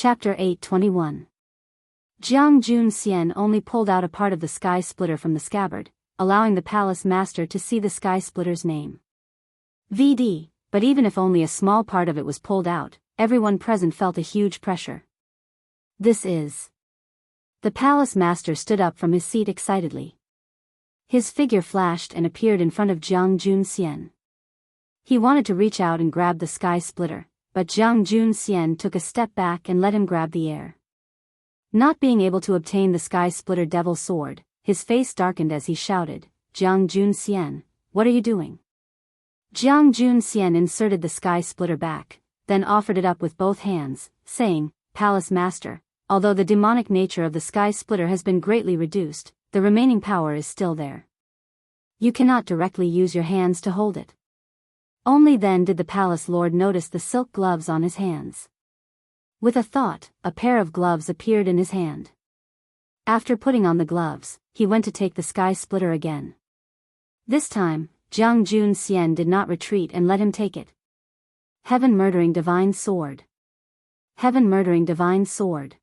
Chapter 821. Jiang Junxian only pulled out a part of the sky splitter from the scabbard, allowing the palace master to see the sky splitter's name. VD, but even if only a small part of it was pulled out, everyone present felt a huge pressure. This is... The palace master stood up from his seat excitedly. His figure flashed and appeared in front of Jiang Junxian. He wanted to reach out and grab the sky splitter, but Jiang Junxian took a step back and let him grab the air. Not being able to obtain the sky splitter devil sword, his face darkened as he shouted, "Jiang Junxian, what are you doing?" Jiang Junxian inserted the sky splitter back, then offered it up with both hands, saying, "Palace master, although the demonic nature of the sky splitter has been greatly reduced, the remaining power is still there. You cannot directly use your hands to hold it." Only then did the palace lord notice the silk gloves on his hands. With a thought, a pair of gloves appeared in his hand. After putting on the gloves, he went to take the sky splitter again. This time, Jiang Junxian did not retreat and let him take it. Heaven-murdering divine sword. Heaven-murdering divine sword.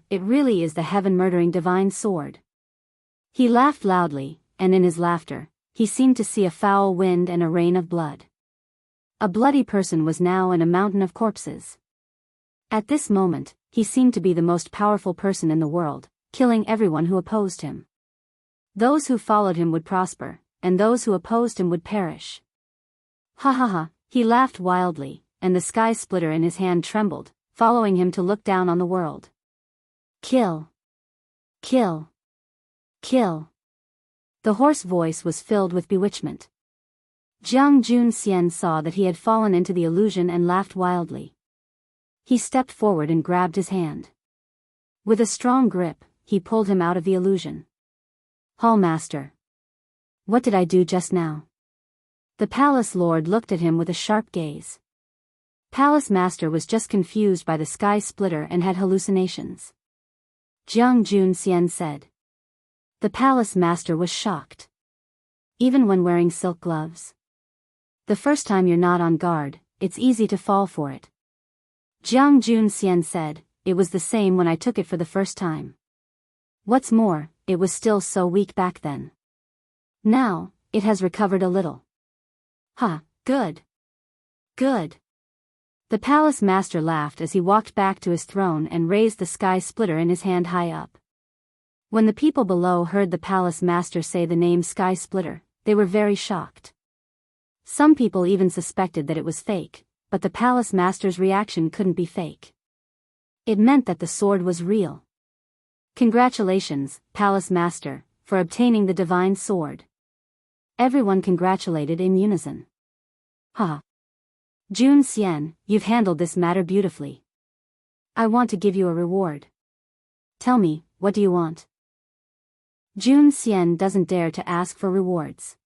It really is the heaven-murdering divine sword. He laughed loudly, and in his laughter, he seemed to see a foul wind and a rain of blood. A bloody person was now in a mountain of corpses. At this moment, he seemed to be the most powerful person in the world, killing everyone who opposed him. Those who followed him would prosper, and those who opposed him would perish. He laughed wildly, and the sky splitter in his hand trembled, following him to look down on the world. Kill. Kill. Kill. The hoarse voice was filled with bewitchment. Jiang Junxian saw that he had fallen into the illusion and laughed wildly. He stepped forward and grabbed his hand. With a strong grip, he pulled him out of the illusion. "Hall master. What did I do just now?" The palace lord looked at him with a sharp gaze. Palace master was just confused by the sky splitter and had hallucinations. Jiang Junxian said. The palace master was shocked. Even when wearing silk gloves? The first time you're not on guard, it's easy to fall for it. Jiang Junxian said, "It was the same when I took it for the first time. What's more, it was still so weak back then. Now, it has recovered a little." Good. Good. The palace master laughed as he walked back to his throne and raised the sky splitter in his hand high up. When the people below heard the palace master say the name Sky Splitter, they were very shocked. Some people even suspected that it was fake, but the palace master's reaction couldn't be fake. It meant that the sword was real. Congratulations, palace master, for obtaining the divine sword. Everyone congratulated in unison. Junxian, you've handled this matter beautifully. I want to give you a reward. Tell me, what do you want? Junxian doesn't dare to ask for rewards.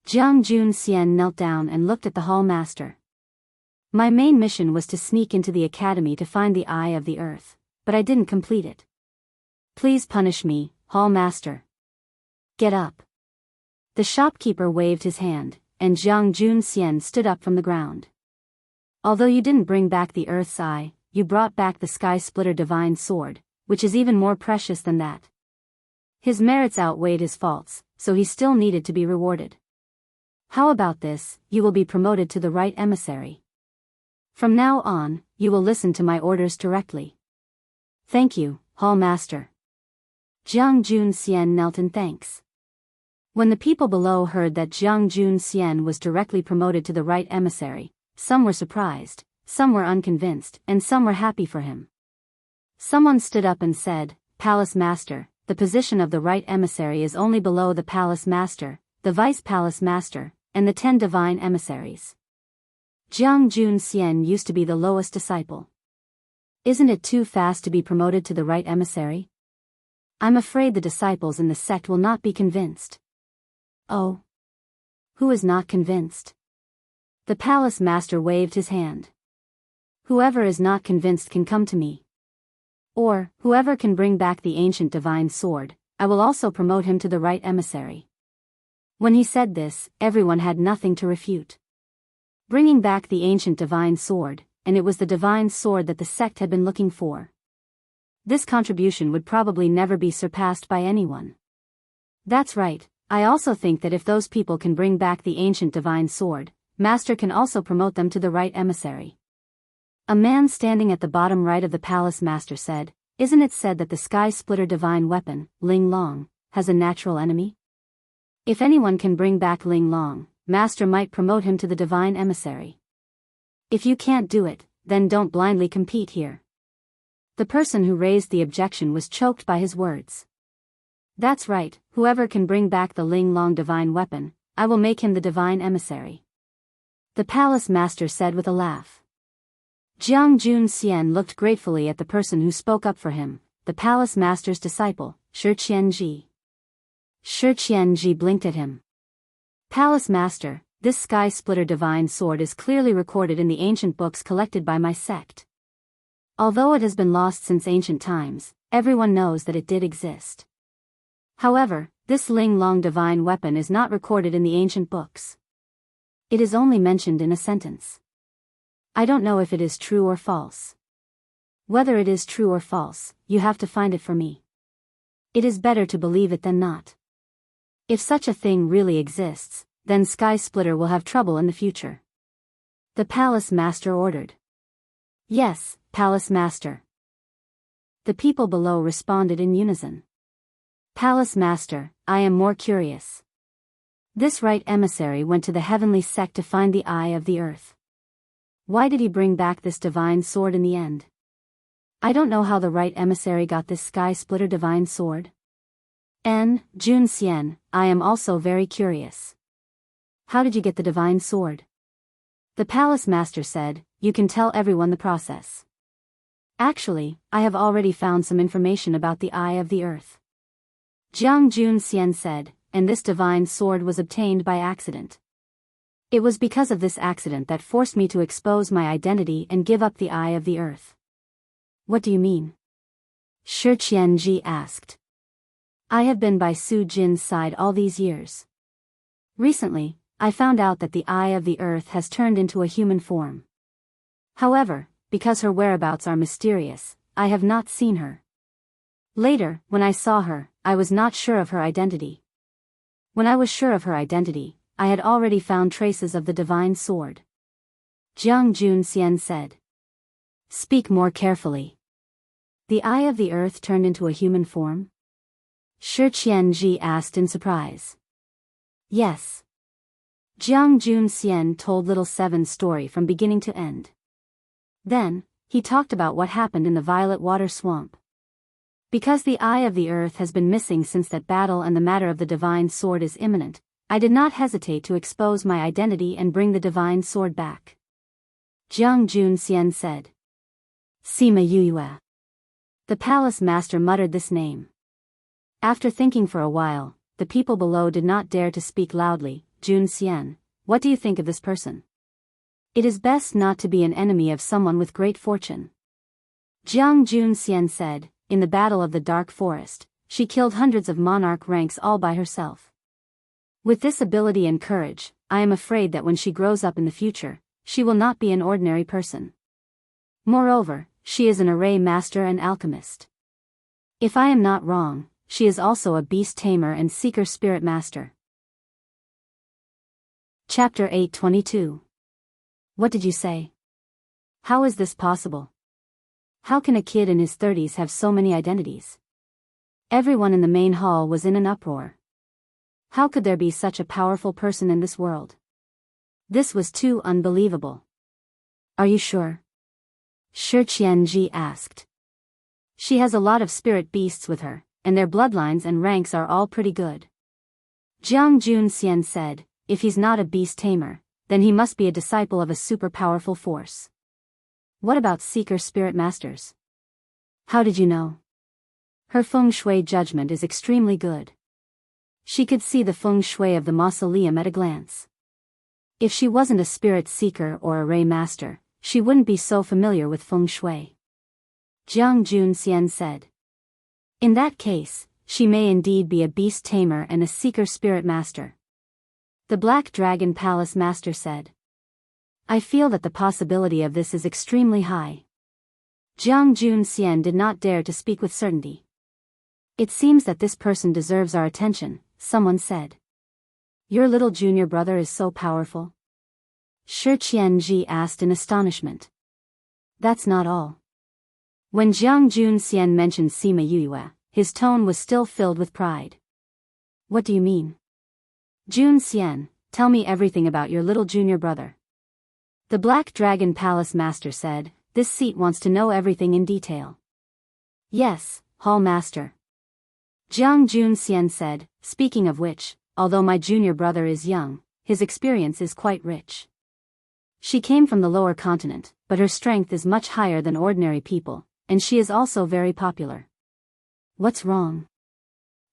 Jiang Junxian knelt down and looked at the hall master. My main mission was to sneak into the academy to find the Eye of the Earth, but I didn't complete it. Please punish me, hall master. Get up. The shopkeeper waved his hand, and Jiang Junxian stood up from the ground. Although you didn't bring back the Earth's Eye, you brought back the Sky Splitter divine sword, which is even more precious than that. His merits outweighed his faults, so he still needed to be rewarded. How about this, you will be promoted to the right emissary. From now on, you will listen to my orders directly. Thank you, hall master. Jiang Junxian knelt in thanks. When the people below heard that Jiang Junxian was directly promoted to the right emissary, some were surprised, some were unconvinced, and some were happy for him. Someone stood up and said, "Palace master, the position of the right emissary is only below the palace master, the vice palace master, and the 10 divine emissaries." Jiang Junxian used to be the lowest disciple. Isn't it too fast to be promoted to the right emissary? I'm afraid the disciples in the sect will not be convinced. Oh. Who is not convinced? The palace master waved his hand. Whoever is not convinced can come to me. Or, whoever can bring back the ancient divine sword, I will also promote him to the right emissary. When he said this, everyone had nothing to refute. Bringing back the ancient divine sword, and it was the divine sword that the sect had been looking for. This contribution would probably never be surpassed by anyone. That's right, I also think that if those people can bring back the ancient divine sword, Master can also promote them to the right emissary. A man standing at the bottom right of the palace master said, "Isn't it said that the sky splitter divine weapon, Ling Long, has a natural enemy? If anyone can bring back Ling Long, Master might promote him to the divine emissary. If you can't do it, then don't blindly compete here." The person who raised the objection was choked by his words. "That's right, whoever can bring back the Ling Long divine weapon, I will make him the divine emissary," the palace master said with a laugh. Jiang Junxian looked gratefully at the person who spoke up for him, the palace master's disciple, Shi Qianji. Shi Qianji blinked at him. "Palace master, this sky splitter divine sword is clearly recorded in the ancient books collected by my sect. Although it has been lost since ancient times, everyone knows that it did exist. However, this Ling Long divine weapon is not recorded in the ancient books. It is only mentioned in a sentence. I don't know if it is true or false. Whether it is true or false, you have to find it for me. It is better to believe it than not. If such a thing really exists, then Sky Splitter will have trouble in the future," the palace master ordered. "Yes, palace master." The people below responded in unison. "Palace master, I am more curious. This right emissary went to the heavenly sect to find the eye of the earth. Why did he bring back this divine sword in the end? I don't know how the right emissary got this sky splitter divine sword. Junxian, I am also very curious. How did you get the divine sword?" The palace master said, "You can tell everyone the process. Actually, I have already found some information about the eye of the earth," Jiang Junxian said, "and this divine sword was obtained by accident. It was because of this accident that forced me to expose my identity and give up the eye of the earth." "What do you mean?" Shi Qianji asked. "I have been by Su Jin's side all these years. Recently, I found out that the eye of the earth has turned into a human form. However, because her whereabouts are mysterious, I have not seen her. Later, when I saw her, I was not sure of her identity. When I was sure of her identity, I had already found traces of the divine sword," Jiang Junxian said. "Speak more carefully. The eye of the earth turned into a human form?" Shi Qianji asked in surprise. "Yes." Jiang Junxian told Little Seven's story from beginning to end. Then, he talked about what happened in the Violet Water Swamp. "Because the eye of the earth has been missing since that battle and the matter of the divine sword is imminent, I did not hesitate to expose my identity and bring the divine sword back," Jiang Junxian said. "Sima Yuyue." The palace master muttered this name. After thinking for a while, the people below did not dare to speak loudly. "Junxian, what do you think of this person? It is best not to be an enemy of someone with great fortune." Jiang Junxian said, "In the Battle of the Dark Forest, she killed hundreds of monarch ranks all by herself. With this ability and courage, I am afraid that when she grows up in the future, she will not be an ordinary person. Moreover, she is an array master and alchemist. If I am not wrong, she is also a beast tamer and seeker spirit master." Chapter 822. What did you say? How is this possible? How can a kid in his 30s have so many identities? Everyone in the main hall was in an uproar. How could there be such a powerful person in this world? This was too unbelievable. "Are you sure?" Shi Qianji asked. "She has a lot of spirit beasts with her, and their bloodlines and ranks are all pretty good," Jiang Junxian said. "If he's not a beast tamer, then he must be a disciple of a super powerful force. What about seeker spirit masters? How did you know?" "Her feng shui judgment is extremely good. She could see the feng shui of the mausoleum at a glance. If she wasn't a spirit seeker or a ray master, she wouldn't be so familiar with feng shui," Jiang Junxian said. "In that case, she may indeed be a beast tamer and a seeker spirit master," the Black Dragon Palace Master said. I feel that the possibility of this is extremely high. Jiang Junxian did not dare to speak with certainty. It seems that this person deserves our attention, someone said. Your little junior brother is so powerful? Shi Qianji asked in astonishment. That's not all. When Jiang Junxian mentioned Sima Yuyue, his tone was still filled with pride. What do you mean? Junxian, tell me everything about your little junior brother. The Black Dragon Palace Master said, this seat wants to know everything in detail. Yes, Hall Master. Jiang Junxian said, speaking of which, although my junior brother is young, his experience is quite rich. She came from the lower continent, but her strength is much higher than ordinary people, and she is also very popular. What's wrong?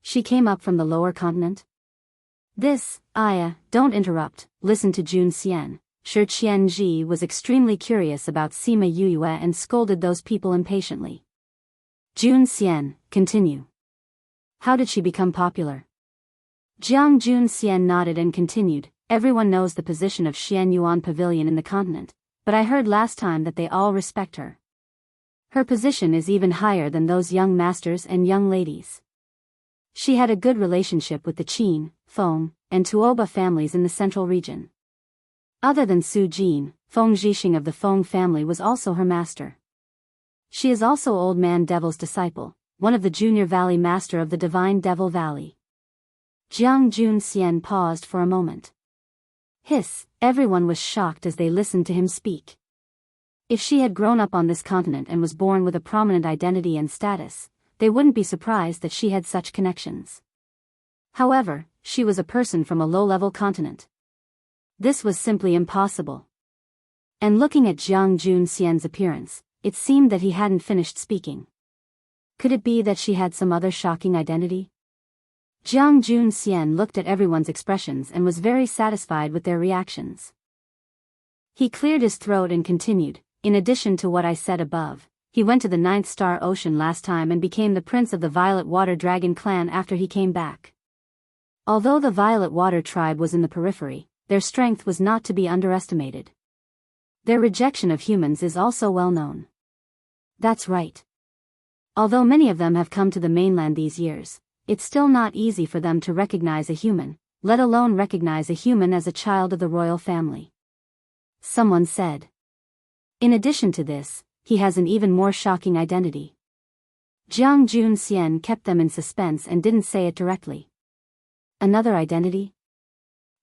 She came up from the lower continent? This, Aya, don't interrupt, listen to Jun Xian. Shi Qianji was extremely curious about Sima Yuyue and scolded those people impatiently. Jun Xian, continue. How did she become popular? Jiang Junxian nodded and continued, everyone knows the position of Xian Yuan Pavilion in the continent, but I heard last time that they all respect her. Her position is even higher than those young masters and young ladies. She had a good relationship with the Qin, Feng, and Tuoba families in the central region. Other than Su Jin, Feng Zhixing of the Feng family was also her master. She is also Old Man Devil's disciple, one of the junior valley master of the Divine Devil Valley. Jiang Junxian paused for a moment. Hiss, everyone was shocked as they listened to him speak. If she had grown up on this continent and was born with a prominent identity and status, they wouldn't be surprised that she had such connections. However, she was a person from a low-level continent. This was simply impossible. And looking at Jiang Junxian's appearance, it seemed that he hadn't finished speaking. Could it be that she had some other shocking identity? Jiang Junxian looked at everyone's expressions and was very satisfied with their reactions. He cleared his throat and continued, in addition to what I said above, he went to the 9th Star Ocean last time and became the prince of the Violet Water Dragon clan after he came back. Although the Violet Water tribe was in the periphery, their strength was not to be underestimated. Their rejection of humans is also well known. That's right. Although many of them have come to the mainland these years, it's still not easy for them to recognize a human, let alone recognize a human as a child of the royal family. Someone said. In addition to this, he has an even more shocking identity. Jiang Junxian kept them in suspense and didn't say it directly. Another identity?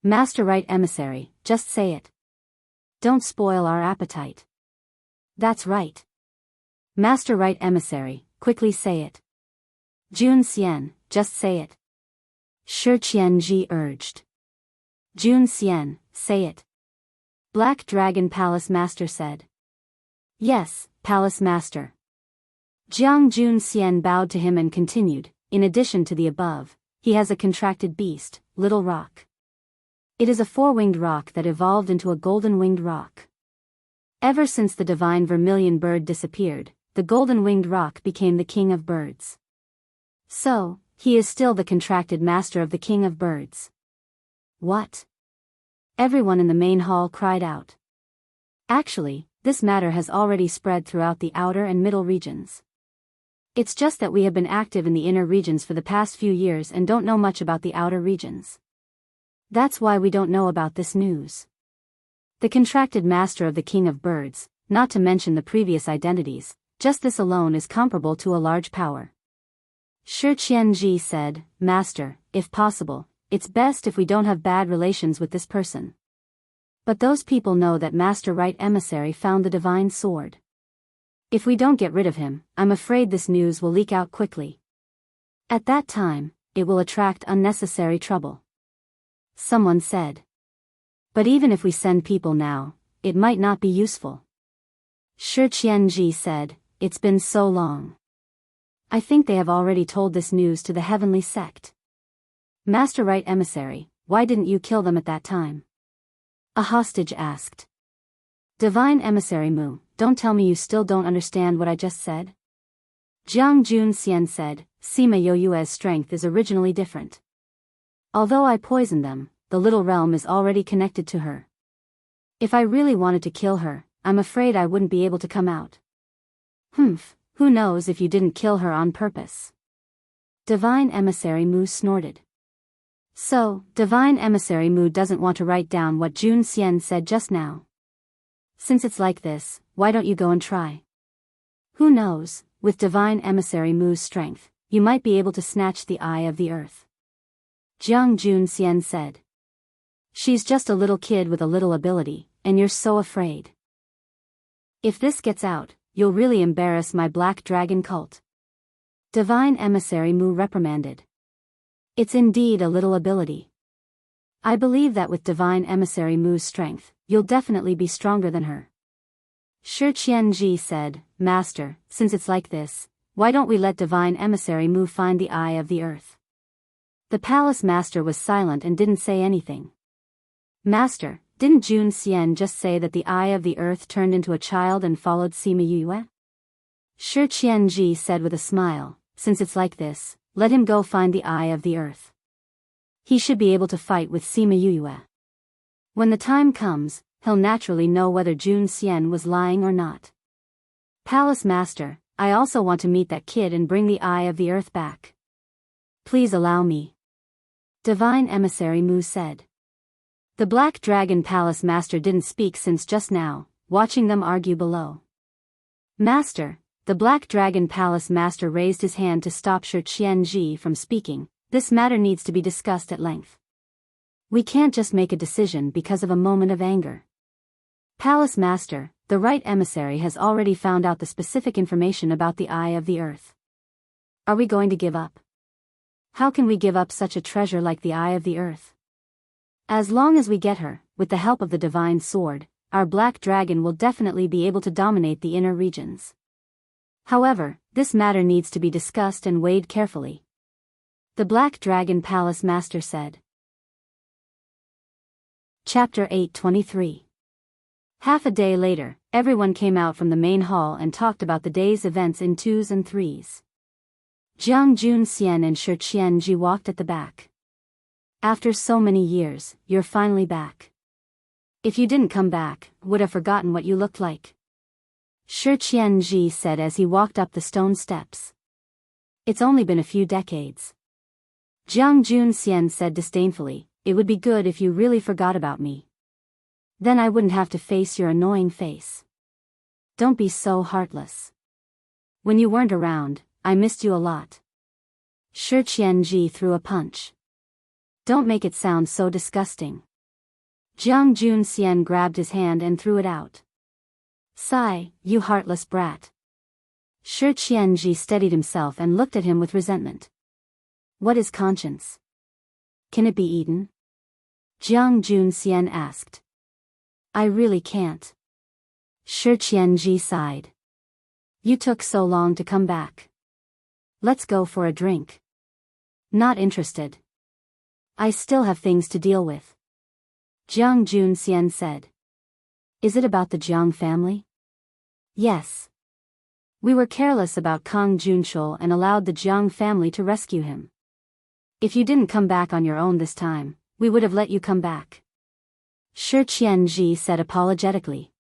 Master Right Emissary, just say it. Don't spoil our appetite. That's right. Master Right Emissary, quickly say it. Jun Xian, just say it. Shi Qianji urged. Jun Xian, say it. Black Dragon Palace Master said. Yes, Palace Master. Jiang Junxian bowed to him and continued, in addition to the above, he has a contracted beast, Little Rock. It is a four-winged rock that evolved into a golden-winged rock. Ever since the divine vermilion bird disappeared, the golden-winged rock became the king of birds. So, he is still the contracted master of the king of birds. What? Everyone in the main hall cried out. Actually, this matter has already spread throughout the outer and middle regions. It's just that we have been active in the inner regions for the past few years and don't know much about the outer regions. That's why we don't know about this news. The contracted master of the king of birds, not to mention the previous identities, just this alone is comparable to a large power. Shi Qianji said, Master, if possible, it's best if we don't have bad relations with this person. But those people know that Master Right Emissary found the divine sword. If we don't get rid of him, I'm afraid this news will leak out quickly. At that time, it will attract unnecessary trouble. Someone said. But even if we send people now, it might not be useful. Shi Qianji said, it's been so long. I think they have already told this news to the heavenly sect. Master Right Emissary, why didn't you kill them at that time? A hostage asked. Divine Emissary Mu, don't tell me you still don't understand what I just said? Jiang Junxian said, Sima Yoyue's strength is originally different. Although I poisoned them, the little realm is already connected to her. If I really wanted to kill her, I'm afraid I wouldn't be able to come out. Humph, who knows if you didn't kill her on purpose? Divine Emissary Mu snorted. So, Divine Emissary Mu doesn't want to write down what Jun Xian said just now. Since it's like this, why don't you go and try? Who knows, with Divine Emissary Mu's strength, you might be able to snatch the eye of the earth. Jiang Jun Xian said. She's just a little kid with a little ability, and you're so afraid. If this gets out, you'll really embarrass my Black Dragon cult. Divine Emissary Mu reprimanded. It's indeed a little ability. I believe that with Divine Emissary Mu's strength, you'll definitely be stronger than her. Shi Qianji said, Master, since it's like this, why don't we let Divine Emissary Mu find the eye of the earth? The palace master was silent and didn't say anything. Master, didn't Jun Xian just say that the eye of the earth turned into a child and followed Sima Yue? Shi Qianji said with a smile, since it's like this, let him go find the eye of the earth. He should be able to fight with Sima Yue. When the time comes, he'll naturally know whether Jun Xian was lying or not. Palace Master, I also want to meet that kid and bring the eye of the earth back. Please allow me. Divine Emissary Mu said. The Black Dragon Palace Master didn't speak since just now, watching them argue below. Master, the Black Dragon Palace Master raised his hand to stop Shi Qianji from speaking. This matter needs to be discussed at length. We can't just make a decision because of a moment of anger. Palace Master, the right emissary has already found out the specific information about the eye of the earth. Are we going to give up? How can we give up such a treasure like the eye of the earth? As long as we get her, with the help of the divine sword, our Black Dragon will definitely be able to dominate the inner regions. However, this matter needs to be discussed and weighed carefully. The Black Dragon Palace Master said. Chapter 823. Half a day later, everyone came out from the main hall and talked about the day's events in twos and threes. Jiang Jun Xian and Shi Qianji walked at the back. After so many years, you're finally back. If you didn't come back, would have forgotten what you looked like. Shi Qianji said as he walked up the stone steps. It's only been a few decades. Jiang Jun Xian said disdainfully, it would be good if you really forgot about me. Then I wouldn't have to face your annoying face. Don't be so heartless. When you weren't around, I missed you a lot. Shi Qianji threw a punch. Don't make it sound so disgusting. Jiang Jun Xian grabbed his hand and threw it out. Sigh, you heartless brat. Shi Qianji steadied himself and looked at him with resentment. What is conscience? Can it be eaten? Jiang Jun Xian asked. I really can't. Shi Qianji sighed. You took so long to come back. Let's go for a drink. Not interested. I still have things to deal with. Jiang Jun Xian said. Is it about the Jiang family? Yes. We were careless about Kang Junshul and allowed the Jiang family to rescue him. If you didn't come back on your own this time, we would have let you come back. Shi Qianji said apologetically.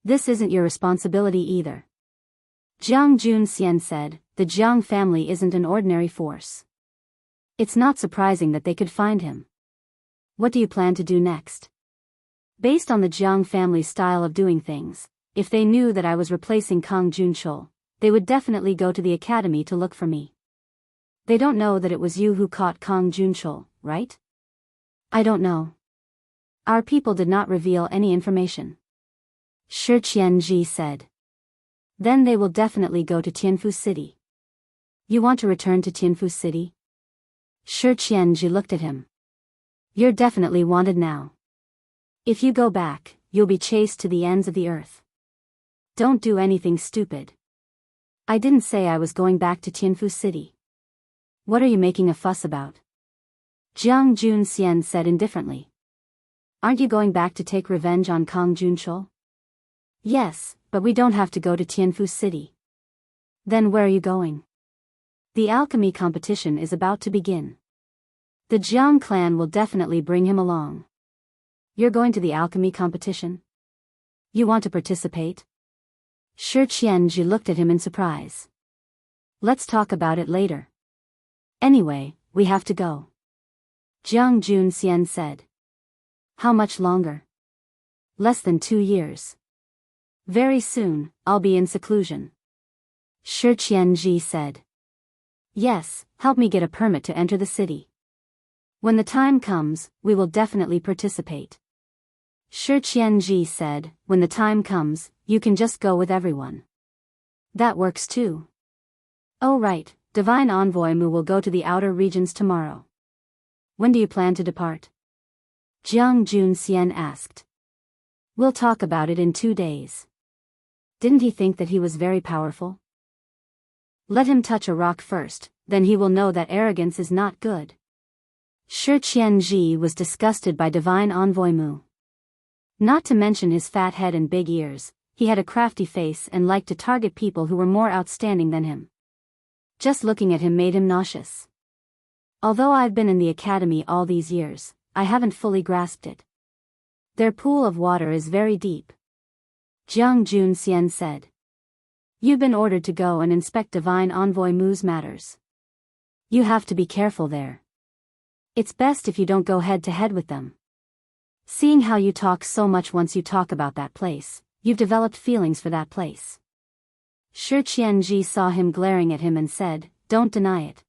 This isn't your responsibility either. Jiang Jun Xian said, the Jiang family isn't an ordinary force. It's not surprising that they could find him. What do you plan to do next? Based on the Jiang family's style of doing things, if they knew that I was replacing Kang Junshul, they would definitely go to the academy to look for me. They don't know that it was you who caught Kang Junshul, right? I don't know. Our people did not reveal any information. Shi Qianji said. Then they will definitely go to Tianfu City. You want to return to Tianfu City? Shi Qianji looked at him. You're definitely wanted now. If you go back, you'll be chased to the ends of the earth. Don't do anything stupid. I didn't say I was going back to Tianfu City. What are you making a fuss about? Jiang Jun Xian said indifferently. Aren't you going back to take revenge on Kang Junshul? Yes, but we don't have to go to Tianfu City. Then where are you going? The alchemy competition is about to begin. The Jiang clan will definitely bring him along. You're going to the alchemy competition? You want to participate? Shi Qianzhi looked at him in surprise. Let's talk about it later. Anyway, we have to go. Jiang Junxian said. How much longer? Less than 2 years. Very soon, I'll be in seclusion. Shi Qianzhi said. Yes, help me get a permit to enter the city. When the time comes, we will definitely participate. Shi Qianzhi said, when the time comes, you can just go with everyone. That works too. Oh right, Divine Envoy Mu will go to the outer regions tomorrow. When do you plan to depart? Jiang Junxian asked. We'll talk about it in 2 days. Didn't he think that he was very powerful? Let him touch a rock first, then he will know that arrogance is not good. Shi Qianzhi was disgusted by Divine Envoy Mu. Not to mention his fat head and big ears, he had a crafty face and liked to target people who were more outstanding than him. Just looking at him made him nauseous. Although I've been in the academy all these years, I haven't fully grasped it. Their pool of water is very deep. Jiang Junxian said. You've been ordered to go and inspect Divine Envoy Mu's matters. You have to be careful there. It's best if you don't go head to head with them. Seeing how you talk so much once you talk about that place, you've developed feelings for that place. Shi Qianzhi saw him glaring at him and said, don't deny it.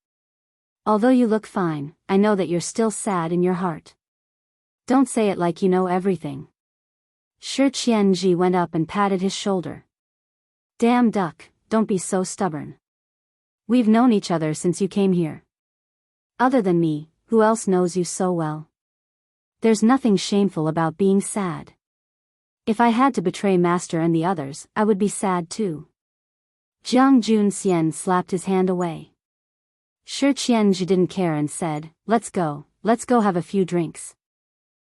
Although you look fine, I know that you're still sad in your heart. Don't say it like you know everything. Shi Qianzhi went up and patted his shoulder. Damn duck, don't be so stubborn. We've known each other since you came here. Other than me, who else knows you so well? There's nothing shameful about being sad. If I had to betray Master and the others, I would be sad too. Jiang Junxian slapped his hand away. Shi Qianzhi didn't care and said, let's go have a few drinks.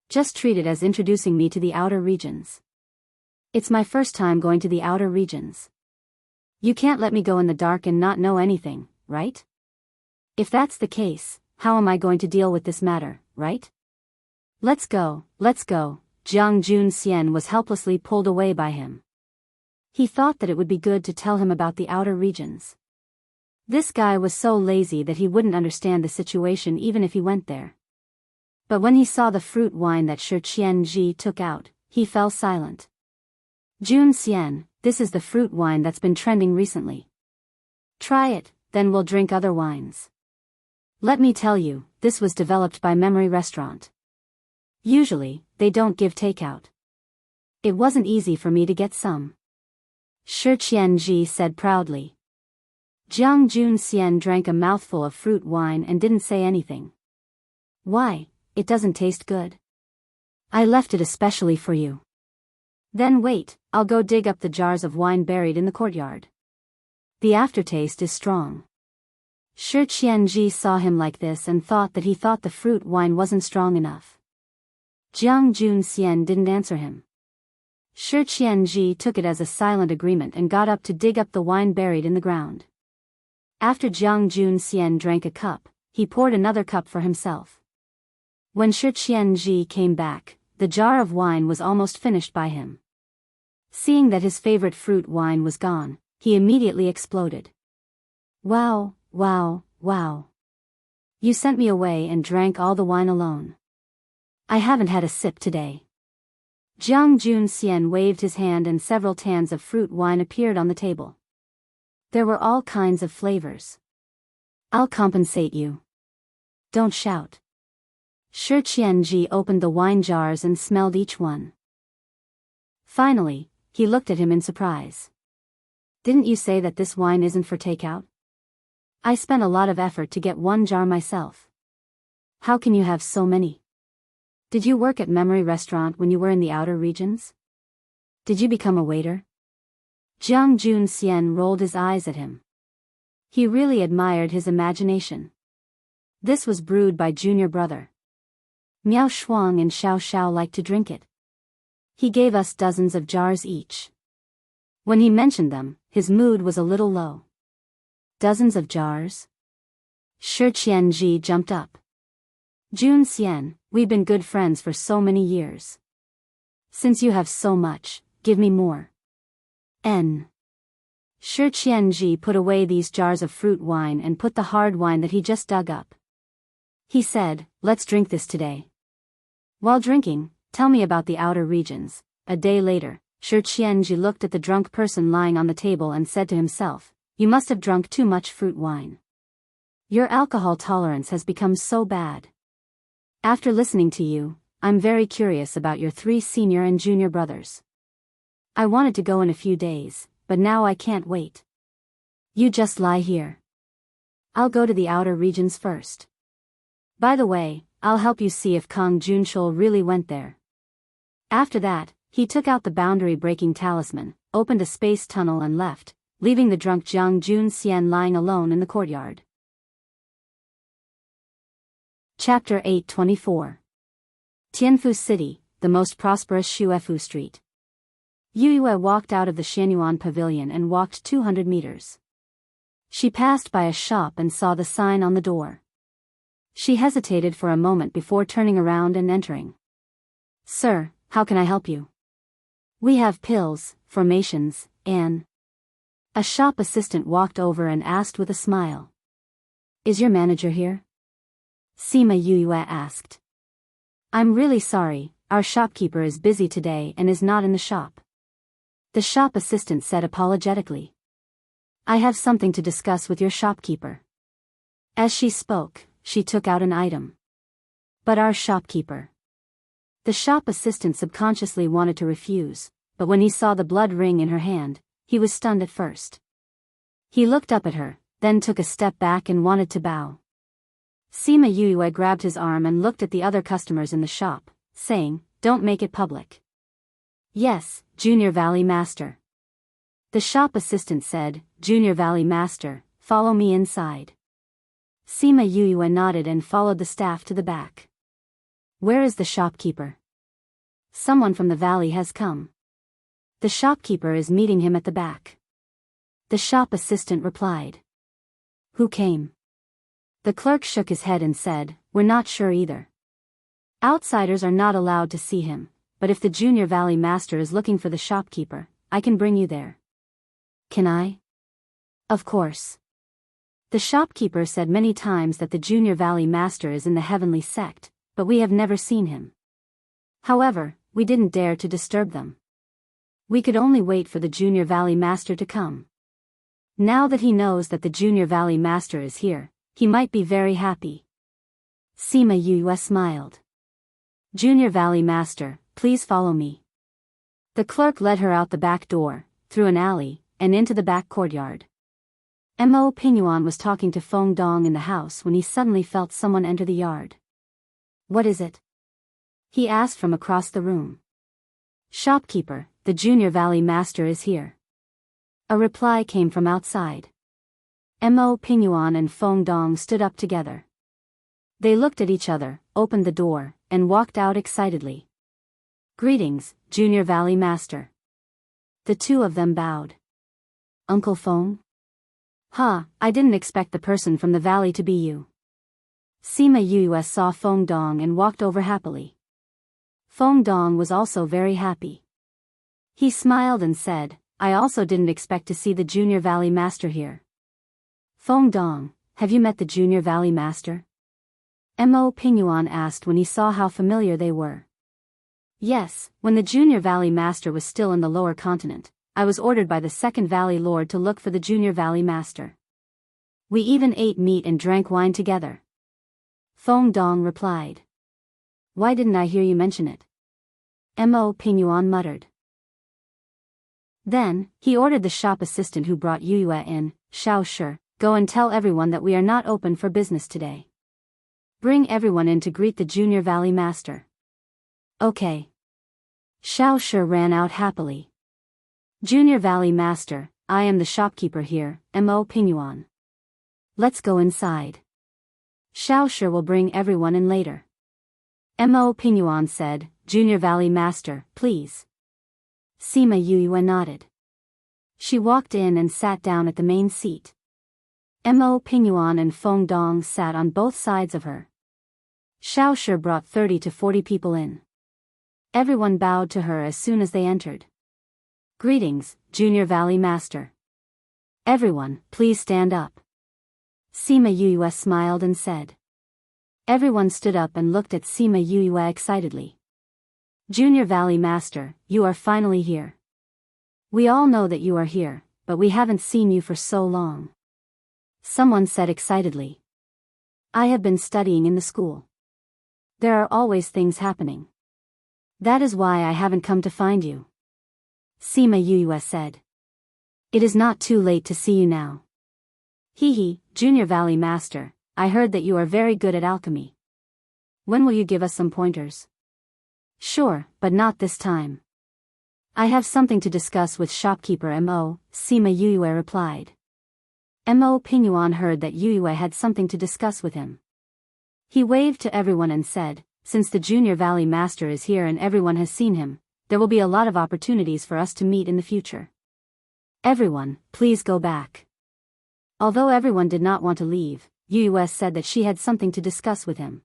Just treat it as introducing me to the outer regions. It's my first time going to the outer regions. You can't let me go in the dark and not know anything, right? If that's the case, how am I going to deal with this matter, right? Let's go. Jiang Junxian was helplessly pulled away by him. He thought that it would be good to tell him about the outer regions. This guy was so lazy that he wouldn't understand the situation even if he went there. But when he saw the fruit wine that Shi Qianzhi took out, he fell silent. Junxian, this is the fruit wine that's been trending recently. Try it, then we'll drink other wines. Let me tell you, this was developed by Memory Restaurant. Usually, they don't give takeout. It wasn't easy for me to get some. Shi Qianzhi said proudly. Jiang Junxian drank a mouthful of fruit wine and didn't say anything. Why, it doesn't taste good. I left it especially for you. Then wait, I'll go dig up the jars of wine buried in the courtyard. The aftertaste is strong. Shi Qianzhi saw him like this and thought the fruit wine wasn't strong enough. Jiang Junxian didn't answer him. Shi Qianzhi took it as a silent agreement and got up to dig up the wine buried in the ground. After Jiang Junxian drank a cup, he poured another cup for himself. When Shi Qianzhi came back, the jar of wine was almost finished by him. Seeing that his favorite fruit wine was gone, he immediately exploded. Wow. You sent me away and drank all the wine alone. I haven't had a sip today. Jiang Junxian waved his hand and several cans of fruit wine appeared on the table. There were all kinds of flavors. I'll compensate you. Don't shout. Shi Qianzhi opened the wine jars and smelled each one. Finally, he looked at him in surprise. Didn't you say that this wine isn't for takeout? I spent a lot of effort to get one jar myself. How can you have so many? Did you work at Memory Restaurant when you were in the outer regions? Did you become a waiter? Jiang Junxian rolled his eyes at him. He really admired his imagination. This was brewed by junior brother. Miao Shuang and Xiao Xiao liked to drink it. He gave us dozens of jars each. When he mentioned them, his mood was a little low. Dozens of jars? Shi Qianzhi jumped up. Junxian, We've been good friends for so many years. Since you have so much, give me more. N. Shi Qianji put away these jars of fruit wine and put the hard wine that he just dug up. He said, let's drink this today. While drinking, tell me about the outer regions. A day later, Shi Qianji looked at the drunk person lying on the table and said to himself, you must have drunk too much fruit wine. Your alcohol tolerance has become so bad. After listening to you, I'm very curious about your 3 senior and junior brothers. I wanted to go in a few days, but now I can't wait. You just lie here. I'll go to the outer regions first. By the way, I'll help you see if Kang Junshul really went there. After that, he took out the boundary-breaking talisman, opened a space tunnel and left, leaving the drunk Jiang Junxian lying alone in the courtyard. Chapter 824. Tianfu City, the most prosperous Shuefu Street. Yu Yue walked out of the Xianyuan pavilion and walked 200 meters. She passed by a shop and saw the sign on the door. She hesitated for a moment before turning around and entering. Sir, how can I help you? We have pills, formations, and... A shop assistant walked over and asked with a smile. Is your manager here? Sima Yu Yue asked. I'm really sorry, our shopkeeper is busy today and is not in the shop. The shop assistant said apologetically. I have something to discuss with your shopkeeper. As she spoke, she took out an item. But our shopkeeper. The shop assistant subconsciously wanted to refuse, but when he saw the blood ring in her hand, he was stunned at first. He looked up at her, then took a step back and wanted to bow. Sima Yu Yue grabbed his arm and looked at the other customers in the shop, saying, don't make it public. Yes, Junior Valley Master. The shop assistant said, Junior Valley Master, follow me inside. Sima Yu Yue nodded and followed the staff to the back. Where is the shopkeeper? Someone from the valley has come. The shopkeeper is meeting him at the back. The shop assistant replied. Who came? The clerk shook his head and said, we're not sure either. Outsiders are not allowed to see him, but if the Junior Valley Master is looking for the shopkeeper, I can bring you there. Can I? Of course. The shopkeeper said many times that the Junior Valley Master is in the heavenly sect, but we have never seen him. However, we didn't dare to disturb them. We could only wait for the Junior Valley Master to come. Now that he knows that the Junior Valley Master is here, he might be very happy. Sima Yu Yue smiled. Junior Valley Master, please follow me. The clerk led her out the back door, through an alley, and into the back courtyard. Mo Pingyuan was talking to Feng Dong in the house when he suddenly felt someone enter the yard. What is it? He asked from across the room. Shopkeeper, the Junior Valley Master is here. A reply came from outside. Mo Pingyuan and Feng Dong stood up together. They looked at each other, opened the door, and walked out excitedly. Greetings, Junior Valley Master. The two of them bowed. Uncle Feng? I didn't expect the person from the valley to be you. Sima Yu Yue saw Feng Dong and walked over happily. Feng Dong was also very happy. He smiled and said, I also didn't expect to see the Junior Valley Master here. Feng Dong, have you met the Junior Valley Master? Mo Pingyuan asked when he saw how familiar they were. Yes, when the Junior Valley Master was still in the lower continent, I was ordered by the Second Valley Lord to look for the Junior Valley Master. We even ate meat and drank wine together. Feng Dong replied. Why didn't I hear you mention it? Mo Pingyuan muttered. Then, he ordered the shop assistant who brought Yu Yue in, Xiao Shi, go and tell everyone that we are not open for business today. Bring everyone in to greet the Junior Valley Master. Okay. Xiao Shi ran out happily. Junior Valley Master, I am the shopkeeper here, Mo Pingyuan. Let's go inside. Xiao Shi will bring everyone in later. Mo Pingyuan said, Junior Valley Master, please. Sima Yu Yue nodded. She walked in and sat down at the main seat. Mo Pingyuan and Feng Dong sat on both sides of her. Xiaoshi brought 30 to 40 people in. Everyone bowed to her as soon as they entered. Greetings, Junior Valley Master. Everyone, please stand up. Sima Yue smiled and said. Everyone stood up and looked at Sima Yue excitedly. Junior Valley Master, you are finally here. We all know that you are here, but we haven't seen you for so long. Someone said excitedly. I have been studying in the school. There are always things happening. That is why I haven't come to find you. Sima Yue said. It is not too late to see you now. Hee, Junior Valley Master, I heard that you are very good at alchemy. When will you give us some pointers? Sure, but not this time. I have something to discuss with shopkeeper Mo, Sima Yue replied. Mo Pingyuan heard that Yue had something to discuss with him. He waved to everyone and said, since the Junior Valley Master is here and everyone has seen him, there will be a lot of opportunities for us to meet in the future. Everyone, please go back. Although everyone did not want to leave, Yue said that she had something to discuss with him.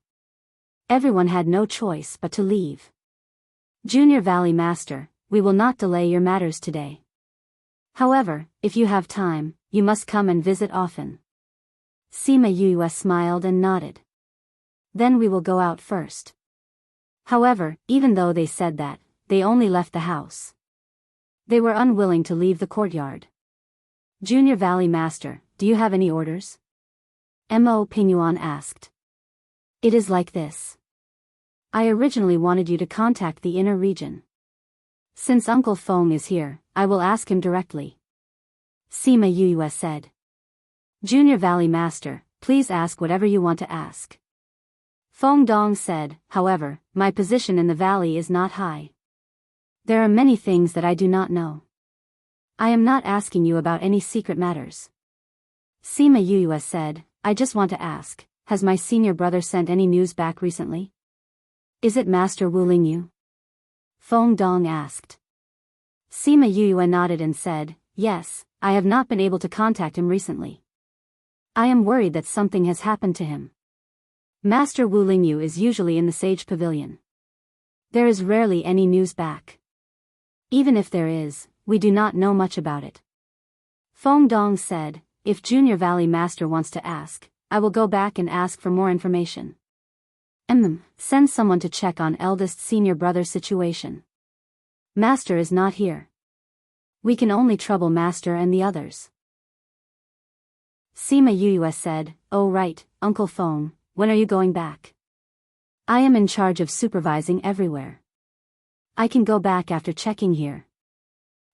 Everyone had no choice but to leave. Junior Valley Master, we will not delay your matters today. However, if you have time, you must come and visit often. Sima Yue smiled and nodded. Then we will go out first. However, even though they said that, they only left the house. They were unwilling to leave the courtyard. Junior Valley Master, do you have any orders? Mo Pingyuan asked. It is like this. I originally wanted you to contact the inner region. Since Uncle Feng is here, I will ask him directly. Sima Yue said. Junior Valley Master, please ask whatever you want to ask. Feng Dong said, however, my position in the valley is not high. There are many things that I do not know. I am not asking you about any secret matters. Sima Yue said, I just want to ask, has my senior brother sent any news back recently? Is it Master Wu Lingyu? Feng Dong asked. Sima Yue nodded and said, yes, I have not been able to contact him recently. I am worried that something has happened to him. Master Wu Lingyu is usually in the Sage Pavilion. There is rarely any news back. Even if there is, we do not know much about it. Feng Dong said, if Junior Valley Master wants to ask, I will go back and ask for more information. Send someone to check on eldest senior brother's situation. Master is not here. We can only trouble Master and the others. Sima Yue said, oh right, Uncle Feng, when are you going back? I am in charge of supervising everywhere. I can go back after checking here.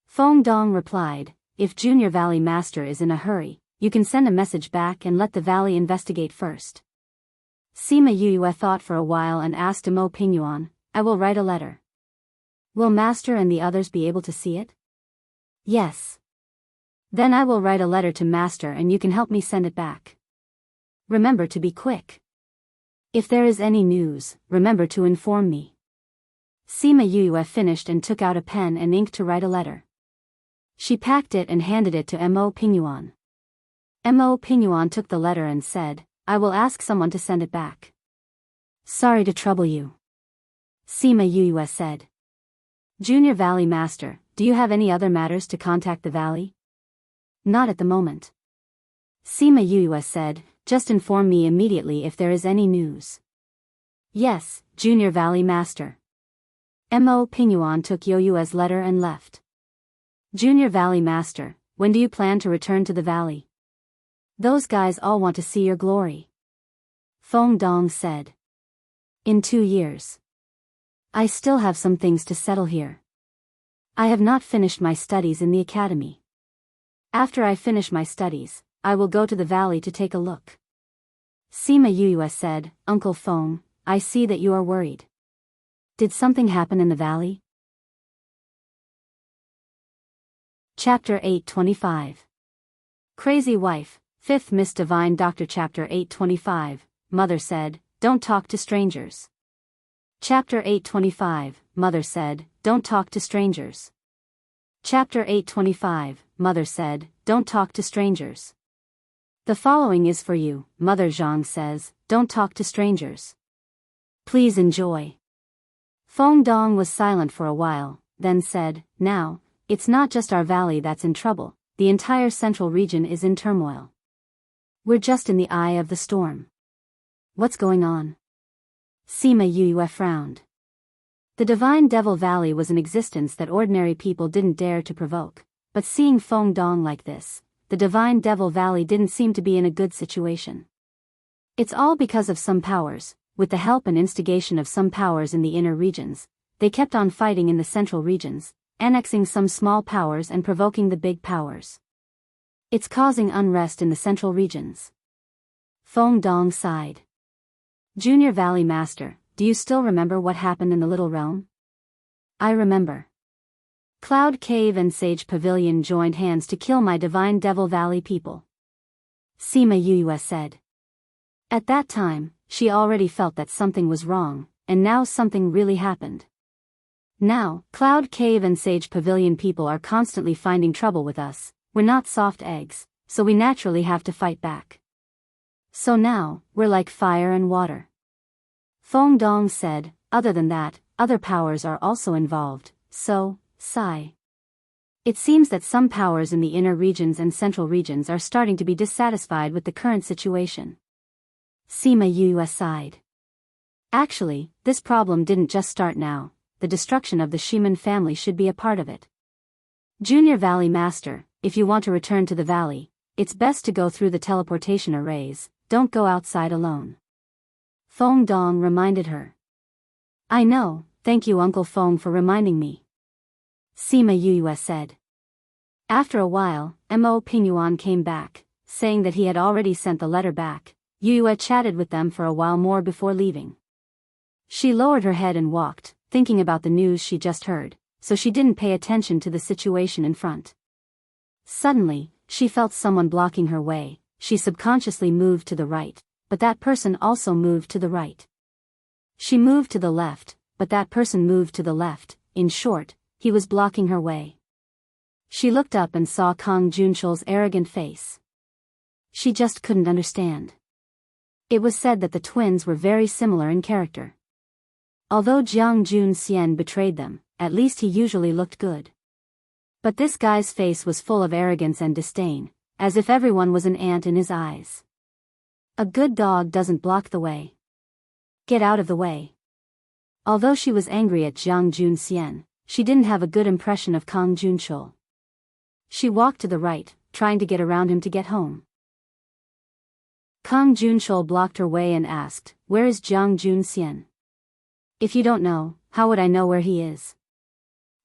Feng Dong replied, if Junior Valley Master is in a hurry, you can send a message back and let the valley investigate first. Sima Yue thought for a while and asked Mo Pingyuan, I will write a letter. Will Master and the others be able to see it? Yes. Then I will write a letter to Master and you can help me send it back. Remember to be quick. If there is any news, remember to inform me. Sima Yue finished and took out a pen and ink to write a letter. She packed it and handed it to Mo Pingyuan. Mo Pingyuan took the letter and said, I will ask someone to send it back. Sorry to trouble you. Sima Yue said. Junior Valley Master, do you have any other matters to contact the valley? Not at the moment. Sima Yue said, just inform me immediately if there is any news. Yes, Junior Valley Master. Mo Pingyuan took You's letter and left. Junior Valley Master, when do you plan to return to the valley? Those guys all want to see your glory. Feng Dong said. In 2 years. I still have some things to settle here. I have not finished my studies in the academy. After I finish my studies, I will go to the valley to take a look. Sima Yue said, Uncle Feng, I see that you are worried. Did something happen in the valley? Chapter 825. Crazy Wife, 5th Miss Divine Doctor. Chapter 825, Mother said, don't talk to strangers. Chapter 825, Mother said, don't talk to strangers. Chapter 825, Mother said, don't talk to strangers. The following is for you, Mother Zhang says, don't talk to strangers. Please enjoy. Feng Dong was silent for a while, then said, Now, it's not just our valley that's in trouble, the entire central region is in turmoil. We're just in the eye of the storm. What's going on? Sima Yue frowned. The Divine Devil Valley was an existence that ordinary people didn't dare to provoke, but seeing Feng Dong like this, the Divine Devil Valley didn't seem to be in a good situation. It's all because of some powers. With the help and instigation of some powers in the inner regions, they kept on fighting in the central regions, annexing some small powers and provoking the big powers. It's causing unrest in the central regions. Feng Dong sighed. Junior Valley Master, do you still remember what happened in the Little Realm? I remember. Cloud Cave and Sage Pavilion joined hands to kill my Divine Devil Valley people. Sima Yue said. At that time, she already felt that something was wrong, and now something really happened. Now, Cloud Cave and Sage Pavilion people are constantly finding trouble with us. We're not soft eggs, so we naturally have to fight back. So now, we're like fire and water. Feng Dong said, other than that, other powers are also involved, so, sigh. It seems that some powers in the inner regions and central regions are starting to be dissatisfied with the current situation. Sima Yue sighed. Actually, this problem didn't just start now. The destruction of the Shiman family should be a part of it. Junior Valley Master, if you want to return to the valley, it's best to go through the teleportation arrays, don't go outside alone. Feng Dong reminded her. I know, thank you Uncle Feng for reminding me. Sima Yue said. After a while, Mo Pingyuan came back, saying that he had already sent the letter back. Yue chatted with them for a while more before leaving. She lowered her head and walked, thinking about the news she just heard, so she didn't pay attention to the situation in front. Suddenly, she felt someone blocking her way. She subconsciously moved to the right, but that person also moved to the right. She moved to the left, but that person moved to the left. In short, he was blocking her way. She looked up and saw Kang Junchol's arrogant face. She just couldn't understand. It was said that the twins were very similar in character. Although Jiang Junxian betrayed them, at least he usually looked good. But this guy's face was full of arrogance and disdain, as if everyone was an ant in his eyes. A good dog doesn't block the way. Get out of the way. Although she was angry at Jiang Junxian, she didn't have a good impression of Kang Junchol. She walked to the right, trying to get around him to get home. Kang Junchol blocked her way and asked, Where is Jiang Junxian? If you don't know, how would I know where he is?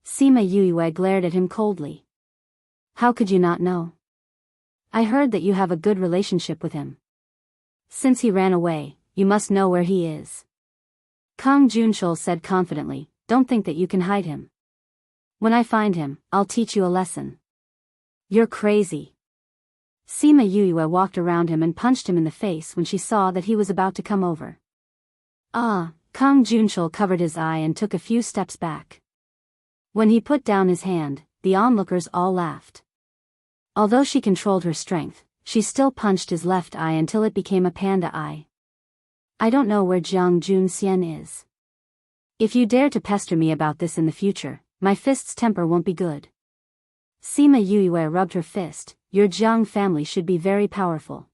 Sima Yue glared at him coldly. How could you not know? I heard that you have a good relationship with him. Since he ran away, you must know where he is. Kang Junchol said confidently, Don't think that you can hide him. When I find him, I'll teach you a lesson. You're crazy. Sima Yue walked around him and punched him in the face when she saw that he was about to come over. Kang Junchol covered his eye and took a few steps back. When he put down his hand, the onlookers all laughed. Although she controlled her strength, she still punched his left eye until it became a panda eye. I don't know where Jiang Junxian is. If you dare to pester me about this in the future, my fist's temper won't be good. Sima Yue rubbed her fist. Your Jiang family should be very powerful.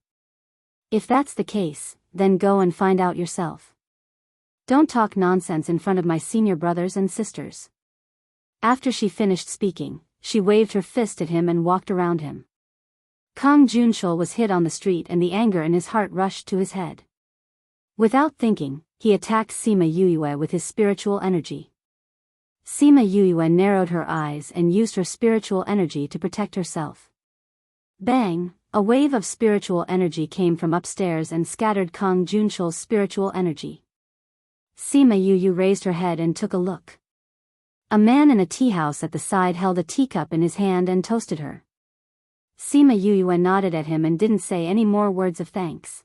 If that's the case, then go and find out yourself. Don't talk nonsense in front of my senior brothers and sisters. After she finished speaking, she waved her fist at him and walked around him. Kang Junchol was hit on the street and the anger in his heart rushed to his head. Without thinking, he attacked Sima Yue with his spiritual energy. Sima Yue narrowed her eyes and used her spiritual energy to protect herself. Bang! A wave of spiritual energy came from upstairs and scattered Kang Junchol's spiritual energy. Sima Yue raised her head and took a look. A man in a tea house at the side held a teacup in his hand and toasted her. Sima Yue nodded at him and didn't say any more words of thanks.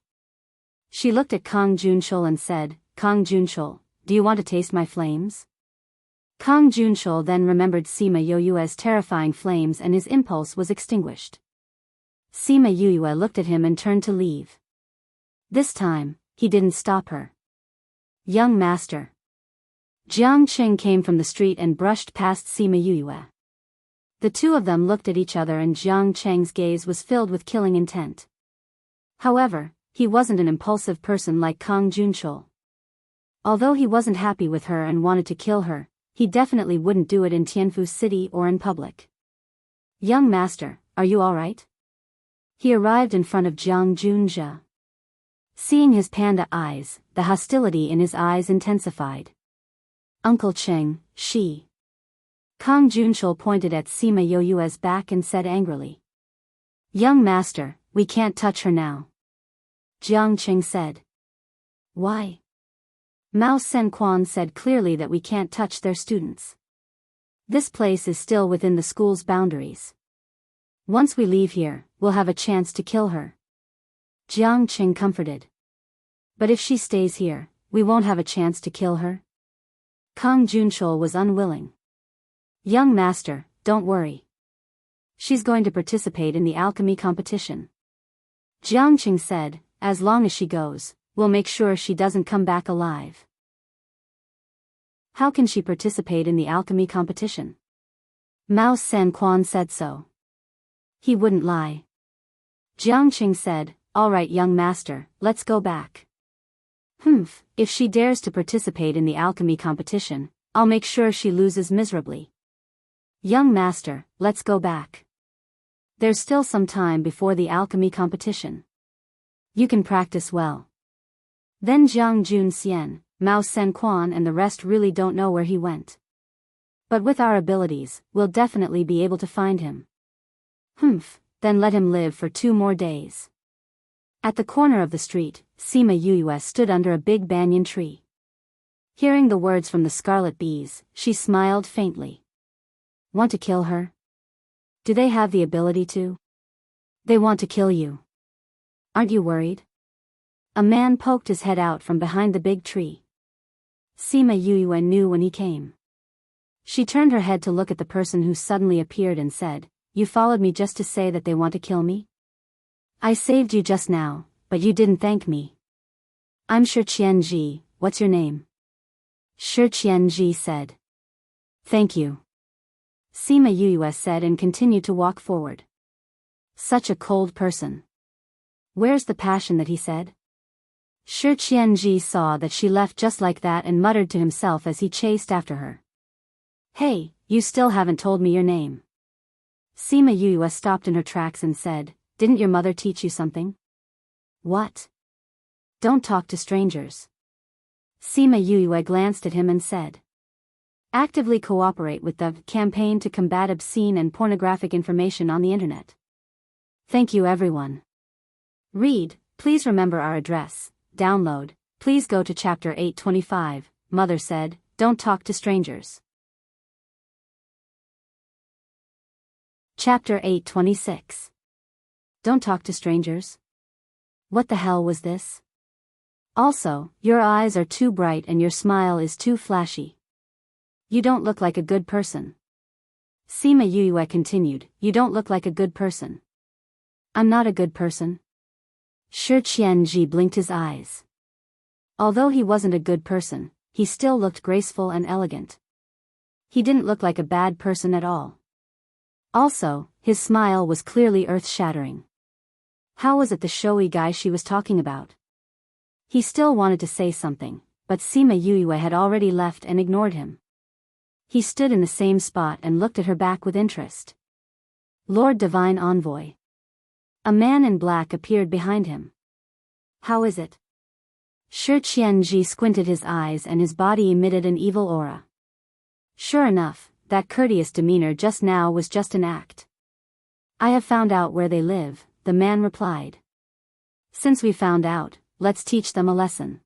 She looked at Kang Junchol and said, Kang Junchol, do you want to taste my flames? Kang Junchol then remembered Sima Yue's terrifying flames and his impulse was extinguished. Sima Yue looked at him and turned to leave. This time, he didn't stop her. Young master. Jiang Qing came from the street and brushed past Sima Yuyue. The two of them looked at each other and Jiang Cheng's gaze was filled with killing intent. However, he wasn't an impulsive person like Kang Junchul. Although he wasn't happy with her and wanted to kill her, he definitely wouldn't do it in Tianfu City or in public. Young master, are you alright? He arrived in front of Jiang Junzhe. Seeing his panda eyes, the hostility in his eyes intensified. Uncle Cheng, she. Kang Junchul pointed at Sima Yoyue's back and said angrily. Young master, we can't touch her now. Jiang Qing said. Why? Mao Senquan said clearly that we can't touch their students. This place is still within the school's boundaries. Once we leave here, we'll have a chance to kill her. Jiang Qing comforted. But if she stays here, we won't have a chance to kill her? Kang Junchul was unwilling. Young master, don't worry. She's going to participate in the alchemy competition. Jiang Qing said, as long as she goes, we'll make sure she doesn't come back alive. How can she participate in the alchemy competition? Mao Senquan said so. He wouldn't lie. Jiang Qing said, all right young master, let's go back. If she dares to participate in the alchemy competition, I'll make sure she loses miserably. Young master, let's go back. There's still some time before the alchemy competition. You can practice well. Then Jiang Junxian, Mao Senquan and the rest really don't know where he went. But with our abilities, we'll definitely be able to find him. Then let him live for 2 more days. At the corner of the street, Sima Yuyue stood under a big banyan tree. Hearing the words from the scarlet bees, she smiled faintly. Want to kill her? Do they have the ability to? They want to kill you. Aren't you worried? A man poked his head out from behind the big tree. Sima Yuyue knew when he came. She turned her head to look at the person who suddenly appeared and said, You followed me just to say that they want to kill me? I saved you just now, but you didn't thank me. I'm Shi Qianji, what's your name? Shi Qianji said. Thank you. Sima Yuyue said and continued to walk forward. Such a cold person. Where's the passion that he said? Shi Qianji saw that she left just like that and muttered to himself as he chased after her. Hey, you still haven't told me your name. Sima Yuyue stopped in her tracks and said, Didn't your mother teach you something? What? Don't talk to strangers. Sima Yuyue glanced at him and said. Actively cooperate with the campaign to combat obscene and pornographic information on the internet. Thank you everyone. Read, please remember our address. Download, please go to chapter 825, Mother said, don't talk to strangers. Chapter 826. Don't talk to strangers? What the hell was this? Also, your eyes are too bright and your smile is too flashy. You don't look like a good person. Sima Yuyue continued, You don't look like a good person. I'm not a good person. Shi Qianji blinked his eyes. Although he wasn't a good person, he still looked graceful and elegant. He didn't look like a bad person at all. Also, his smile was clearly earth-shattering. How was it the showy guy she was talking about? He still wanted to say something, but Sima Yuyue had already left and ignored him. He stood in the same spot and looked at her back with interest. Lord Divine Envoy. A man in black appeared behind him. How is it? Shi Qianji squinted his eyes and his body emitted an evil aura. Sure enough, that courteous demeanor just now was just an act. I have found out where they live, the man replied. Since we found out, let's teach them a lesson.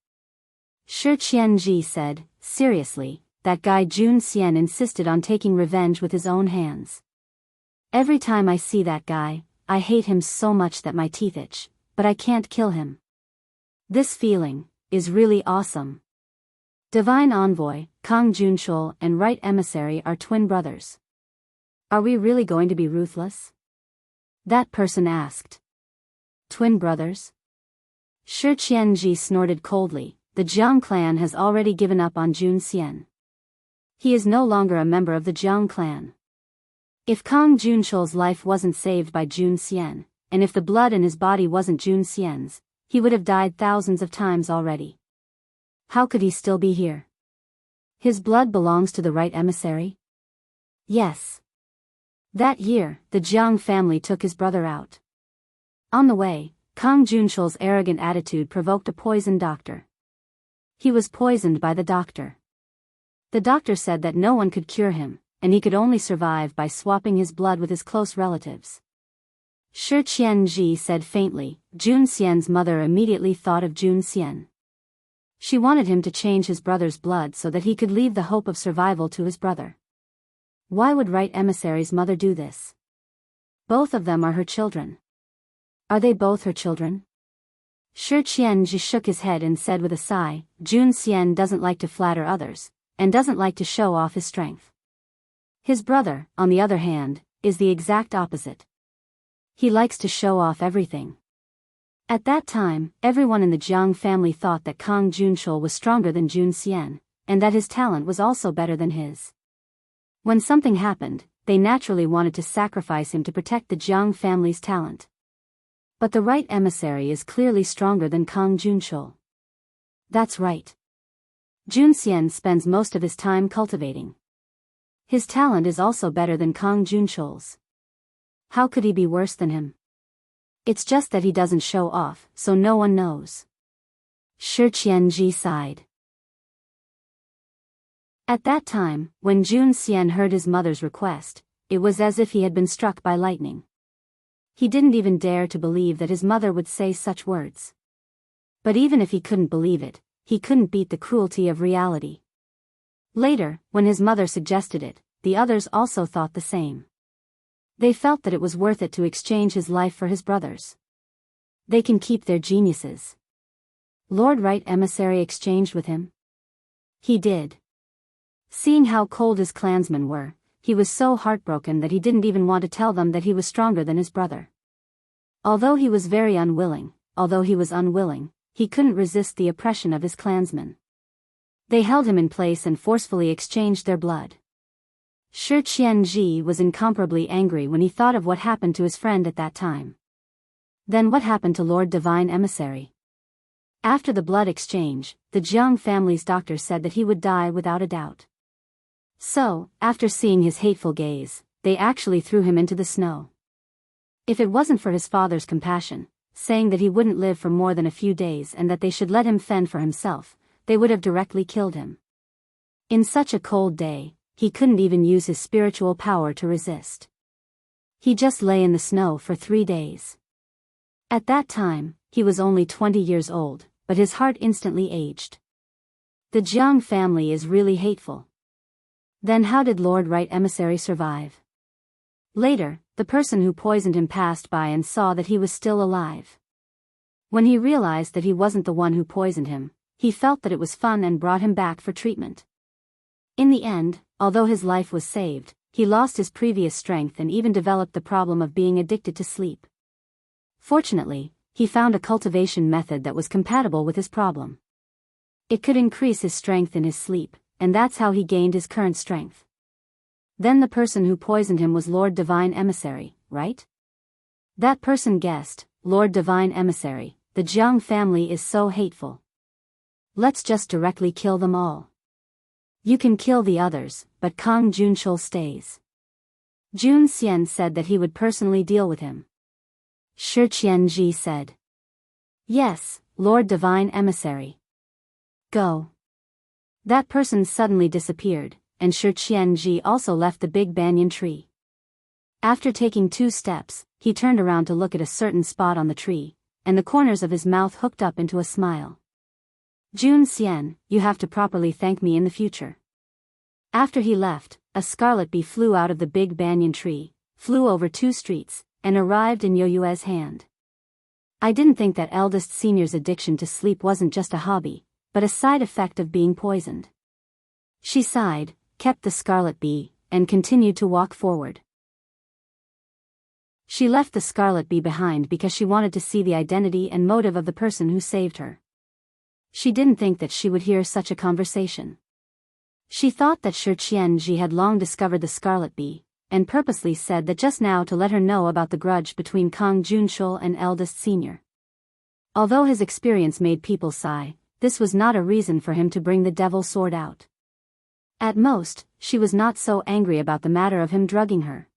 Shi Qianji said, seriously, that guy Jun Xian insisted on taking revenge with his own hands. Every time I see that guy, I hate him so much that my teeth itch, but I can't kill him. This feeling is really awesome. Divine Envoy, Kang Junchul and Right Emissary are twin brothers. Are we really going to be ruthless? That person asked. Twin brothers? Shi Qianji snorted coldly, the Jiang clan has already given up on Jun Xian. He is no longer a member of the Jiang clan. If Kang Junchol's life wasn't saved by Jun Xian, and if the blood in his body wasn't Jun Xian's, he would have died thousands of times already. How could he still be here? His blood belongs to the right emissary? Yes. That year, the Jiang family took his brother out. On the way, Kang Junchol's arrogant attitude provoked a poison doctor. He was poisoned by the doctor. The doctor said that no one could cure him, and he could only survive by swapping his blood with his close relatives. Shi Qianji said faintly. Jun Xian's mother immediately thought of Jun Xian. She wanted him to change his brother's blood so that he could leave the hope of survival to his brother. Why would right emissary's mother do this? Both of them are her children. Are they both her children? Shi Qianji shook his head and said with a sigh, Jun Xian doesn't like to flatter others, and doesn't like to show off his strength. His brother, on the other hand, is the exact opposite. He likes to show off everything. At that time, everyone in the Jiang family thought that Kang Junchol was stronger than Jun Xian, and that his talent was also better than his. When something happened, they naturally wanted to sacrifice him to protect the Jiang family's talent. But the right emissary is clearly stronger than Kang Junchol. That's right. Jun Xian spends most of his time cultivating. His talent is also better than Kang Junchol's. How could he be worse than him? It's just that he doesn't show off, so no one knows. Shi Qianji sighed. At that time, when Jun Xian heard his mother's request, it was as if he had been struck by lightning. He didn't even dare to believe that his mother would say such words. But even if he couldn't believe it, he couldn't beat the cruelty of reality. Later, when his mother suggested it, the others also thought the same. They felt that it was worth it to exchange his life for his brother's. They can keep their geniuses. Lord Right Emissary exchanged with him? He did. Seeing how cold his clansmen were, he was so heartbroken that he didn't even want to tell them that he was stronger than his brother. Although he was unwilling, he couldn't resist the oppression of his clansmen. They held him in place and forcefully exchanged their blood. Shi Qianji was incomparably angry when he thought of what happened to his friend at that time. Then what happened to Lord Divine Emissary? After the blood exchange, the Jiang family's doctor said that he would die without a doubt. So, after seeing his hateful gaze, they actually threw him into the snow. If it wasn't for his father's compassion, saying that he wouldn't live for more than a few days and that they should let him fend for himself, they would have directly killed him. In such a cold day, he couldn't even use his spiritual power to resist. He just lay in the snow for 3 days. At that time, he was only 20 years old, but his heart instantly aged. The Jiang family is really hateful. Then how did Lord Right Emissary survive? Later, the person who poisoned him passed by and saw that he was still alive. When he realized that he wasn't the one who poisoned him, he felt that it was fun and brought him back for treatment. In the end, although his life was saved, he lost his previous strength and even developed the problem of being addicted to sleep. Fortunately, he found a cultivation method that was compatible with his problem. It could increase his strength in his sleep, and that's how he gained his current strength. Then the person who poisoned him was Lord Divine Emissary, right? That person guessed, Lord Divine Emissary, the Jiang family is so hateful. Let's just directly kill them all. You can kill the others, but Kang Junchol stays. Jun Xian said that he would personally deal with him. Shi Qianji said. Yes, Lord Divine Emissary. Go. That person suddenly disappeared, and Shi Qianji also left the big banyan tree. After taking 2 steps, he turned around to look at a certain spot on the tree, and the corners of his mouth hooked up into a smile. Jun Xian, you have to properly thank me in the future. After he left, a scarlet bee flew out of the big banyan tree, flew over 2 streets, and arrived in Yoyue's hand. I didn't think that eldest senior's addiction to sleep wasn't just a hobby, but a side effect of being poisoned. She sighed, kept the scarlet bee, and continued to walk forward. She left the scarlet bee behind because she wanted to see the identity and motive of the person who saved her. She didn't think that she would hear such a conversation. She thought that Shi Qianji had long discovered the scarlet bee, and purposely said that just now to let her know about the grudge between Kang Junshul and eldest senior. Although his experience made people sigh, this was not a reason for him to bring the devil sword out. At most, she was not so angry about the matter of him drugging her.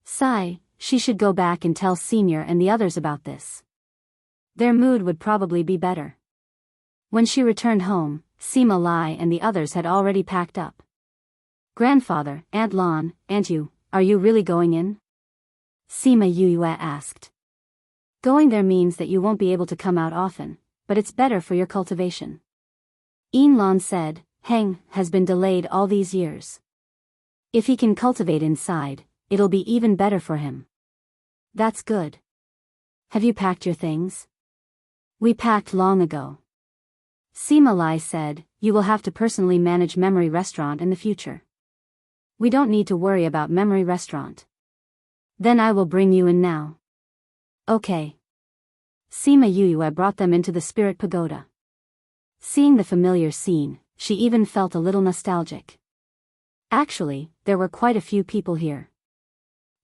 Sigh, she should go back and tell senior and the others about this. Their mood would probably be better. When she returned home, Sima Lai and the others had already packed up. Grandfather, Aunt Lon, Aunt Yu, are you really going in? Sima Yue asked. Going there means that you won't be able to come out often, but it's better for your cultivation. Yin Lon said, Heng has been delayed all these years. If he can cultivate inside, it'll be even better for him. That's good. Have you packed your things? We packed long ago. Sima Lai said, you will have to personally manage Memory Restaurant in the future. We don't need to worry about Memory Restaurant. Then I will bring you in now. Okay. Sima Yue brought them into the Spirit Pagoda. Seeing the familiar scene, she even felt a little nostalgic. Actually, there were quite a few people here.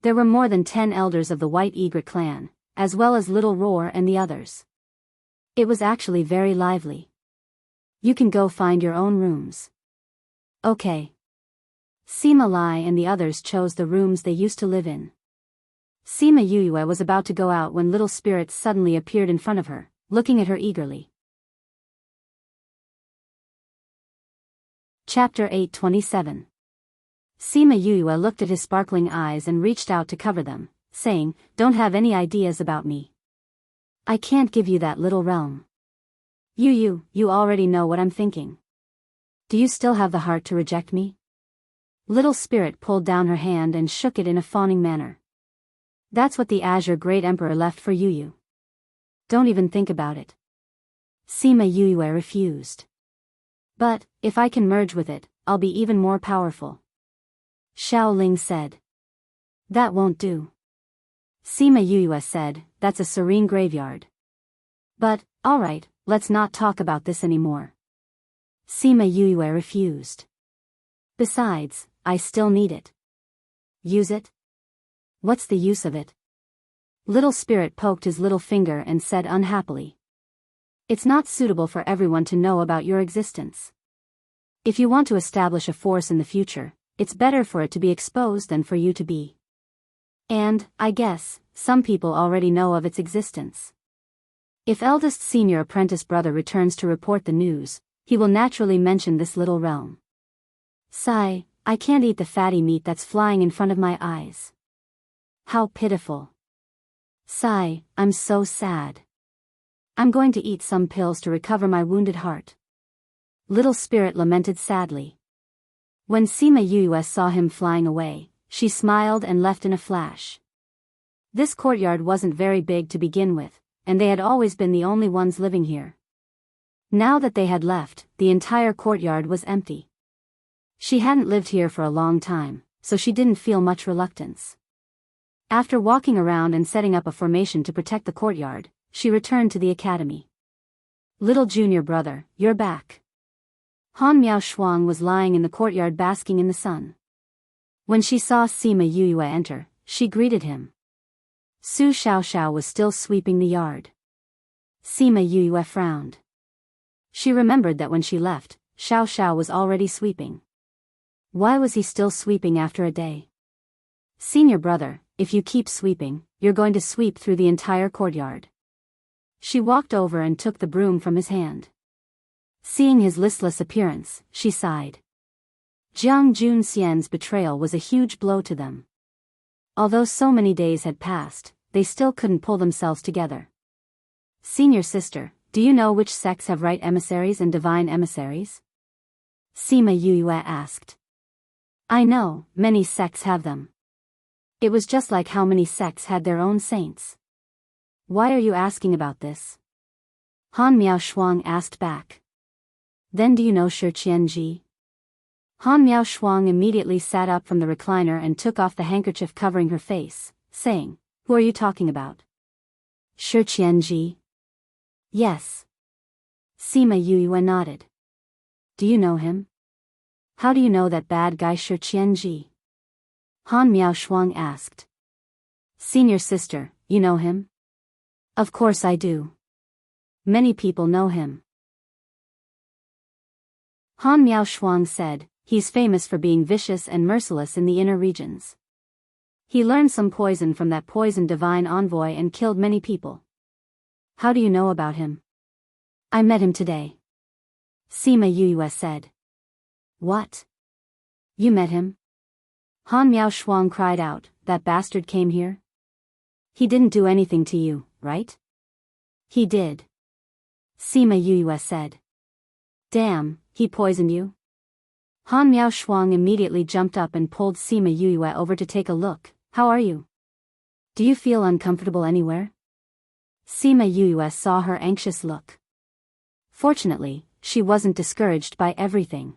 There were more than 10 elders of the White Egret clan, as well as Little Roar and the others. It was actually very lively. You can go find your own rooms. Okay. Sima Lai and the others chose the rooms they used to live in. Sima Yue was about to go out when Little Spirit suddenly appeared in front of her, looking at her eagerly. Chapter 8:27. Sima Yue looked at his sparkling eyes and reached out to cover them, saying, Don't have any ideas about me. I can't give you that little realm. You already know what I'm thinking. Do you still have the heart to reject me? Little Spirit pulled down her hand and shook it in a fawning manner. That's what the Azure Great Emperor left for Yu. Don't even think about it. Sima Yue refused. But, if I can merge with it, I'll be even more powerful. Xiao Ling said. That won't do. Sima Yue said, that's a serene graveyard. But, alright, let's not talk about this anymore. Sima Yue refused. Besides, I still need it. Use it? What's the use of it? Little Spirit poked his little finger and said unhappily. It's not suitable for everyone to know about your existence. If you want to establish a force in the future, it's better for it to be exposed than for you to be. And, I guess, some people already know of its existence. If eldest senior apprentice brother returns to report the news, he will naturally mention this little realm. Sigh, I can't eat the fatty meat that's flying in front of my eyes. How pitiful. Sigh, I'm so sad. I'm going to eat some pills to recover my wounded heart. Little Spirit lamented sadly. When Sima Yue saw him flying away, she smiled and left in a flash. This courtyard wasn't very big to begin with, and they had always been the only ones living here. Now that they had left, the entire courtyard was empty. She hadn't lived here for a long time, so she didn't feel much reluctance. After walking around and setting up a formation to protect the courtyard, she returned to the academy. Little junior brother, you're back. Han Miao Shuang was lying in the courtyard basking in the sun. When she saw Sima Yue enter, she greeted him. Su Xiaoxiao was still sweeping the yard. Sima Yue frowned. She remembered that when she left, Xiaoxiao was already sweeping. Why was he still sweeping after a day? Senior brother, if you keep sweeping, you're going to sweep through the entire courtyard. She walked over and took the broom from his hand. Seeing his listless appearance, she sighed. Jiang Junxian's betrayal was a huge blow to them. Although so many days had passed, they still couldn't pull themselves together. Senior sister, do you know which sects have right emissaries and divine emissaries? Sima Yue asked. I know, many sects have them. It was just like how many sects had their own saints. Why are you asking about this? Han Miao Shuang asked back. Then do you know Shi Qianji? Han Miao Shuang immediately sat up from the recliner and took off the handkerchief covering her face, saying, Who are you talking about? Shi Qianji? Yes. Sima Yue nodded. Do you know him? How do you know that bad guy Shi Qianji? Han Miao Shuang asked. Senior sister, you know him? Of course I do. Many people know him. Han Miao Shuang said, he's famous for being vicious and merciless in the inner regions. He learned some poison from that poison divine envoy and killed many people. How do you know about him? I met him today. Sima Yue said. What? You met him? Han Miao Shuang cried out, that bastard came here? He didn't do anything to you, right? He did. Sima Yue said. Damn, he poisoned you? Han Miao Shuang immediately jumped up and pulled Sima Yue over to take a look. How are you? Do you feel uncomfortable anywhere? Sima Yue saw her anxious look. Fortunately, she wasn't discouraged by everything.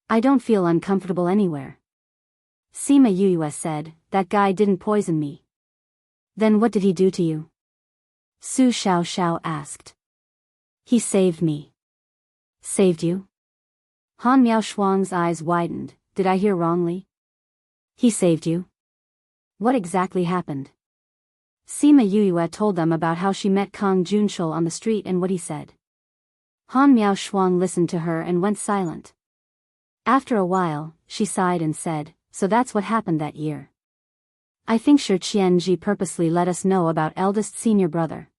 I don't feel uncomfortable anywhere. Sima Yue said, that guy didn't poison me. Then what did he do to you? Su Xiao asked. He saved me. Saved you? Han Miao Shuang's eyes widened. Did I hear wrongly? He saved you? What exactly happened? Sima Yue told them about how she met Kang Junshul on the street and what he said. Han Miao Shuang listened to her and went silent. After a while, she sighed and said, so that's what happened that year. I think Shi Qianji purposely let us know about eldest senior brother.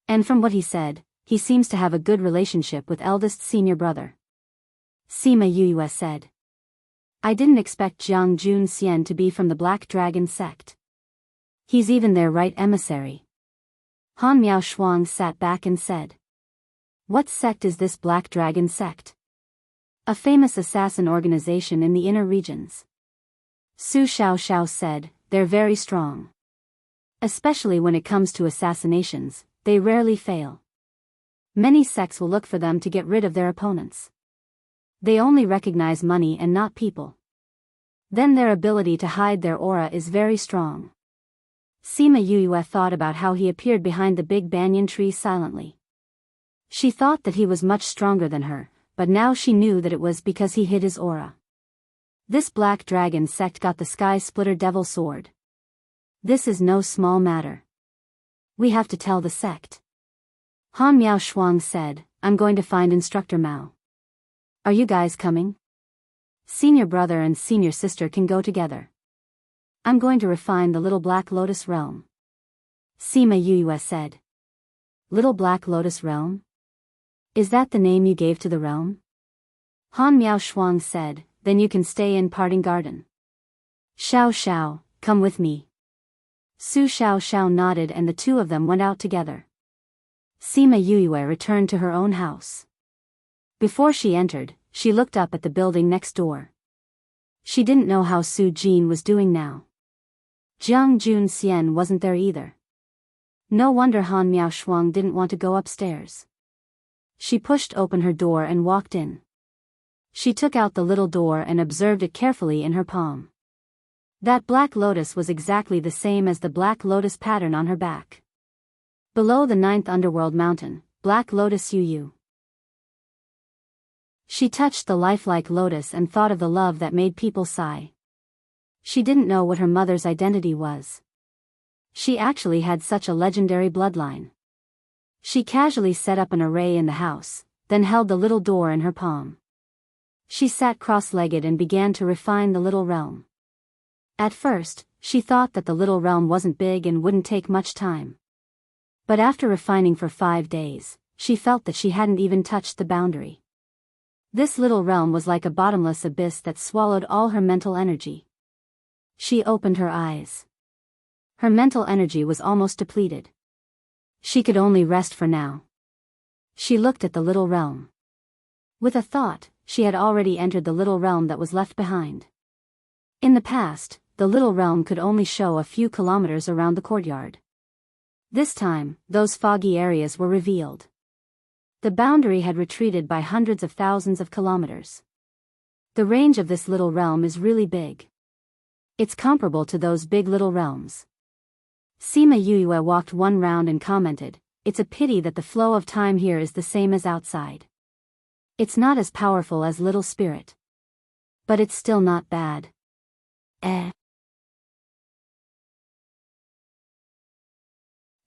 And from what he said, he seems to have a good relationship with eldest senior brother. Sima Yue said. I didn't expect Jiang Junxian to be from the Black Dragon sect. He's even their right emissary. Han Miao Shuang sat back and said. What sect is this Black Dragon sect? A famous assassin organization in the inner regions. Su Xiao said, they're very strong. Especially when it comes to assassinations, they rarely fail. Many sects will look for them to get rid of their opponents. They only recognize money and not people. Then their ability to hide their aura is very strong. Sima Yue thought about how he appeared behind the big banyan tree silently. She thought that he was much stronger than her, but now she knew that it was because he hid his aura. This Black Dragon sect got the Sky Splitter Devil Sword. This is no small matter. We have to tell the sect. Han Miao Shuang said, I'm going to find Instructor Mao. Are you guys coming? Senior brother and senior sister can go together. I'm going to refine the Little Black Lotus Realm. Sima Yue said. Little Black Lotus Realm? Is that the name you gave to the realm? Han Miao Shuang said, then you can stay in Parting Garden. Xiao, come with me. Su Xiao nodded and the two of them went out together. Sima Yue returned to her own house. Before she entered, she looked up at the building next door. She didn't know how Su Jin was doing now. Jiang Junxian wasn't there either. No wonder Han Miao Shuang didn't want to go upstairs. She pushed open her door and walked in. She took out the little door and observed it carefully in her palm. That black lotus was exactly the same as the black lotus pattern on her back. Below the 9th underworld mountain, Black Lotus Yu. She touched the lifelike lotus and thought of the love that made people sigh. She didn't know what her mother's identity was. She actually had such a legendary bloodline. She casually set up an array in the house, then held the little door in her palm. She sat cross-legged and began to refine the little realm. At first, she thought that the little realm wasn't big and wouldn't take much time. But after refining for 5 days, she felt that she hadn't even touched the boundary. This little realm was like a bottomless abyss that swallowed all her mental energy. She opened her eyes. Her mental energy was almost depleted. She could only rest for now. She looked at the little realm. With a thought, she had already entered the little realm that was left behind. In the past, the little realm could only show a few kilometers around the courtyard. This time, those foggy areas were revealed. The boundary had retreated by hundreds of thousands of kilometers. The range of this little realm is really big. It's comparable to those big little realms. Sima Yue walked one round and commented, it's a pity that the flow of time here is the same as outside. It's not as powerful as Little Spirit. But it's still not bad.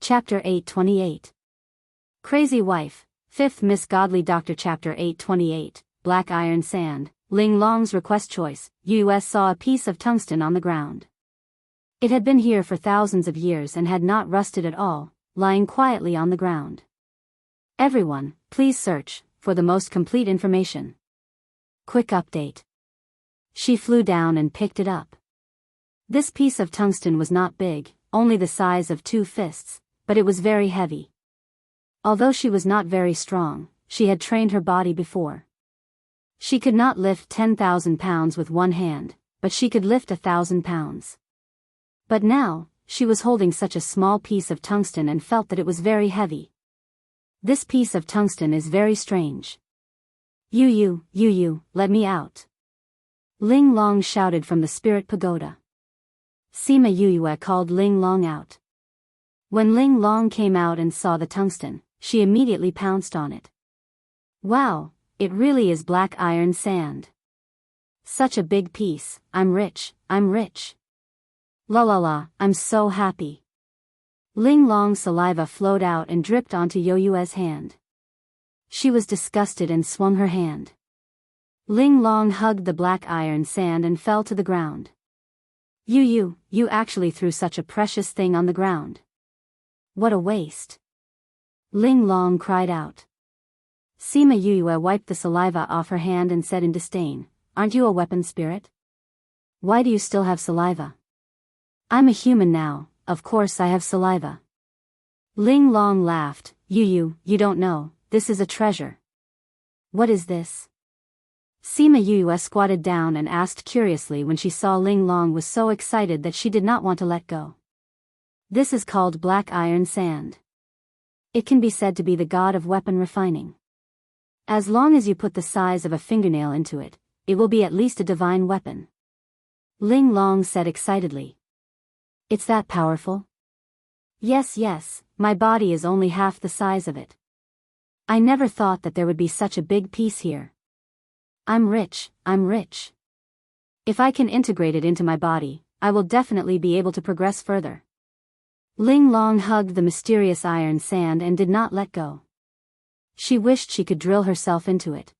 Chapter 828. Crazy Wife, 5th Miss Godly Doctor. Chapter 828, Black Iron Sand. Ling Long's request choice. US saw a piece of tungsten on the ground. It had been here for thousands of years and had not rusted at all, lying quietly on the ground. Everyone, please search for the most complete information. Quick update. She flew down and picked it up. This piece of tungsten was not big, only the size of 2 fists, but it was very heavy. Although she was not very strong, she had trained her body before. She could not lift 10,000 pounds with one hand, but she could lift 1,000 pounds. But now, she was holding such a small piece of tungsten and felt that it was very heavy. This piece of tungsten is very strange. You, let me out. Ling Long shouted from the spirit pagoda. Sima Yue called Ling Long out. When Ling Long came out and saw the tungsten, she immediately pounced on it. Wow, it really is black iron sand. Such a big piece, I'm rich. La la la, I'm so happy. Ling Long's saliva flowed out and dripped onto Yue's hand. She was disgusted and swung her hand. Ling Long hugged the black iron sand and fell to the ground. You actually threw such a precious thing on the ground. What a waste. Ling Long cried out. Sima Yue wiped the saliva off her hand and said in disdain, aren't you a weapon spirit? Why do you still have saliva? I'm a human now, of course I have saliva. Ling Long laughed, you don't know, this is a treasure. What is this? Sima Yue squatted down and asked curiously when she saw Ling Long was so excited that she did not want to let go. This is called black iron sand. It can be said to be the god of weapon refining. As long as you put the size of a fingernail into it, it will be at least a divine weapon. Ling Long said excitedly. It's that powerful? Yes, my body is only half the size of it. I never thought that there would be such a big piece here. I'm rich. If I can integrate it into my body, I will definitely be able to progress further. Ling Long hugged the mysterious iron sand and did not let go. She wished she could drill herself into it.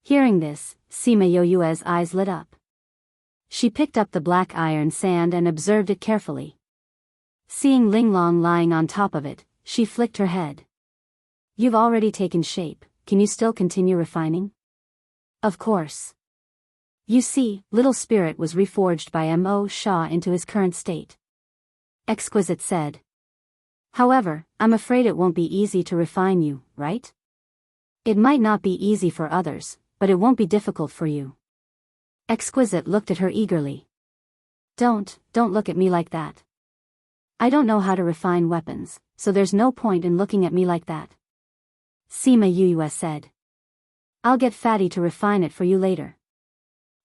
Hearing this, Sima Yue's eyes lit up. She picked up the black iron sand and observed it carefully. Seeing Ling Long lying on top of it, she flicked her head. You've already taken shape, can you still continue refining? Of course. You see, Little Spirit was reforged by Mo Sha into his current state. Exquisite said. However, I'm afraid it won't be easy to refine you, right? It might not be easy for others, but it won't be difficult for you. Exquisite looked at her eagerly. Don't look at me like that. I don't know how to refine weapons, so there's no point in looking at me like that. Sima Yue said. I'll get Fatty to refine it for you later.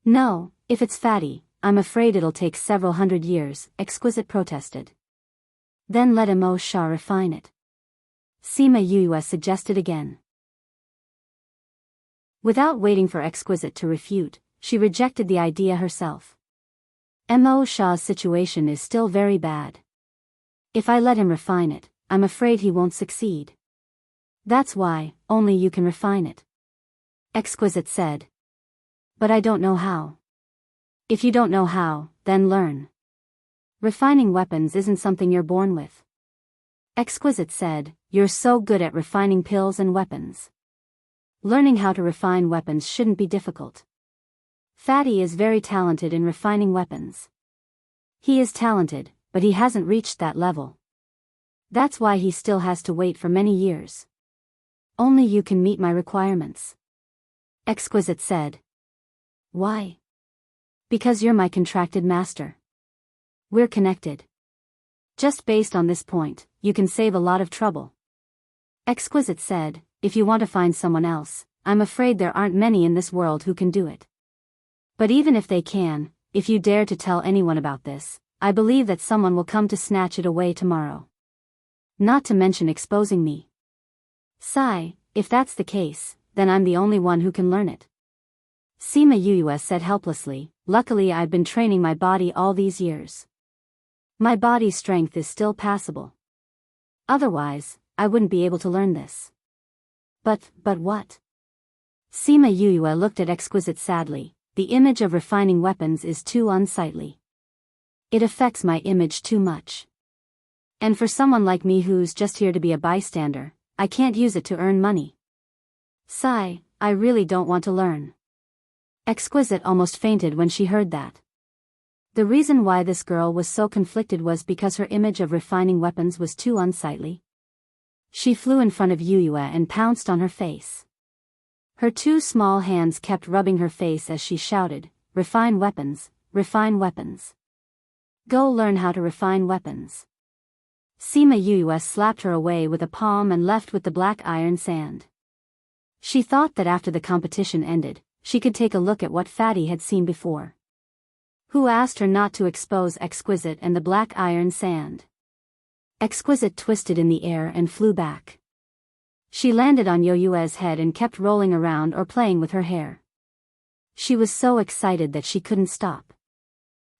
No, if it's Fatty, I'm afraid it'll take several hundred years, Exquisite protested. Then let Mo Sha refine it. Sima Yue suggested again. Without waiting for Exquisite to refute, she rejected the idea herself. Mo Sha's situation is still very bad. If I let him refine it, I'm afraid he won't succeed. That's why, only you can refine it. Exquisite said. But I don't know how. If you don't know how, then learn. Refining weapons isn't something you're born with. Exquisite said, you're so good at refining pills and weapons. Learning how to refine weapons shouldn't be difficult. Fatty is very talented in refining weapons. He is talented, but he hasn't reached that level. That's why he still has to wait for many years. Only you can meet my requirements. Exquisite said. Why? Because you're my contracted master. We're connected. Just based on this point, you can save a lot of trouble. Exquisite said, if you want to find someone else, I'm afraid there aren't many in this world who can do it. But even if they can, if you dare to tell anyone about this, I believe that someone will come to snatch it away tomorrow. Not to mention exposing me. Sigh, if that's the case, then I'm the only one who can learn it. Sima Yuyue said helplessly, luckily I've been training my body all these years. My body's strength is still passable. Otherwise, I wouldn't be able to learn this. But what? Sima Yuyue looked at Exquisite sadly. The image of refining weapons is too unsightly. It affects my image too much. And for someone like me who's just here to be a bystander, I can't use it to earn money. Sigh, I really don't want to learn. Exquisite almost fainted when she heard that. The reason why this girl was so conflicted was because her image of refining weapons was too unsightly. She flew in front of Yuyue and pounced on her face. Her two small hands kept rubbing her face as she shouted, refine weapons, refine weapons. Go learn how to refine weapons. Sima Yuyue slapped her away with a palm and left with the black iron sand. She thought that after the competition ended, she could take a look at what Fatty had seen before. Who asked her not to expose Exquisite and the black iron sand? Exquisite twisted in the air and flew back. She landed on Yuyue's head and kept rolling around or playing with her hair. She was so excited that she couldn't stop.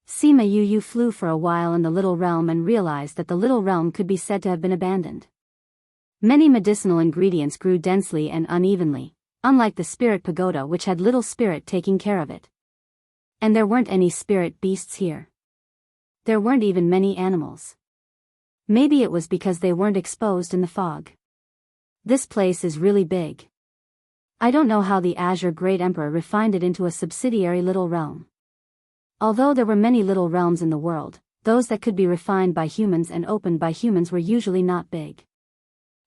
Sima Yuyue flew for a while in the little realm and realized that the little realm could be said to have been abandoned. Many medicinal ingredients grew densely and unevenly, unlike the spirit pagoda which had little spirit taking care of it. And there weren't any spirit beasts here. There weren't even many animals. Maybe it was because they weren't exposed in the fog. This place is really big. I don't know how the Azure Great Emperor refined it into a subsidiary little realm. Although there were many little realms in the world, those that could be refined by humans and opened by humans were usually not big.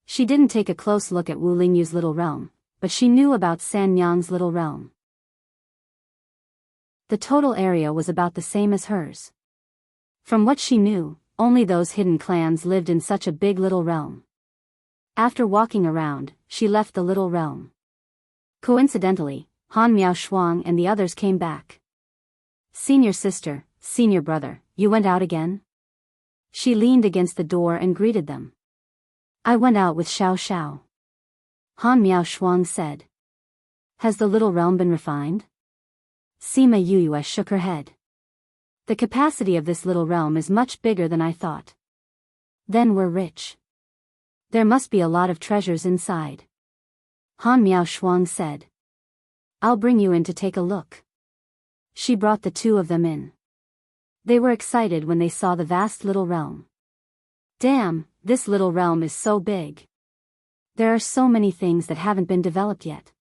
She didn't take a close look at Wu Lingyu's little realm, but she knew about San Nyang's little realm. The total area was about the same as hers. From what she knew, only those hidden clans lived in such a big little realm. After walking around, she left the little realm. Coincidentally, Han Miao Shuang and the others came back. Senior sister, senior brother, you went out again? She leaned against the door and greeted them. I went out with Xiao Xiao. Han Miao Shuang said. Has the little realm been refined? Sima Yuyue shook her head. The capacity of this little realm is much bigger than I thought. Then we're rich. There must be a lot of treasures inside. Han Miao Shuang said. I'll bring you in to take a look. She brought the two of them in. They were excited when they saw the vast little realm. Damn, this little realm is so big. There are so many things that haven't been developed yet.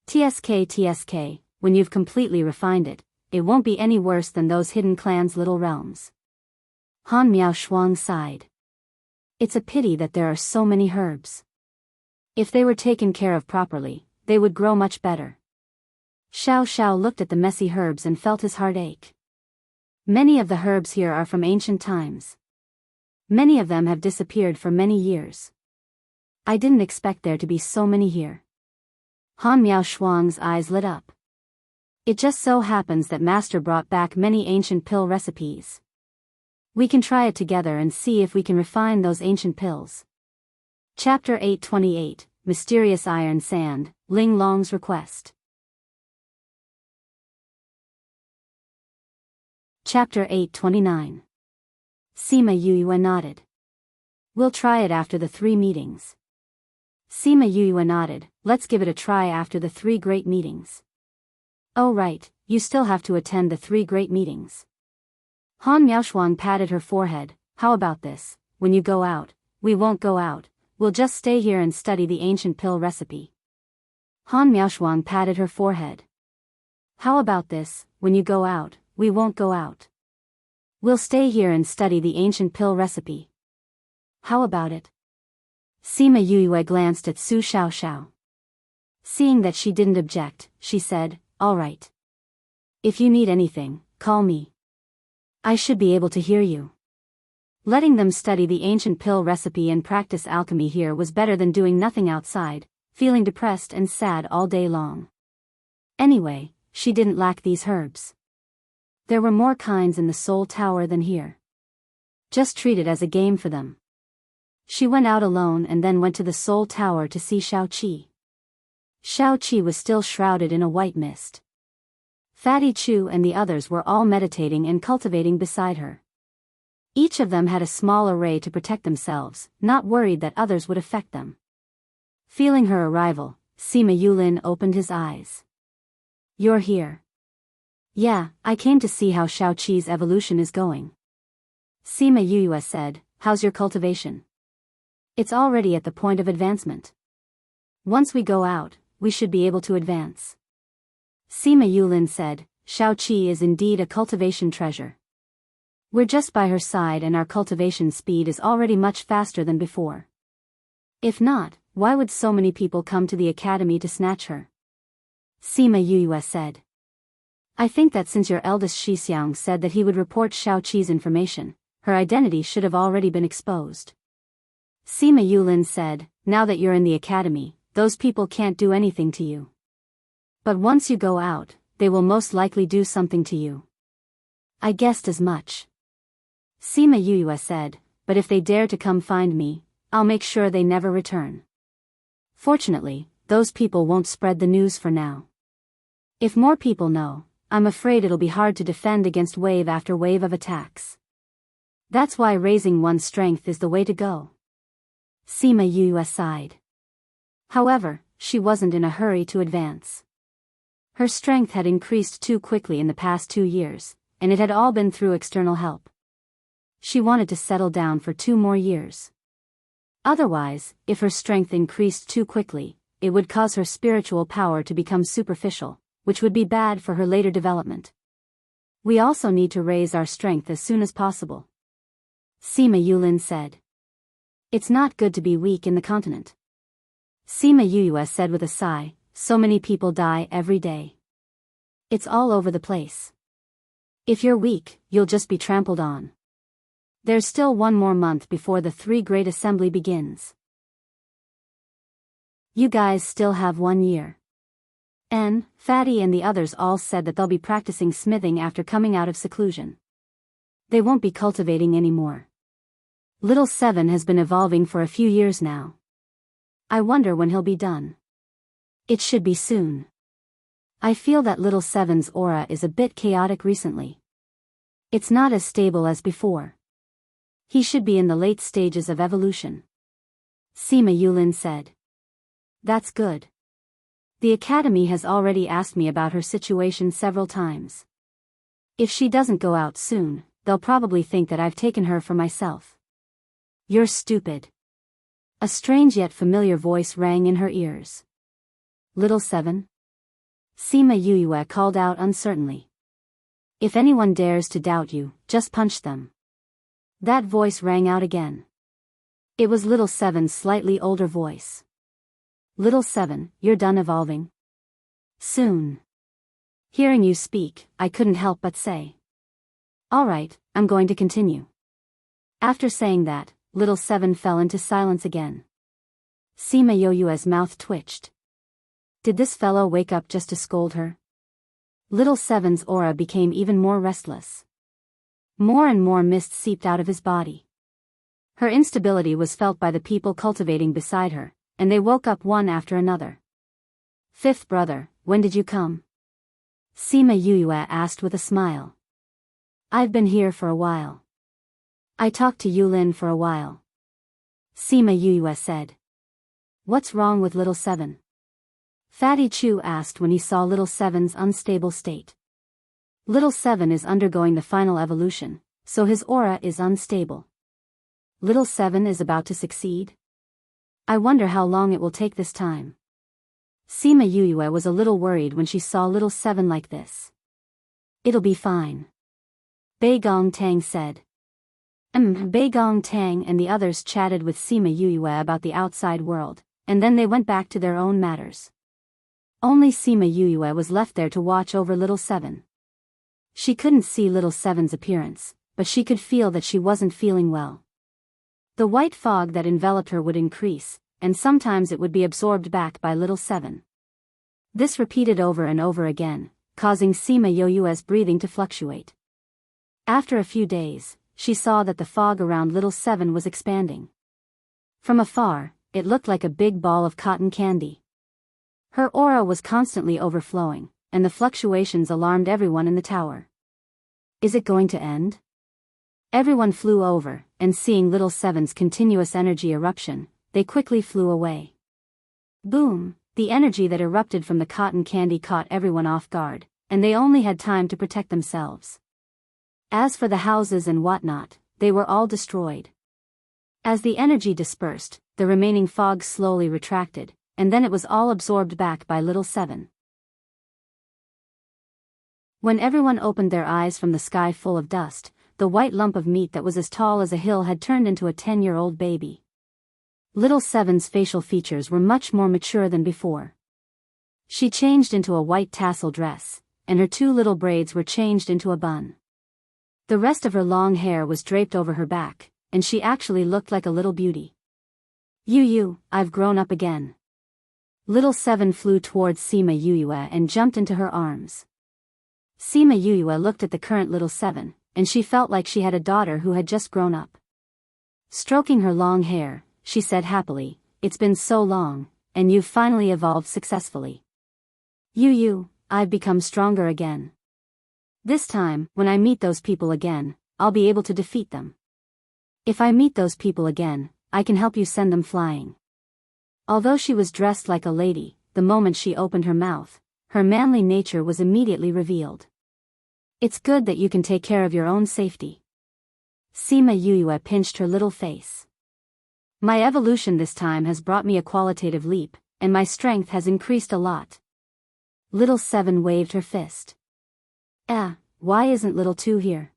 TSK, when you've completely refined it, it won't be any worse than those hidden clans' little realms. Han Miao Shuang sighed. It's a pity that there are so many herbs. If they were taken care of properly, they would grow much better. Xiao Xiao looked at the messy herbs and felt his heart ache. Many of the herbs here are from ancient times. Many of them have disappeared for many years. I didn't expect there to be so many here. Han Miao Shuang's eyes lit up. It just so happens that Master brought back many ancient pill recipes. We can try it together and see if we can refine those ancient pills. Chapter 828, Mysterious Iron Sand, Ling Long's Request. Chapter 829. Sima Yuyue nodded. We'll try it after the 3 meetings. Sima Yuyue nodded. Let's give it a try after the 3 great meetings. Oh right, you still have to attend the 3 great meetings. Han Miaoshuang patted her forehead. How about this? When you go out, we won't go out, we'll just stay here and study the ancient pill recipe. Han Miaoshuang patted her forehead. How about this? When you go out, we won't go out. We'll stay here and study the ancient pill recipe. How about it? Sima Yuyue glanced at Su Xiaoxiao. Seeing that she didn't object, she said, all right. If you need anything, call me. I should be able to hear you. Letting them study the ancient pill recipe and practice alchemy here was better than doing nothing outside, feeling depressed and sad all day long. Anyway, she didn't lack these herbs. There were more kinds in the Soul Tower than here. Just treat it as a game for them. She went out alone and then went to the Soul Tower to see Xiaoqi. Xiaoqi was still shrouded in a white mist. Fatty Chu and the others were all meditating and cultivating beside her. Each of them had a small array to protect themselves, not worried that others would affect them. Feeling her arrival, Sima Yulin opened his eyes. "You're here." "Yeah, I came to see how Xiaoqi's evolution is going." Sima Yuyue said, "How's your cultivation?" "It's already at the point of advancement. Once we go out, we should be able to advance." Sima Yulin said, "Xiaoqi is indeed a cultivation treasure. We're just by her side and our cultivation speed is already much faster than before. If not, why would so many people come to the academy to snatch her?" Sima Yuyue said. "I think that since your eldest Shixiang said that he would report Xiaoqi's information, her identity should have already been exposed." Sima Yulin said, "Now that you're in the academy, those people can't do anything to you. But once you go out, they will most likely do something to you." "I guessed as much." Sima Yuyue said, "But if they dare to come find me, I'll make sure they never return." Fortunately, those people won't spread the news for now. If more people know, I'm afraid it'll be hard to defend against wave after wave of attacks. That's why raising one's strength is the way to go." Sima Yuyue sighed. However, she wasn't in a hurry to advance. Her strength had increased too quickly in the past 2 years, and it had all been through external help. She wanted to settle down for 2 more years. Otherwise, if her strength increased too quickly, it would cause her spiritual power to become superficial, which would be bad for her later development. "We also need to raise our strength as soon as possible," Sima Yulin said. "It's not good to be weak in the continent." Sima Yuyue said with a sigh, "So many people die every day. It's all over the place. If you're weak, you'll just be trampled on. There's still 1 more month before the 3 Great Assembly begins. You guys still have 1 year. Fatty and the others all said that they'll be practicing smithing after coming out of seclusion. They won't be cultivating anymore. Little Seven has been evolving for a few years now. I wonder when he'll be done. It should be soon. I feel that Little Seven's aura is a bit chaotic recently. It's not as stable as before. He should be in the late stages of evolution." Sima Yulin said. "That's good. The academy has already asked me about her situation several times. If she doesn't go out soon, they'll probably think that I've taken her for myself." "You're stupid." A strange yet familiar voice rang in her ears. "Little Seven?" Sima Yuyue called out uncertainly. "If anyone dares to doubt you, just punch them." That voice rang out again. It was Little Seven's slightly older voice. "Little Seven, you're done evolving?" "Soon." Hearing you speak, I couldn't help but say. "All right, I'm going to continue." After saying that, Little Seven fell into silence again. Sima Yuyue's mouth twitched. Did this fellow wake up just to scold her? Little Seven's aura became even more restless. More and more mist seeped out of his body. Her instability was felt by the people cultivating beside her, and they woke up one after another. "Fifth brother, when did you come?" Sima Yuyue asked with a smile. "I've been here for a while. I talked to Yulin for a while," Sima Yuyue said. "What's wrong with Little Seven?" Fatty Chu asked when he saw Little Seven's unstable state. Little Seven is undergoing the final evolution, so his aura is unstable. Little Seven is about to succeed? I wonder how long it will take this time. Sima Yuyue was a little worried when she saw Little Seven like this. "It'll be fine," Bei Gong Tang said. Bei Gong Tang and the others chatted with Sima Yuyue about the outside world, and then they went back to their own matters. Only Sima Yuyue was left there to watch over Little Seven. She couldn't see Little Seven's appearance, but she could feel that she wasn't feeling well. The white fog that enveloped her would increase, and sometimes it would be absorbed back by Little Seven. This repeated over and over again, causing Sima Yuyue's breathing to fluctuate. After a few days, she saw that the fog around Little Seven was expanding. From afar, it looked like a big ball of cotton candy. Her aura was constantly overflowing, and the fluctuations alarmed everyone in the tower. Is it going to end? Everyone flew over, and seeing Little Seven's continuous energy eruption, they quickly flew away. Boom! The energy that erupted from the cotton candy caught everyone off guard, and they only had time to protect themselves. As for the houses and whatnot, they were all destroyed. As the energy dispersed, the remaining fog slowly retracted, and then it was all absorbed back by Little Seven. When everyone opened their eyes from the sky full of dust, the white lump of meat that was as tall as a hill had turned into a 10-year-old baby. Little Seven's facial features were much more mature than before. She changed into a white tassel dress, and her 2 little braids were changed into a bun. The rest of her long hair was draped over her back, and she actually looked like a little beauty. I've grown up again. Little Seven flew towards Sima Yuyue and jumped into her arms. Sima Yuyue looked at the current Little Seven, and she felt like she had a daughter who had just grown up. Stroking her long hair, she said happily, "It's been so long, and you've finally evolved successfully. I've become stronger again. This time, when I meet those people again, I'll be able to defeat them. If I meet those people again, I can help you send them flying." Although she was dressed like a lady, the moment she opened her mouth, her manly nature was immediately revealed. "It's good that you can take care of your own safety." Sima Yuyue pinched her little face. "My evolution this time has brought me a qualitative leap, and my strength has increased a lot." Little Seven waved her fist. Why isn't Little Two here?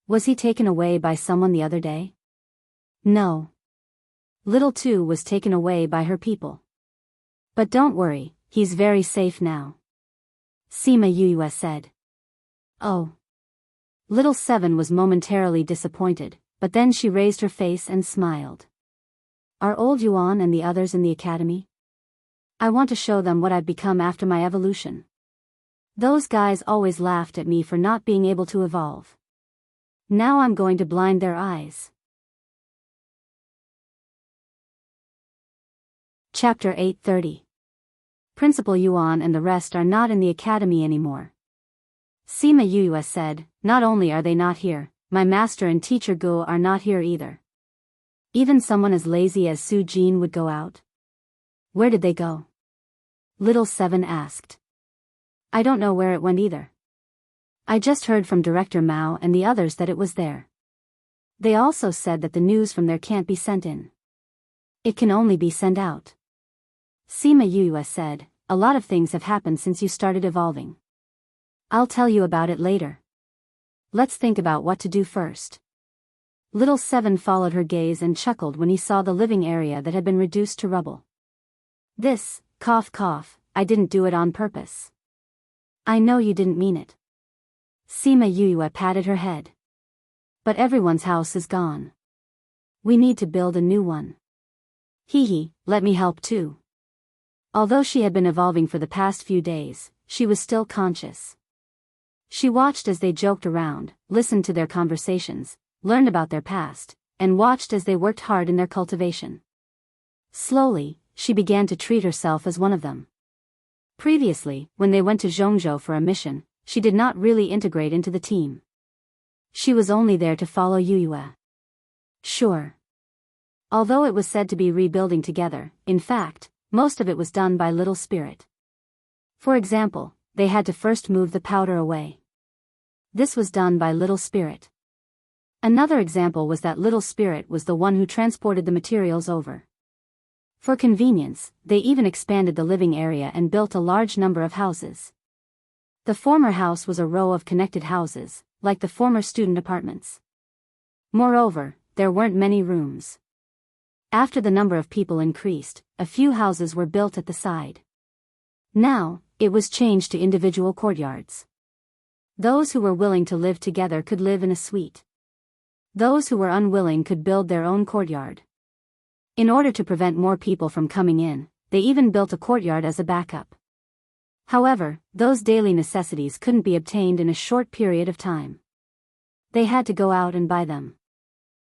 Was he taken away by someone the other day?" "No. Little Two was taken away by her people. But don't worry, he's very safe now," Sima Yuyue said. "Oh." Little Seven was momentarily disappointed, but then she raised her face and smiled. "Are old Yuan and the others in the academy? I want to show them what I've become after my evolution. Those guys always laughed at me for not being able to evolve. Now I'm going to blind their eyes." Chapter 830. Principal Yuan and the rest are not in the academy anymore. Sima Yuyue said, "Not only are they not here, my master and teacher Guo are not here either. Even someone as lazy as Su Jin would go out. Where did they go?" Little Seven asked. "I don't know where it went either. I just heard from Director Mao and the others that it was there. They also said that the news from there can't be sent in. It can only be sent out." Sima Yuyue said, "A lot of things have happened since you started evolving. I'll tell you about it later. Let's think about what to do first." Little Seven followed her gaze and chuckled when he saw the living area that had been reduced to rubble. "This, cough cough, I didn't do it on purpose." "I know you didn't mean it." Sima Yuyue patted her head. "But everyone's house is gone. We need to build a new one. Let me help too." Although she had been evolving for the past few days, she was still conscious. She watched as they joked around, listened to their conversations, learned about their past, and watched as they worked hard in their cultivation. Slowly, she began to treat herself as one of them. Previously, when they went to Zhongzhou for a mission, she did not really integrate into the team. She was only there to follow Yuyue. Sure. Although it was said to be rebuilding together, in fact, most of it was done by Little Spirit. For example, they had to first move the powder away. This was done by Little Spirit. Another example was that Little Spirit was the one who transported the materials over. For convenience, they even expanded the living area and built a large number of houses. The former house was a row of connected houses, like the former student apartments. Moreover, there weren't many rooms. After the number of people increased, a few houses were built at the side. Now, it was changed to individual courtyards. Those who were willing to live together could live in a suite. Those who were unwilling could build their own courtyard. In order to prevent more people from coming in, they even built a courtyard as a backup. However, those daily necessities couldn't be obtained in a short period of time. They had to go out and buy them.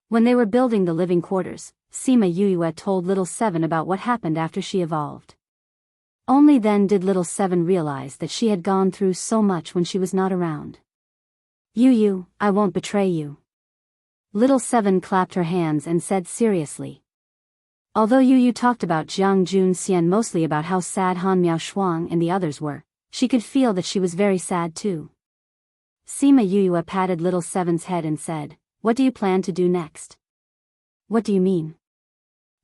When they were building the living quarters, Sima Yue told Little Seven about what happened after she evolved. Only then did Little Seven realize that she had gone through so much when she was not around. Yu, I won't betray you. Little Seven clapped her hands and said seriously. Although Yu talked about Jiang Junxian mostly about how sad Han Miao Shuang and the others were, she could feel that she was very sad too. Sima Yue patted Little Seven's head and said, "What do you plan to do next?" "What do you mean?"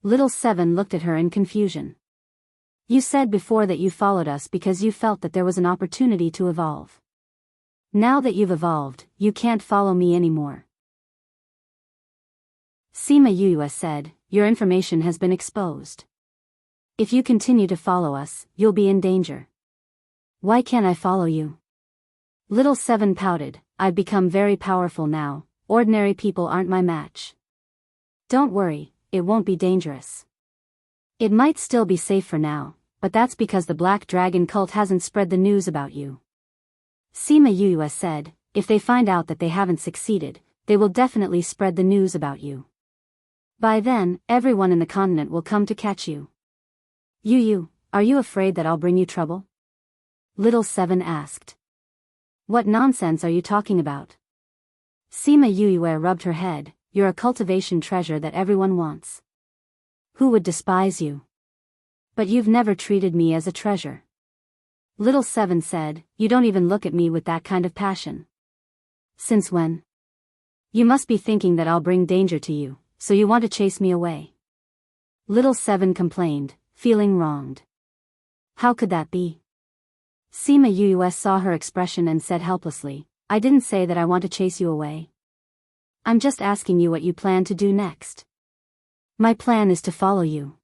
Little Seven looked at her in confusion. "You said before that you followed us because you felt that there was an opportunity to evolve. Now that you've evolved, you can't follow me anymore." Sima Yue said, "Your information has been exposed. If you continue to follow us, you'll be in danger." "Why can't I follow you?" Little Seven pouted, "I've become very powerful now, ordinary people aren't my match." "Don't worry, it won't be dangerous. It might still be safe for now, but that's because the Black Dragon cult hasn't spread the news about you." Sima Yue said, "If they find out that they haven't succeeded, they will definitely spread the news about you. By then, everyone in the continent will come to catch you." Yu, are you afraid that I'll bring you trouble?" Little Seven asked. "What nonsense are you talking about?" Sima Yue rubbed her head, "You're a cultivation treasure that everyone wants. Who would despise you? But you've never treated me as a treasure." Little Seven said, "You don't even look at me with that kind of passion." "Since when?" "You must be thinking that I'll bring danger to you, so you want to chase me away." Little Seven complained, feeling wronged. "How could that be?" Sima Yue saw her expression and said helplessly, "I didn't say that I want to chase you away. I'm just asking you what you plan to do next." "My plan is to follow you."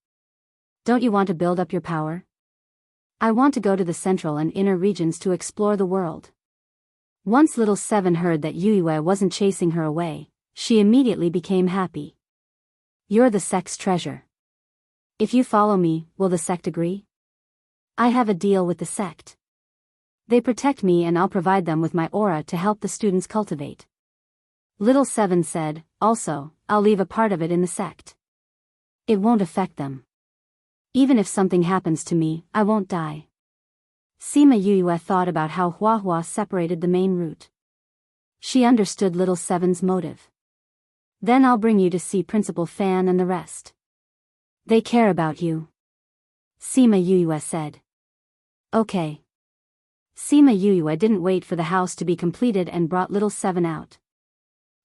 "Don't you want to build up your power?" "I want to go to the central and inner regions to explore the world." Once Little Seven heard that Yue wasn't chasing her away, she immediately became happy. "You're the sect's treasure. If you follow me, will the sect agree?" "I have a deal with the sect. They protect me and I'll provide them with my aura to help the students cultivate." Little Seven said, "Also, I'll leave a part of it in the sect. It won't affect them. Even if something happens to me, I won't die." Sima Yue thought about how Hua separated the main route. She understood Little Seven's motive. "Then I'll bring you to see Principal Fan and the rest. They care about you." Sima Yue said. "Okay." Sima Yue didn't wait for the house to be completed and brought Little Seven out.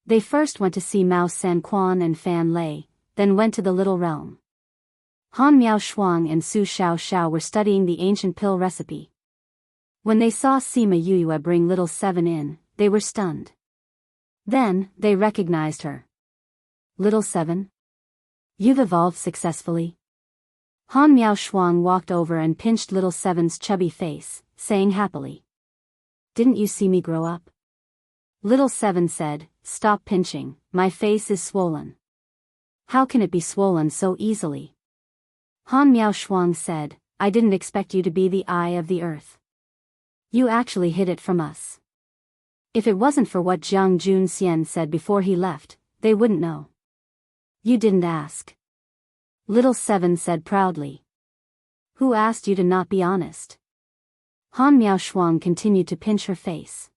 They first went to see Mao San Quan and Fan Lei, then went to the Little Realm. Han Miao Shuang and Su Xiao Xiao were studying the ancient pill recipe. When they saw Sima Yue bring Little Seven in, they were stunned. Then, they recognized her. "Little Seven? You've evolved successfully?" Han Miao Shuang walked over and pinched Little Seven's chubby face, saying happily. "Didn't you see me grow up?" Little Seven said, "Stop pinching, my face is swollen." "How can it be swollen so easily?" Han Miao Shuang said, "I didn't expect you to be the eye of the earth. You actually hid it from us. If it wasn't for what Jiang Junxian said before he left, they wouldn't know." "You didn't ask." Little Seven said proudly. "Who asked you to not be honest?" Han Miao Shuang continued to pinch her face.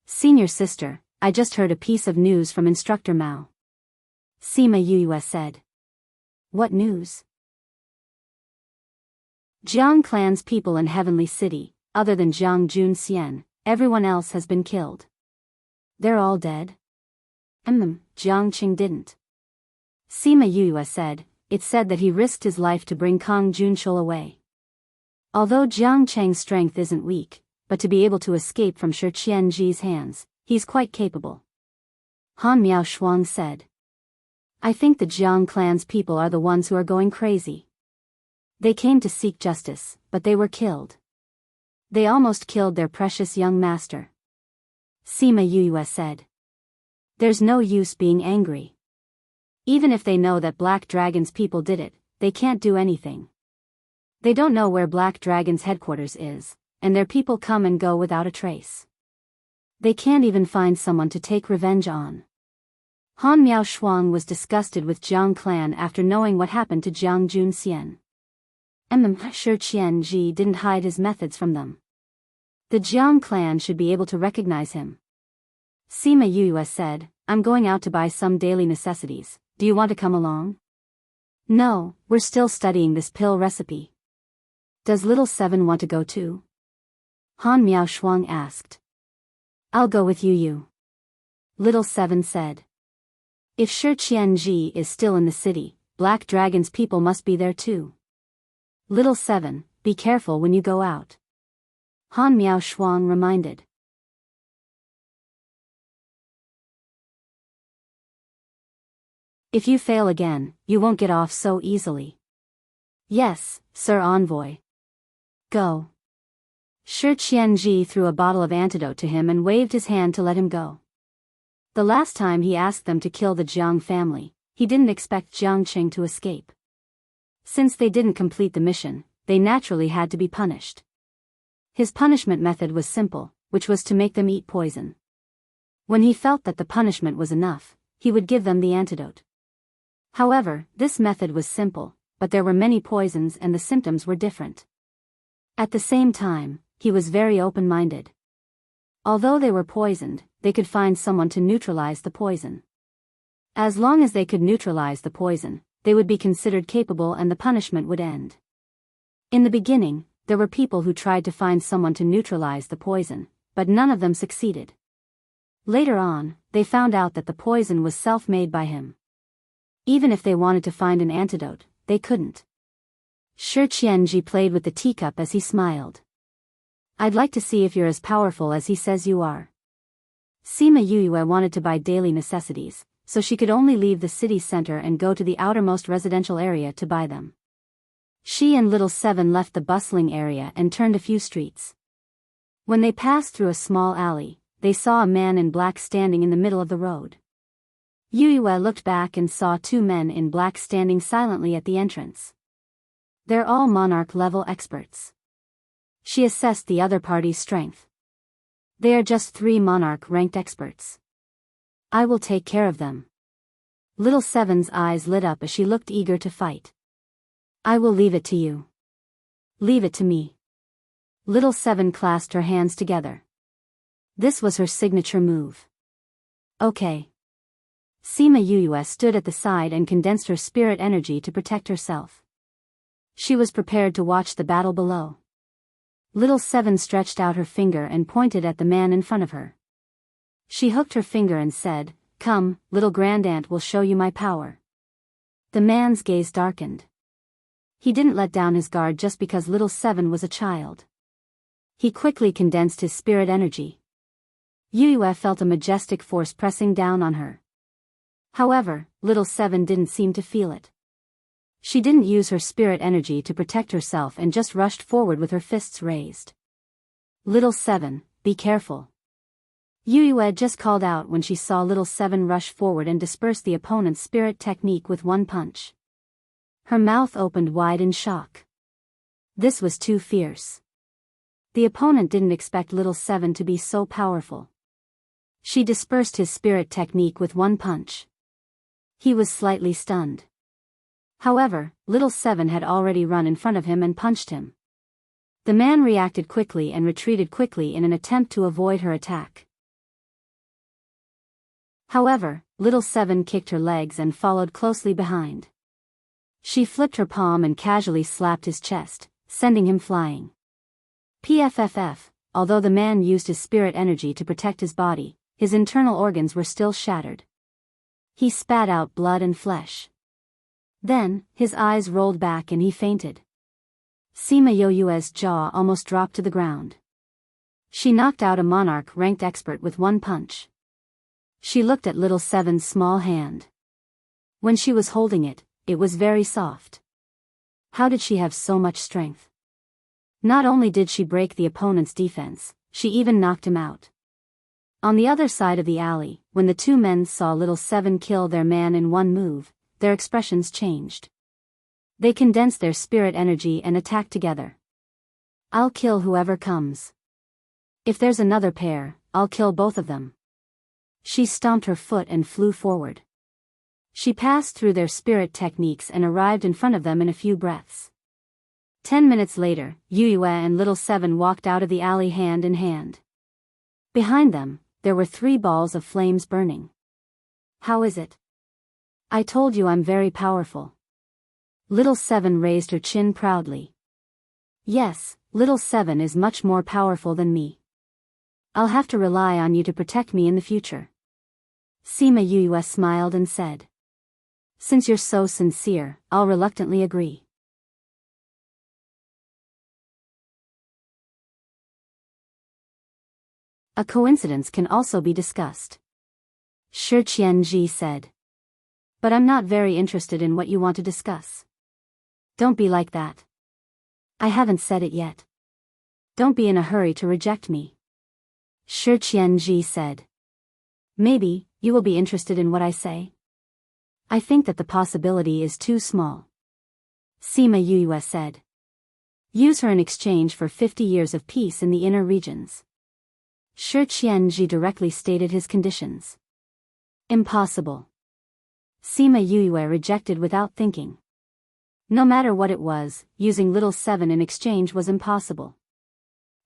"Senior sister, I just heard a piece of news from Instructor Mao." Sima Yue said. "What news?" "Jiang clan's people in Heavenly City, other than Jiang Junxian, everyone else has been killed. They're all dead?" Jiang Qing didn't." Sima Yue said, "It said that he risked his life to bring Kang Junshul away. Although Jiang Cheng's strength isn't weak, but to be able to escape from Shi Qianji's hands, he's quite capable." Han Miao Shuang said. "I think the Jiang clan's people are the ones who are going crazy. They came to seek justice, but they were killed. They almost killed their precious young master." Sima Yue said. "There's no use being angry. Even if they know that Black Dragon's people did it, they can't do anything. They don't know where Black Dragon's headquarters is, and their people come and go without a trace. They can't even find someone to take revenge on. Han Miao Shuang was disgusted with Jiang clan after knowing what happened to Jiang Junxian. Shi Qianji didn't hide his methods from them. The Jiang clan should be able to recognize him. Sima Yue said, I'm going out to buy some daily necessities, do you want to come along? No, we're still studying this pill recipe. Does little Seven want to go too? Han Miao Shuang asked. I'll go with you. Little Seven said. If Shi Qianji is still in the city, Black Dragon's people must be there too. Little Seven, be careful when you go out. Han Miao Shuang reminded. If you fail again, you won't get off so easily. Yes, Sir Envoy. Go. Shi Qianji threw a bottle of antidote to him and waved his hand to let him go. The last time he asked them to kill the Jiang family, he didn't expect Jiang Qing to escape. Since they didn't complete the mission, they naturally had to be punished. His punishment method was simple, which was to make them eat poison. When he felt that the punishment was enough, he would give them the antidote. However, this method was simple, but there were many poisons and the symptoms were different. At the same time, he was very open-minded. Although they were poisoned, they could find someone to neutralize the poison. As long as they could neutralize the poison, they would be considered capable and the punishment would end. In the beginning, there were people who tried to find someone to neutralize the poison, but none of them succeeded. Later on, they found out that the poison was self-made by him. Even if they wanted to find an antidote, they couldn't. Shi Qianji played with the teacup as he smiled. I'd like to see if you're as powerful as he says you are. Sima Yue wanted to buy daily necessities, so she could only leave the city center and go to the outermost residential area to buy them. She and Little Seven left the bustling area and turned a few streets. When they passed through a small alley, they saw a man in black standing in the middle of the road. Yue looked back and saw two men in black standing silently at the entrance. They're all monarch-level experts. She assessed the other party's strength. They are just 3 monarch-ranked experts. I will take care of them. Little Seven's eyes lit up as she looked eager to fight. I will leave it to you. Leave it to me. Little Seven clasped her hands together. This was her signature move. Okay. Sima Yue stood at the side and condensed her spirit energy to protect herself. She was prepared to watch the battle below. Little Seven stretched out her finger and pointed at the man in front of her. She hooked her finger and said, Come, little grandaunt will show you my power. The man's gaze darkened. He didn't let down his guard just because Little Seven was a child. He quickly condensed his spirit energy. Yue felt a majestic force pressing down on her. However, Little Seven didn't seem to feel it. She didn't use her spirit energy to protect herself and just rushed forward with her fists raised. Little Seven, be careful. Yue just called out when she saw Little Seven rush forward and disperse the opponent's spirit technique with one punch. Her mouth opened wide in shock. This was too fierce. The opponent didn't expect Little Seven to be so powerful. She dispersed his spirit technique with one punch. He was slightly stunned. However, Little Seven had already run in front of him and punched him. The man reacted quickly and retreated quickly in an attempt to avoid her attack. However, Little Seven kicked her legs and followed closely behind. She flipped her palm and casually slapped his chest, sending him flying. PFFF, although the man used his spirit energy to protect his body, his internal organs were still shattered. He spat out blood and flesh. Then, his eyes rolled back and he fainted. Sima Yue's jaw almost dropped to the ground. She knocked out a monarch-ranked expert with one punch. She looked at Little Seven's small hand. When she was holding it, it was very soft. How did she have so much strength? Not only did she break the opponent's defense, she even knocked him out. On the other side of the alley, when the two men saw Little Seven kill their man in one move, their expressions changed. They condensed their spirit energy and attacked together. I'll kill whoever comes. If there's another pair, I'll kill both of them. She stomped her foot and flew forward. She passed through their spirit techniques and arrived in front of them in a few breaths. 10 minutes later, Yue and Little Seven walked out of the alley hand in hand. Behind them, there were 3 balls of flames burning. How is it? I told you I'm very powerful. Little Seven raised her chin proudly. Yes, Little Seven is much more powerful than me. I'll have to rely on you to protect me in the future. Sima Yue smiled and said. Since you're so sincere, I'll reluctantly agree. A coincidence can also be discussed. Shi Qianji said. But I'm not very interested in what you want to discuss. Don't be like that. I haven't said it yet. Don't be in a hurry to reject me. Shi Qianji said. Maybe, you will be interested in what I say. I think that the possibility is too small. Sima Yue said. Use her in exchange for 50 years of peace in the inner regions. Shi Qianji directly stated his conditions. Impossible. Sima Yue rejected without thinking. No matter what it was, using Little Seven in exchange was impossible.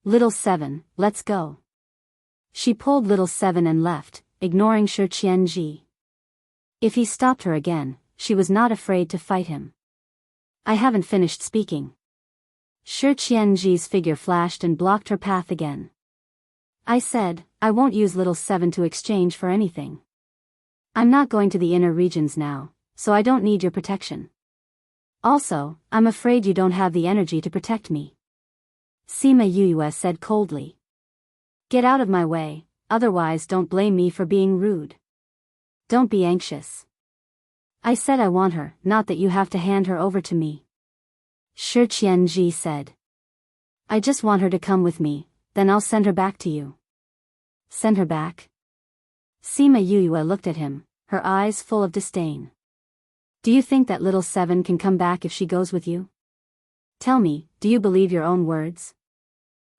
Little Seven, let's go. She pulled Little Seven and left, ignoring Shi Qianji. If he stopped her again, she was not afraid to fight him. I haven't finished speaking. Shi Qianji's figure flashed and blocked her path again. I said, I won't use Little Seven to exchange for anything. I'm not going to the inner regions now, so I don't need your protection. Also, I'm afraid you don't have the energy to protect me. Sima Yue said coldly. Get out of my way, otherwise don't blame me for being rude. Don't be anxious. I said I want her, not that you have to hand her over to me. Shi Qianji said. I just want her to come with me, then I'll send her back to you. Send her back? Sima Yue looked at him, her eyes full of disdain. Do you think that Little Seven can come back if she goes with you? Tell me, do you believe your own words?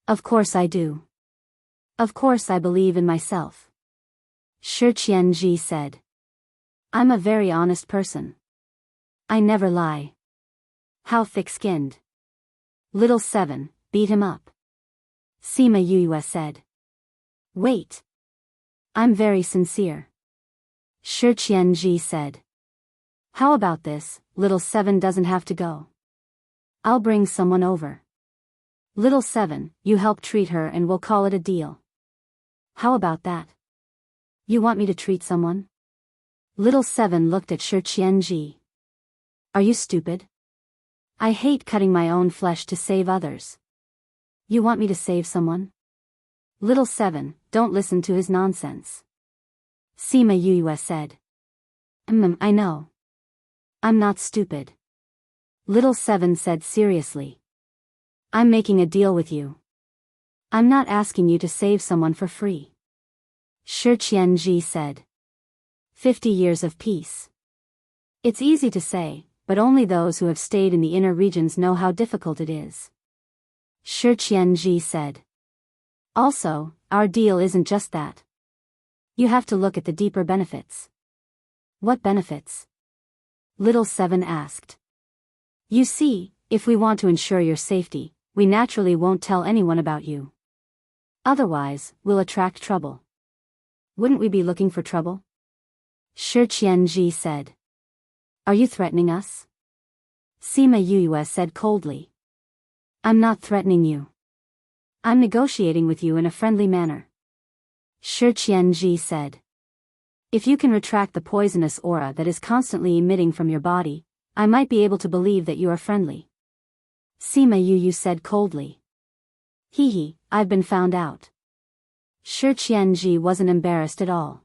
Of course I do. Of course I believe in myself. Shi Qianji said. I'm a very honest person. I never lie. How thick-skinned. Little Seven, beat him up. Sima Yue said. Wait. I'm very sincere. Shi Qianji said. How about this, Little Seven doesn't have to go. I'll bring someone over. Little Seven, you help treat her and we'll call it a deal. How about that? You want me to treat someone? Little Seven looked at Shi Qianji. Are you stupid? I hate cutting my own flesh to save others. You want me to save someone? Little Seven, don't listen to his nonsense. Sima Yue said. I know. I'm not stupid. Little Seven said seriously. I'm making a deal with you. I'm not asking you to save someone for free. Shi Qianji said. 50 years of peace. It's easy to say, but only those who have stayed in the inner regions know how difficult it is. Shi Qianji said. Also, our deal isn't just that. You have to look at the deeper benefits. What benefits? Little Seven asked. You see, if we want to ensure your safety, we naturally won't tell anyone about you. Otherwise, we'll attract trouble. Wouldn't we be looking for trouble? Shi Qianji said. Are you threatening us? Sima Yue said coldly. I'm not threatening you. I'm negotiating with you in a friendly manner. Shi Qianji said. If you can retract the poisonous aura that is constantly emitting from your body, I might be able to believe that you are friendly. Sima Yue said coldly. Hee, I've been found out. Shi Qianji wasn't embarrassed at all.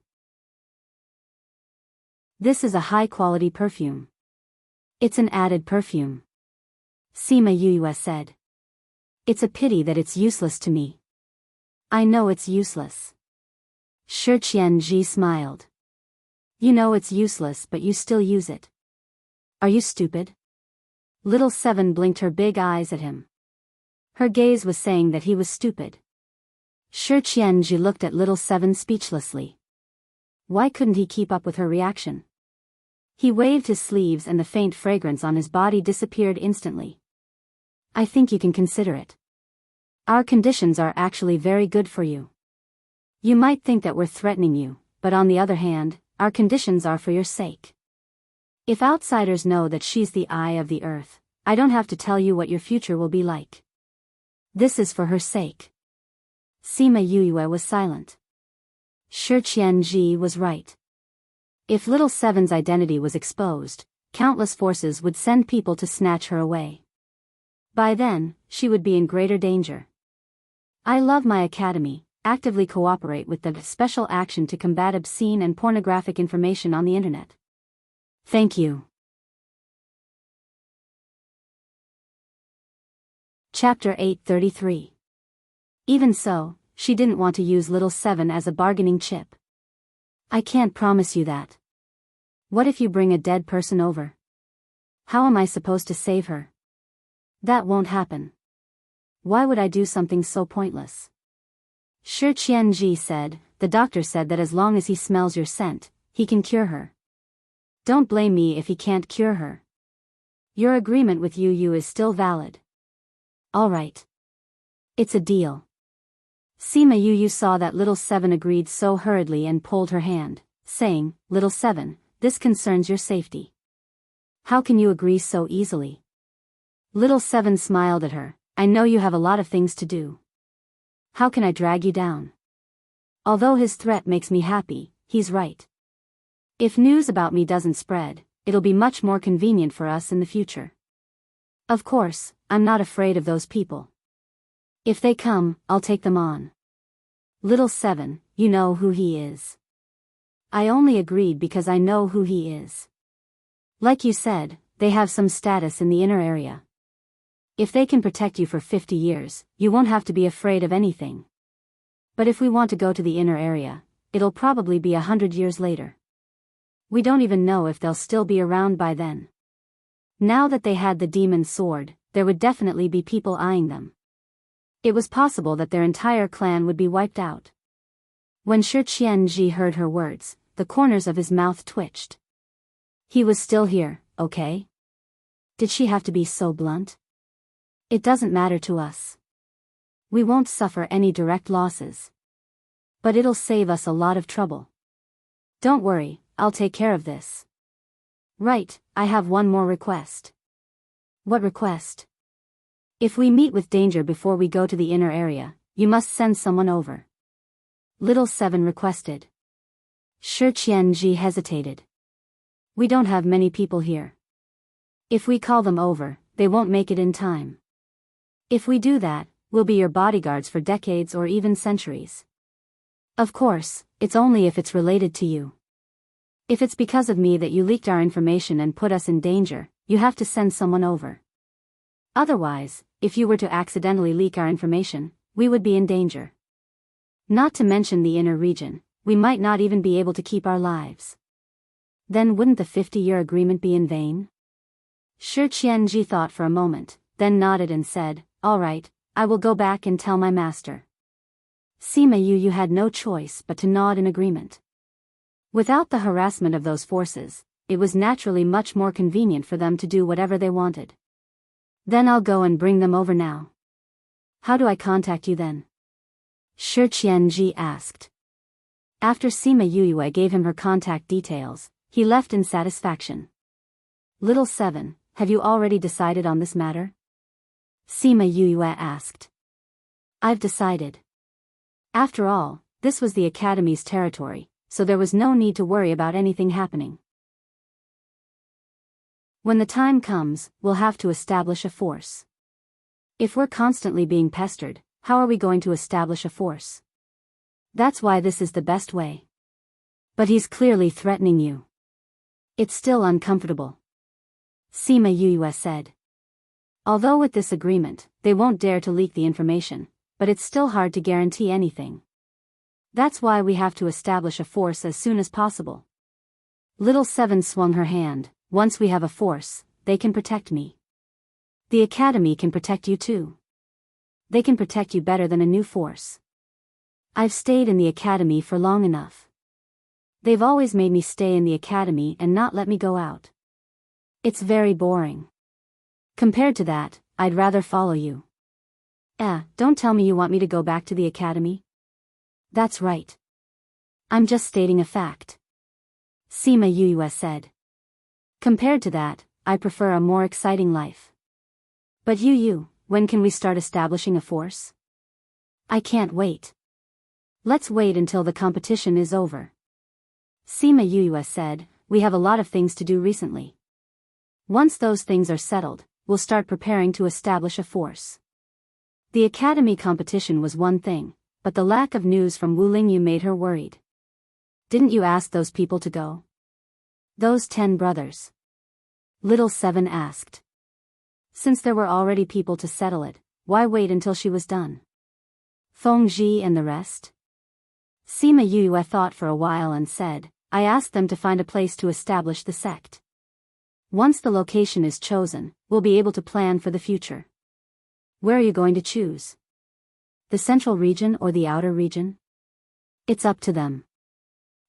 This is a high-quality perfume. It's an added perfume. Sima Yue said. It's a pity that it's useless to me. I know it's useless. Shi Qianji smiled. You know it's useless but you still use it. Are you stupid? Little Seven blinked her big eyes at him. Her gaze was saying that he was stupid. Shi Qianji looked at Little Seven speechlessly. Why couldn't he keep up with her reaction? He waved his sleeves and the faint fragrance on his body disappeared instantly. I think you can consider it. Our conditions are actually very good for you. You might think that we're threatening you, but on the other hand, our conditions are for your sake. If outsiders know that she's the eye of the earth, I don't have to tell you what your future will be like. This is for her sake. Sima Yuyue was silent. Shi Qianji was right. If little Seven's identity was exposed, countless forces would send people to snatch her away. By then, she would be in greater danger. I love my academy, actively cooperate with the special action to combat obscene and pornographic information on the internet. Thank you. Chapter 833. Even so, she didn't want to use little Seven as a bargaining chip. I can't promise you that. What if you bring a dead person over? How am I supposed to save her? That won't happen. Why would I do something so pointless? Shi Qianji said, the doctor said that as long as he smells your scent, he can cure her. Don't blame me if he can't cure her. Your agreement with Yu is still valid. All right. It's a deal. Sima Yu saw that little Seven agreed so hurriedly and pulled her hand, saying, Little Seven, this concerns your safety. How can you agree so easily? Little Seven smiled at her, I know you have a lot of things to do. How can I drag you down? Although his threat makes me happy, he's right. If news about me doesn't spread, it'll be much more convenient for us in the future. Of course, I'm not afraid of those people. If they come, I'll take them on. Little Seven, you know who he is. I only agreed because I know who he is. Like you said, they have some status in the inner area. If they can protect you for 50 years, you won't have to be afraid of anything. But if we want to go to the inner area, it'll probably be 100 years later. We don't even know if they'll still be around by then. Now that they had the demon sword, there would definitely be people eyeing them. It was possible that their entire clan would be wiped out. When Shi Qianji heard her words, the corners of his mouth twitched. He was still here, okay? Did she have to be so blunt? It doesn't matter to us. We won't suffer any direct losses. But it'll save us a lot of trouble. Don't worry, I'll take care of this. Right, I have one more request. What request? If we meet with danger before we go to the inner area, you must send someone over. Little Seven requested. Shi Qianji hesitated. We don't have many people here. If we call them over, they won't make it in time. If we do that, we'll be your bodyguards for decades or even centuries. Of course, it's only if it's related to you. If it's because of me that you leaked our information and put us in danger, you have to send someone over. Otherwise, if you were to accidentally leak our information, we would be in danger. Not to mention the inner region, we might not even be able to keep our lives. Then wouldn't the 50-year agreement be in vain? Shi Qianji thought for a moment, then nodded and said, All right, I will go back and tell my master. Sima Yu had no choice but to nod in agreement. Without the harassment of those forces, it was naturally much more convenient for them to do whatever they wanted. Then I'll go and bring them over now. How do I contact you then? Shi Qianji asked. After Sima Yuyue gave him her contact details, he left in satisfaction. Little Seven, have you already decided on this matter? Sima Yuyue asked. I've decided. After all, this was the Academy's territory, so there was no need to worry about anything happening. When the time comes, we'll have to establish a force. If we're constantly being pestered, how are we going to establish a force? That's why this is the best way. But he's clearly threatening you. It's still uncomfortable. Sima Yuyue said. Although with this agreement, they won't dare to leak the information, but it's still hard to guarantee anything. That's why we have to establish a force as soon as possible. Little Seven swung her hand. Once we have a force, they can protect me. The Academy can protect you too. They can protect you better than a new force. I've stayed in the Academy for long enough. They've always made me stay in the academy and not let me go out. It's very boring. Compared to that, I'd rather follow you. Don't tell me you want me to go back to the academy? That's right. I'm just stating a fact. Sima Yue said. Compared to that, I prefer a more exciting life. But Yu, when can we start establishing a force? I can't wait. Let's wait until the competition is over. Sima Yue said, we have a lot of things to do recently. Once those things are settled, we'll start preparing to establish a force. The academy competition was one thing, but the lack of news from Wu Lingyu made her worried. Didn't you ask those people to go? Those 10 brothers? Little Seven asked. Since there were already people to settle it, why wait until she was done? Feng Ji and the rest? Sima Yue thought for a while and said, I asked them to find a place to establish the sect. Once the location is chosen, we'll be able to plan for the future. Where are you going to choose? The central region or the outer region? It's up to them.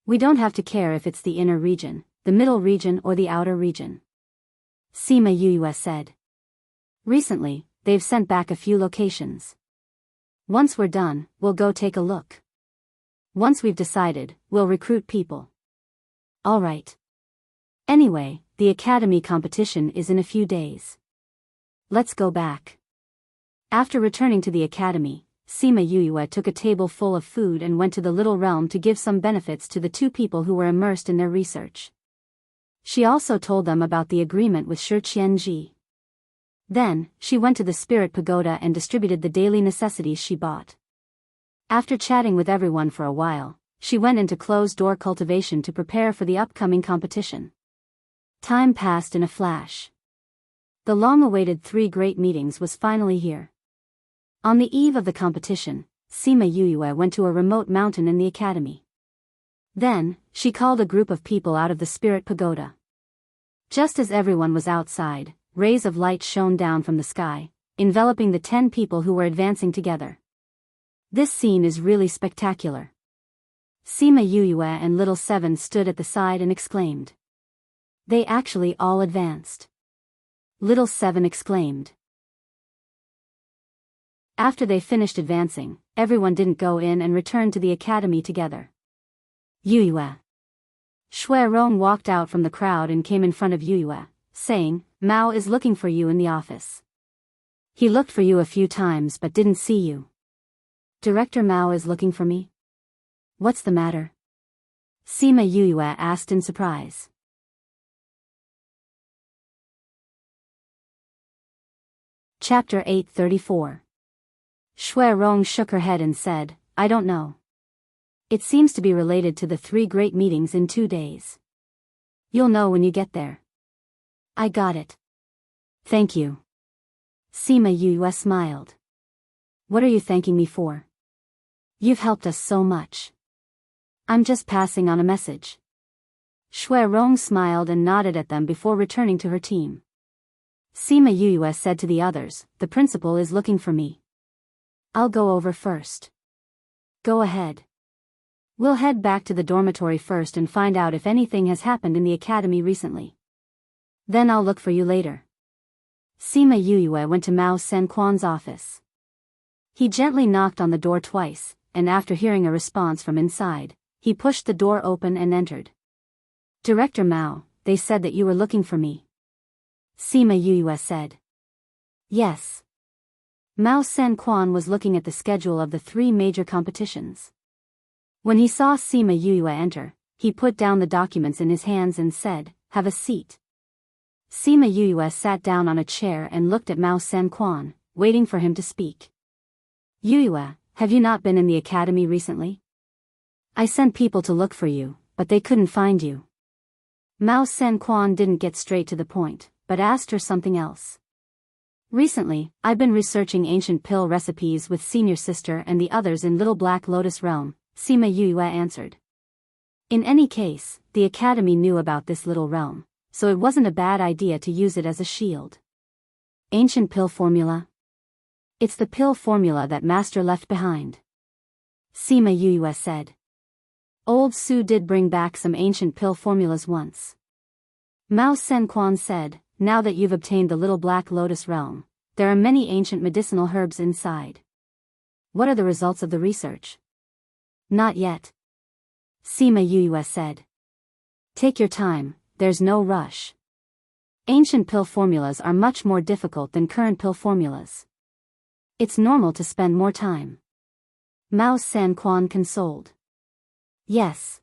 We don't have to care if it's the inner region, the middle region or the outer region. Sima Yue said. Recently, they've sent back a few locations. Once we're done, we'll go take a look. Once we've decided, we'll recruit people. All right. Anyway, the academy competition is in a few days. Let's go back. After returning to the academy, Sima Yue took a table full of food and went to the little realm to give some benefits to the 2 people who were immersed in their research. She also told them about the agreement with Shi Qianji. Then, she went to the spirit pagoda and distributed the daily necessities she bought. After chatting with everyone for a while, she went into closed-door cultivation to prepare for the upcoming competition. Time passed in a flash. The long-awaited 3 great meetings was finally here. On the eve of the competition, Sima Yue went to a remote mountain in the academy. Then, she called a group of people out of the spirit pagoda. Just as everyone was outside, rays of light shone down from the sky, enveloping the 10 people who were advancing together. This scene is really spectacular. Sima Yue and Little Seven stood at the side and exclaimed. They actually all advanced. Little Seven exclaimed. After they finished advancing, everyone didn't go in and returned to the academy together. Yue. Shui Rong walked out from the crowd and came in front of Yue, saying, Mao is looking for you in the office. He looked for you a few times but didn't see you. Director Mao is looking for me? What's the matter? Sima Yue asked in surprise. Chapter 834. Shui Rong shook her head and said, I don't know. It seems to be related to the 3 great meetings in 2 days. You'll know when you get there. I got it. Thank you. Sima Yue smiled. What are you thanking me for? You've helped us so much. I'm just passing on a message. Shui Rong smiled and nodded at them before returning to her team. Sima Yue said to the others, the principal is looking for me. I'll go over first. Go ahead. We'll head back to the dormitory first and find out if anything has happened in the academy recently. Then I'll look for you later. Sima Yue went to Mao Senquan's office. He gently knocked on the door twice, and after hearing a response from inside, he pushed the door open and entered. Director Mao, they said that you were looking for me. Sima Yue said. Yes. Mao Senquan was looking at the schedule of the 3 major competitions. When he saw Sima Yue enter, he put down the documents in his hands and said, Have a seat. Sima Yue sat down on a chair and looked at Mao Senquan, waiting for him to speak. Yue, have you not been in the academy recently? I sent people to look for you, but they couldn't find you. Mao Senquan didn't get straight to the point, but asked her something else. Recently, I've been researching ancient pill recipes with Senior Sister and the others in Little Black Lotus Realm, Sima Yue answered. In any case, the academy knew about this little realm, so it wasn't a bad idea to use it as a shield. Ancient pill formula? It's the pill formula that Master left behind. Sima Yue said. Old Su did bring back some ancient pill formulas once. Mao Senquan said, now that you've obtained the Little Black Lotus realm, there are many ancient medicinal herbs inside. What are the results of the research? Not yet. Sima Yue said. Take your time, there's no rush. Ancient pill formulas are much more difficult than current pill formulas. It's normal to spend more time. Mao Senquan consoled. Yes.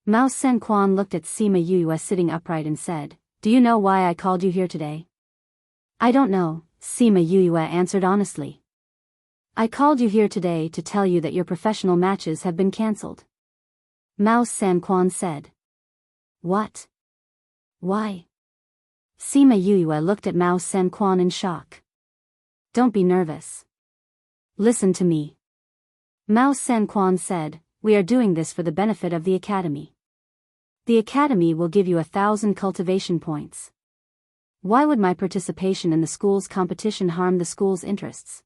Mao Senquan looked at Sima Yue sitting upright and said, do you know why I called you here today? I don't know, Sima Yue answered honestly. I called you here today to tell you that your professional matches have been cancelled. Mao Senquan said. What? Why? Sima Yue looked at Mao Senquan in shock. Don't be nervous. Listen to me. Mao Senquan said, we are doing this for the benefit of the academy. The academy will give you 1,000 cultivation points. Why would my participation in the school's competition harm the school's interests?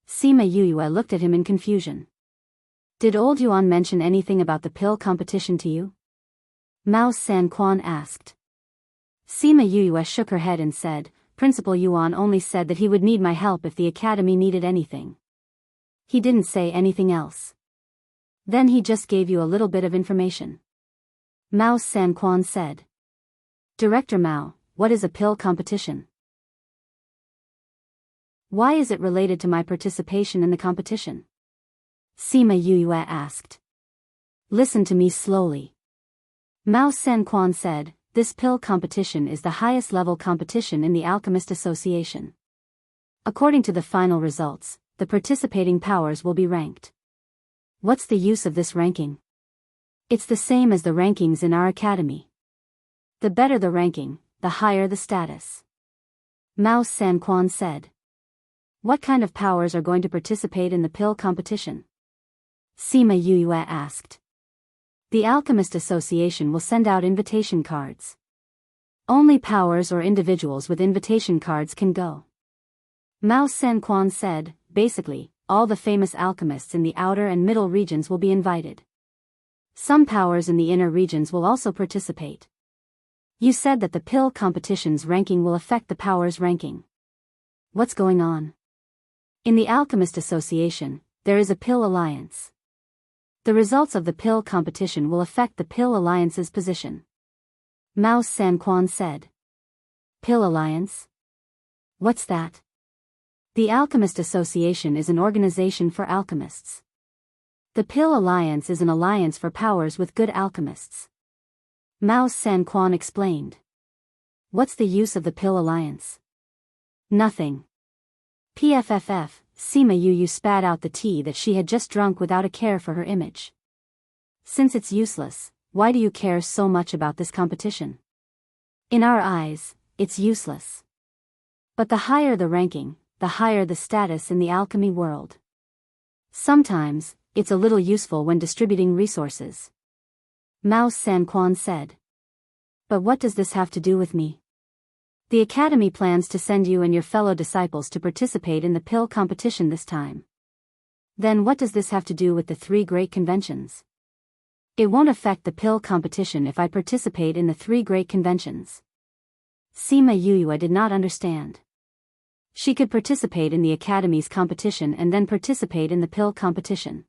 Sima Yue looked at him in confusion. Did old Yuan mention anything about the pill competition to you? Mao Senquan asked. Sima Yue shook her head and said, Principal Yuan only said that he would need my help if the academy needed anything. He didn't say anything else. Then he just gave you a little bit of information. Mao Senquan said. Director Mao, what is a pill competition? Why is it related to my participation in the competition? Sima Yue asked. Listen to me slowly. Mao Senquan said, this pill competition is the highest level competition in the Alchemist Association. According to the final results, the participating powers will be ranked. What's the use of this ranking? It's the same as the rankings in our academy. The better the ranking, the higher the status. Mao Senquan said. What kind of powers are going to participate in the pill competition? Sima Yue asked. The Alchemist Association will send out invitation cards. Only powers or individuals with invitation cards can go. Mao Senquan said, basically, all the famous alchemists in the outer and middle regions will be invited. Some powers in the inner regions will also participate. You said that the pill competition's ranking will affect the powers' ranking. What's going on? In the Alchemist Association, there is a pill alliance. The results of the pill competition will affect the pill alliance's position. Mao Senquan said. Pill alliance? What's that? The Alchemist Association is an organization for alchemists. The Pill Alliance is an alliance for powers with good alchemists. Mao Senquan explained. What's the use of the Pill Alliance? Nothing. PFFF, Sima Yue spat out the tea that she had just drunk without a care for her image. Since it's useless, why do you care so much about this competition? In our eyes, it's useless. But the higher the ranking, the higher the status in the alchemy world. Sometimes, it's a little useful when distributing resources. Mao Senquan said. But what does this have to do with me? The academy plans to send you and your fellow disciples to participate in the pill competition this time. Then what does this have to do with the 3 great conventions? It won't affect the pill competition if I participate in the 3 great conventions. Sima Yue did not understand. She could participate in the academy's competition and then participate in the pill competition.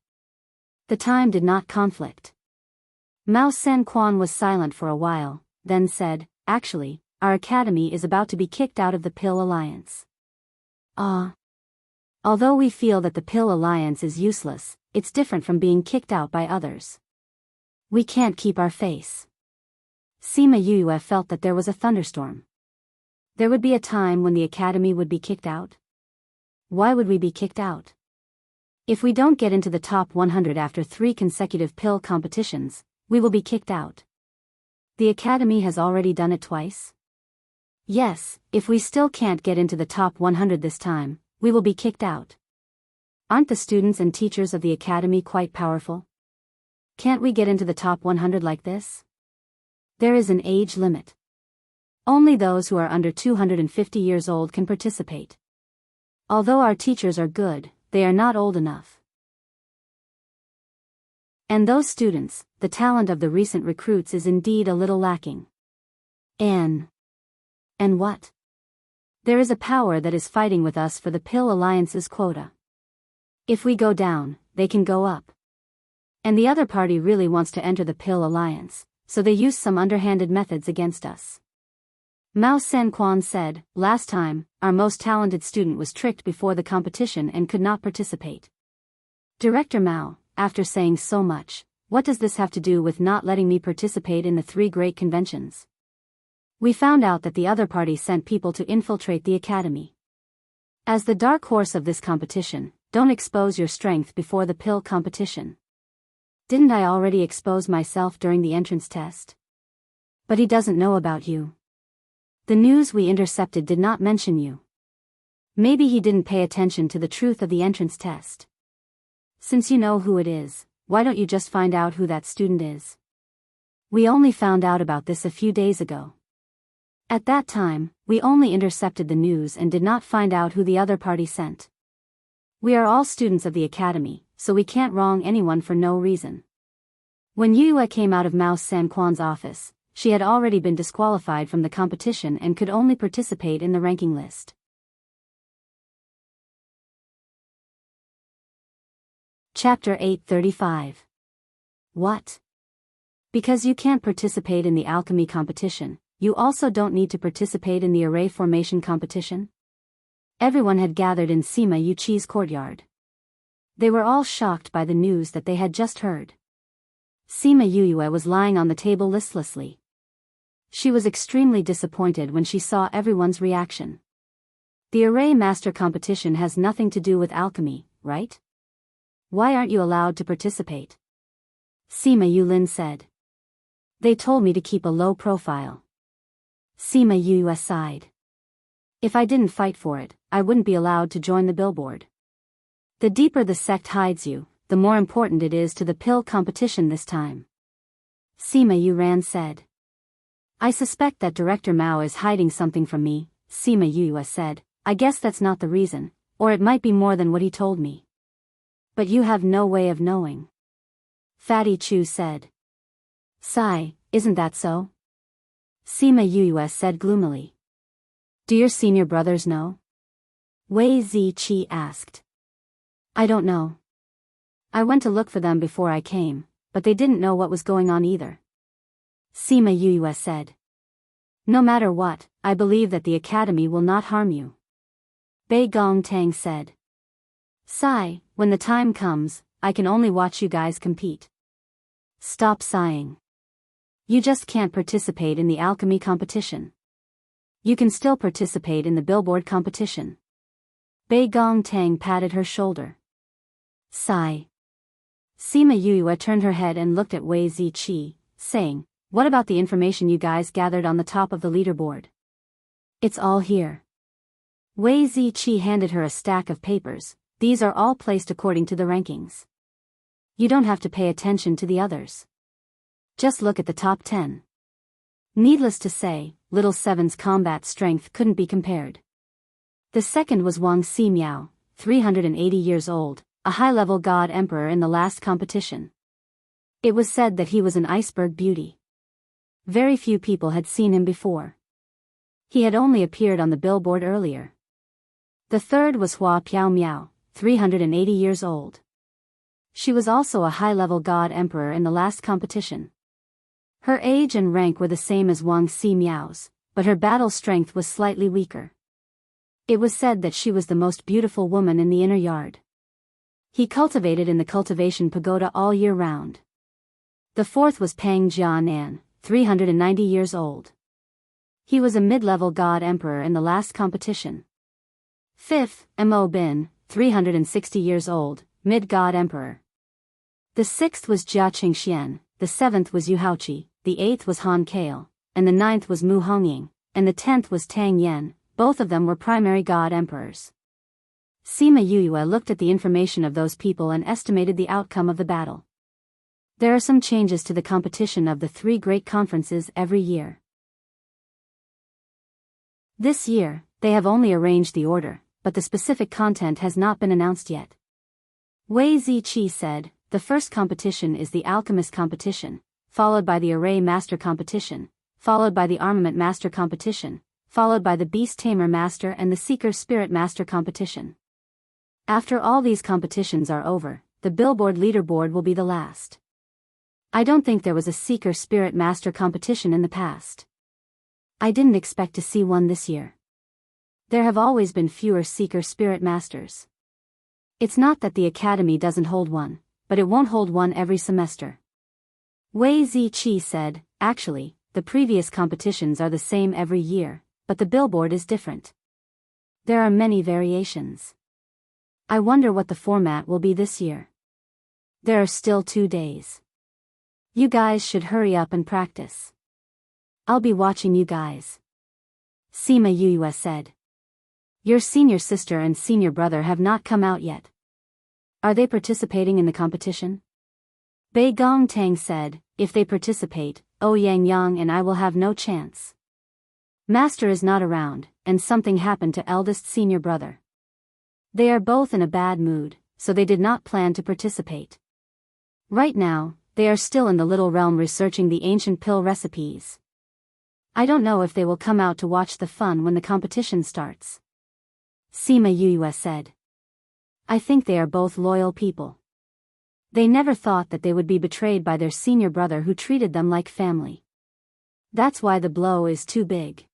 The time did not conflict. Mao Senquan was silent for a while, then said, actually, our academy is about to be kicked out of the Pill Alliance. Although we feel that the Pill Alliance is useless, it's different from being kicked out by others. We can't keep our face. Sima Yue felt that there was a thunderstorm. There would be a time when the academy would be kicked out? Why would we be kicked out? If we don't get into the top 100 after 3 consecutive pill competitions, we will be kicked out. The academy has already done it twice? Yes, if we still can't get into the top 100 this time, we will be kicked out. Aren't the students and teachers of the academy quite powerful? Can't we get into the top 100 like this? There is an age limit. Only those who are under 250 years old can participate. Although our teachers are good, they are not old enough. And those students, the talent of the recent recruits is indeed a little lacking. And what? There is a power that is fighting with us for the Pill Alliance's quota. If we go down, they can go up. And the other party really wants to enter the Pill Alliance, so they use some underhanded methods against us. Mao Sanquan said, last time, our most talented student was tricked before the competition and could not participate. Director Mao, after saying so much, what does this have to do with not letting me participate in the 3 great conventions? We found out that the other party sent people to infiltrate the academy. As the dark horse of this competition, don't expose your strength before the pill competition. Didn't I already expose myself during the entrance test? But he doesn't know about you. The news we intercepted did not mention you. Maybe he didn't pay attention to the truth of the entrance test. Since you know who it is, why don't you just find out who that student is? We only found out about this a few days ago. At that time, we only intercepted the news and did not find out who the other party sent. We are all students of the academy, so we can't wrong anyone for no reason. When Yue came out of Mao Sanquan's office, she had already been disqualified from the competition and could only participate in the ranking list. Chapter 835. What? Because you can't participate in the alchemy competition, you also don't need to participate in the array formation competition? Everyone had gathered in Sima Yuchi's courtyard. They were all shocked by the news that they had just heard. Sima Yue was lying on the table listlessly. She was extremely disappointed when she saw everyone's reaction. The array master competition has nothing to do with alchemy, right? Why aren't you allowed to participate? Sima Yulin said. They told me to keep a low profile. Sima Yue sighed. If I didn't fight for it, I wouldn't be allowed to join the billboard. The deeper the sect hides you, the more important it is to the pill competition this time. Sima Yuran said. I suspect that Director Mao is hiding something from me, Sima Yue said. I guess that's not the reason, or it might be more than what he told me. But you have no way of knowing. Fatty Chu said. Sigh, isn't that so? Sima Yue said gloomily. Do your senior brothers know? Wei Ziqi asked. I don't know. I went to look for them before I came, but they didn't know what was going on either. Sima Yue said. No matter what, I believe that the academy will not harm you. Bei Gong Tang said. Sigh, when the time comes, I can only watch you guys compete. Stop sighing. You just can't participate in the alchemy competition. You can still participate in the billboard competition. Bei Gong Tang patted her shoulder. Sigh. Sima Yue turned her head and looked at Wei Ziqi, saying, what about the information you guys gathered on the top of the leaderboard? It's all here. Wei Ziqi handed her a stack of papers. These are all placed according to the rankings. You don't have to pay attention to the others. Just look at the top 10. Needless to say, Little Seven's combat strength couldn't be compared. The second was Wang Ximiao, 380 years old, a high-level god emperor in the last competition. It was said that he was an iceberg beauty. Very few people had seen him before. He had only appeared on the billboard earlier. The third was Hua Piao Miao, 380 years old. She was also a high-level god emperor in the last competition. Her age and rank were the same as Wang Ximiao's, but her battle strength was slightly weaker. It was said that she was the most beautiful woman in the inner yard. He cultivated in the cultivation pagoda all year round. The fourth was Pang Jianan, 390 years old. He was a mid-level god emperor in the last competition. Fifth, Mo Bin, 360 years old, mid-god emperor. The sixth was Jia Qingxian, the seventh was Yu Haoqi, the eighth was Han Kale, and the ninth was Mu Hongying, and the 10th was Tang Yen. Both of them were primary god emperors. Sima Yue looked at the information of those people and estimated the outcome of the battle. There are some changes to the competition of the 3 great conferences every year. This year, they have only arranged the order, but the specific content has not been announced yet. Wei Ziqi said, The first competition is the Alchemist competition, followed by the Array Master competition, followed by the Armament Master competition, followed by the Beast Tamer Master and the Seeker Spirit Master competition. After all these competitions are over, the Billboard leaderboard will be the last. I don't think there was a Seeker Spirit Master competition in the past. I didn't expect to see one this year. There have always been fewer Seeker Spirit Masters. It's not that the Academy doesn't hold one, but it won't hold one every semester. Wei Ziqi said, actually, the previous competitions are the same every year, but the billboard is different. There are many variations. I wonder what the format will be this year. There are still 2 days. You guys should hurry up and practice. I'll be watching you guys. Sima Yuyue said. Your senior sister and senior brother have not come out yet. Are they participating in the competition? Bei Gongtang said, if they participate, Yang Yang and I will have no chance. Master is not around, and something happened to eldest senior brother. They are both in a bad mood, so they did not plan to participate. Right now, they are still in the little realm researching the ancient pill recipes. I don't know if they will come out to watch the fun when the competition starts. Sima Yuyue said. I think they are both loyal people. They never thought that they would be betrayed by their senior brother who treated them like family. That's why the blow is too big.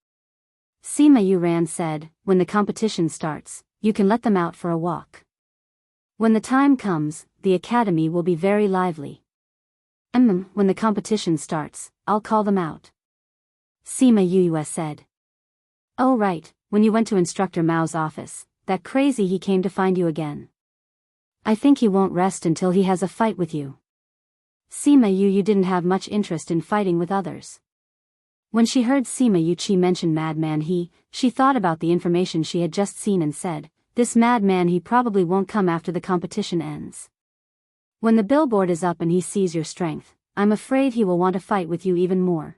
Sima Yuran said, when the competition starts, you can let them out for a walk. When the time comes, the academy will be very lively. When the competition starts, I'll call them out. Sima Yuyue said. Oh right, when you went to Instructor Mao's office, that crazy he came to find you again. I think he won't rest until he has a fight with you. Sima Yu didn't have much interest in fighting with others. When she heard Sima Yuchi mention Madman she thought about the information she had just seen and said, this madman he probably won't come after the competition ends. When the billboard is up and he sees your strength, I'm afraid he will want to fight with you even more.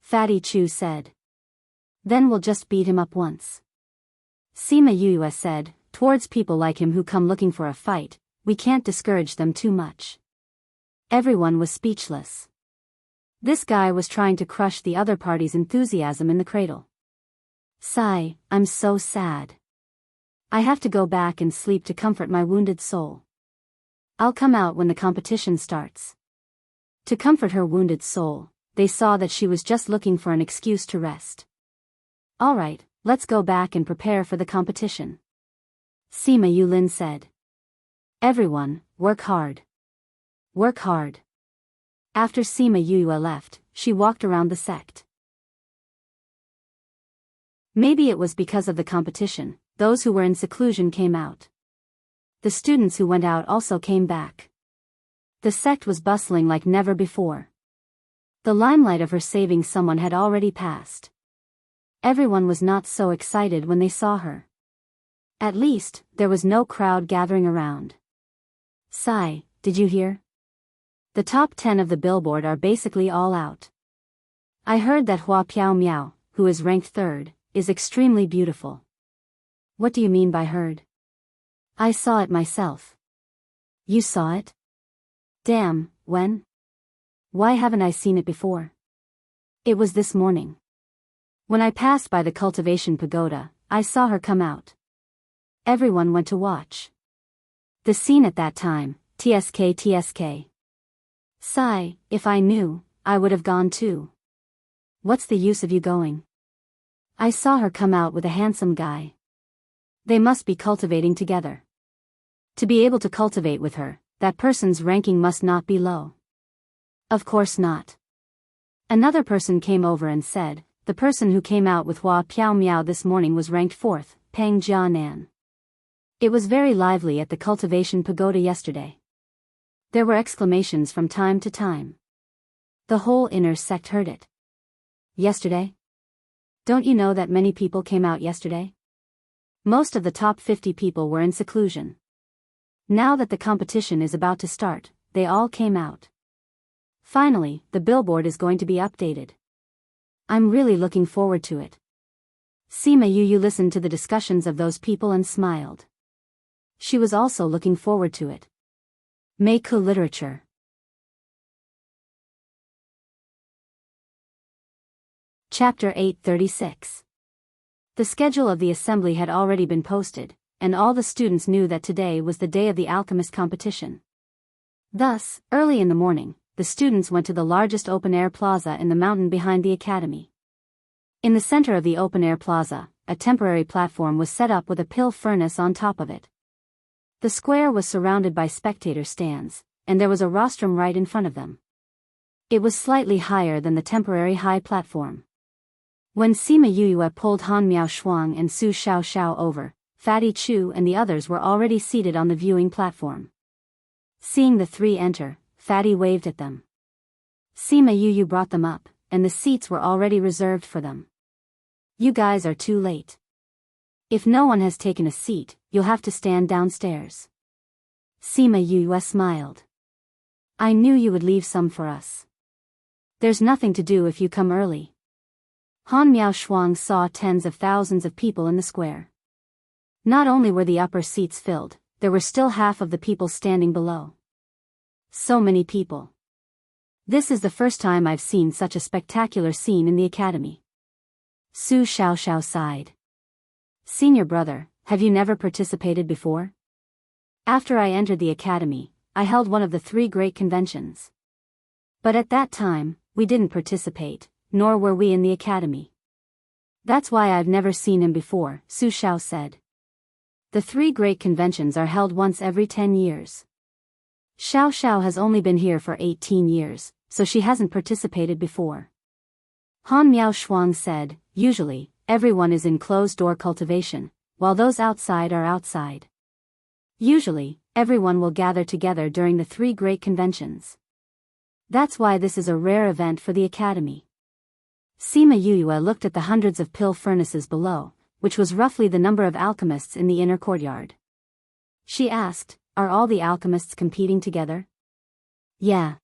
Fatty Chu said. Then we'll just beat him up once. Sima Yuyue said, towards people like him who come looking for a fight, we can't discourage them too much. Everyone was speechless. This guy was trying to crush the other party's enthusiasm in the cradle. Sigh, I'm so sad. I have to go back and sleep to comfort my wounded soul. I'll come out when the competition starts. To comfort her wounded soul, they saw that she was just looking for an excuse to rest. All right, let's go back and prepare for the competition. Sima Yulin said. Everyone, work hard. Work hard. After Sima Yuyue left, she walked around the sect. Maybe it was because of the competition, those who were in seclusion came out. The students who went out also came back. The sect was bustling like never before. The limelight of her saving someone had already passed. Everyone was not so excited when they saw her. At least, there was no crowd gathering around. Sigh, did you hear? The top 10 of the billboard are basically all out. I heard that Hua Piao Miao, who is ranked 3rd, is extremely beautiful. What do you mean by heard? I saw it myself. You saw it? Damn, when? Why haven't I seen it before? It was this morning. When I passed by the cultivation pagoda, I saw her come out. Everyone went to watch. The scene at that time, TSK. Sigh, if I knew, I would have gone too. What's the use of you going? I saw her come out with a handsome guy. They must be cultivating together. To be able to cultivate with her, that person's ranking must not be low. Of course not. Another person came over and said, the person who came out with Hua Piao Miao this morning was ranked 4th, Peng Jianan. It was very lively at the cultivation pagoda yesterday. There were exclamations from time to time. The whole inner sect heard it. Yesterday? Don't you know that many people came out yesterday? Most of the top 50 people were in seclusion. Now that the competition is about to start, they all came out. Finally, the billboard is going to be updated. I'm really looking forward to it. Sima Yu listened to the discussions of those people and smiled. She was also looking forward to it. Meiku literature. Chapter 836. The schedule of the assembly had already been posted, and all the students knew that today was the day of the alchemist competition. Thus, early in the morning, the students went to the largest open-air plaza in the mountain behind the academy. In the center of the open-air plaza, a temporary platform was set up with a pill furnace on top of it. The square was surrounded by spectator stands, and there was a rostrum right in front of them. It was slightly higher than the temporary high platform. When Sima Yuyue pulled Han Miao Shuang and Su Xiao Xiao over, Fatty Chu and the others were already seated on the viewing platform. Seeing the three enter, Fatty waved at them. Sima Yuyu brought them up, and the seats were already reserved for them. You guys are too late. If no one has taken a seat, you'll have to stand downstairs. Sima Yuyue smiled. I knew you would leave some for us. There's nothing to do if you come early. Han Miao Shuang saw tens of thousands of people in the square. Not only were the upper seats filled, there were still half of the people standing below. So many people. This is the first time I've seen such a spectacular scene in the academy. Su Xiaoxiao sighed. Senior brother, have you never participated before? After I entered the academy, I held one of the 3 great conventions. But at that time, we didn't participate, nor were we in the academy. That's why I've never seen him before, Su Xiao said. The 3 great conventions are held once every 10 years. Xiao Xiao has only been here for 18 years, so she hasn't participated before. Han Miao Shuang said, usually, everyone is in closed-door cultivation, while those outside are outside. Usually, everyone will gather together during the 3 great conventions. That's why this is a rare event for the academy. Sima Yuyue looked at the hundreds of pill furnaces below, which was roughly the number of alchemists in the inner courtyard. She asked, are all the alchemists competing together? Yeah.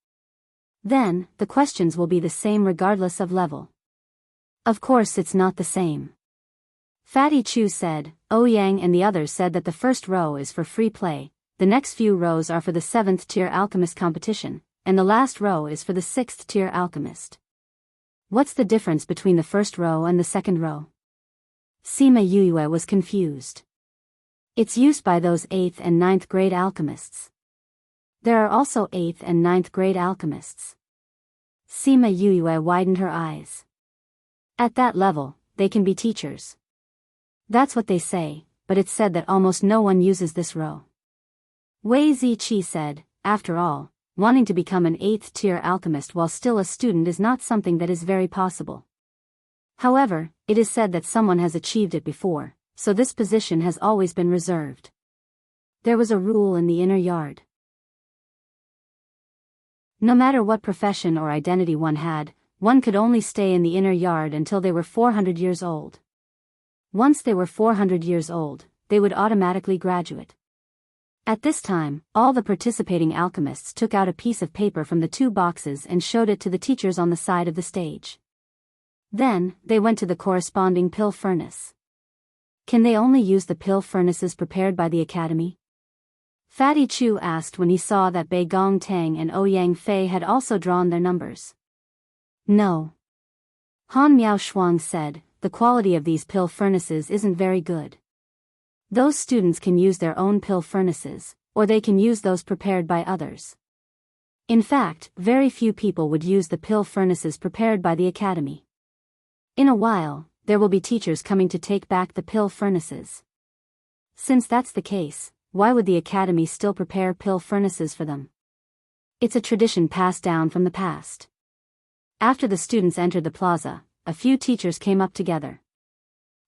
Then, the questions will be the same regardless of level. Of course it's not the same. Fatty Chu said, Ouyang and the others said that the first row is for free play, the next few rows are for the 7th tier alchemist competition, and the last row is for the 6th tier alchemist. What's the difference between the first row and the second row? Sima Yuyue was confused. It's used by those 8th and 9th grade alchemists. There are also 8th and 9th grade alchemists. Sima Yuyue widened her eyes. At that level, they can be teachers. That's what they say, but it's said that almost no one uses this row. Wei Ziqi said, after all, wanting to become an 8th tier alchemist while still a student is not something that is very possible. However, it is said that someone has achieved it before, so this position has always been reserved. There was a rule in the inner yard. No matter what profession or identity one had, one could only stay in the inner yard until they were 400 years old. Once they were 400 years old, they would automatically graduate. At this time, all the participating alchemists took out a piece of paper from the 2 boxes and showed it to the teachers on the side of the stage. Then, they went to the corresponding pill furnace. Can they only use the pill furnaces prepared by the academy? Fatty Chu asked when he saw that Bei Gong Tang and Ouyang Fei had also drawn their numbers. No. Han Miao Shuang said, the quality of these pill furnaces isn't very good. Those students can use their own pill furnaces, or they can use those prepared by others. In fact, very few people would use the pill furnaces prepared by the academy. In a while, there will be teachers coming to take back the pill furnaces. Since that's the case, why would the academy still prepare pill furnaces for them? It's a tradition passed down from the past. After the students entered the plaza, a few teachers came up together.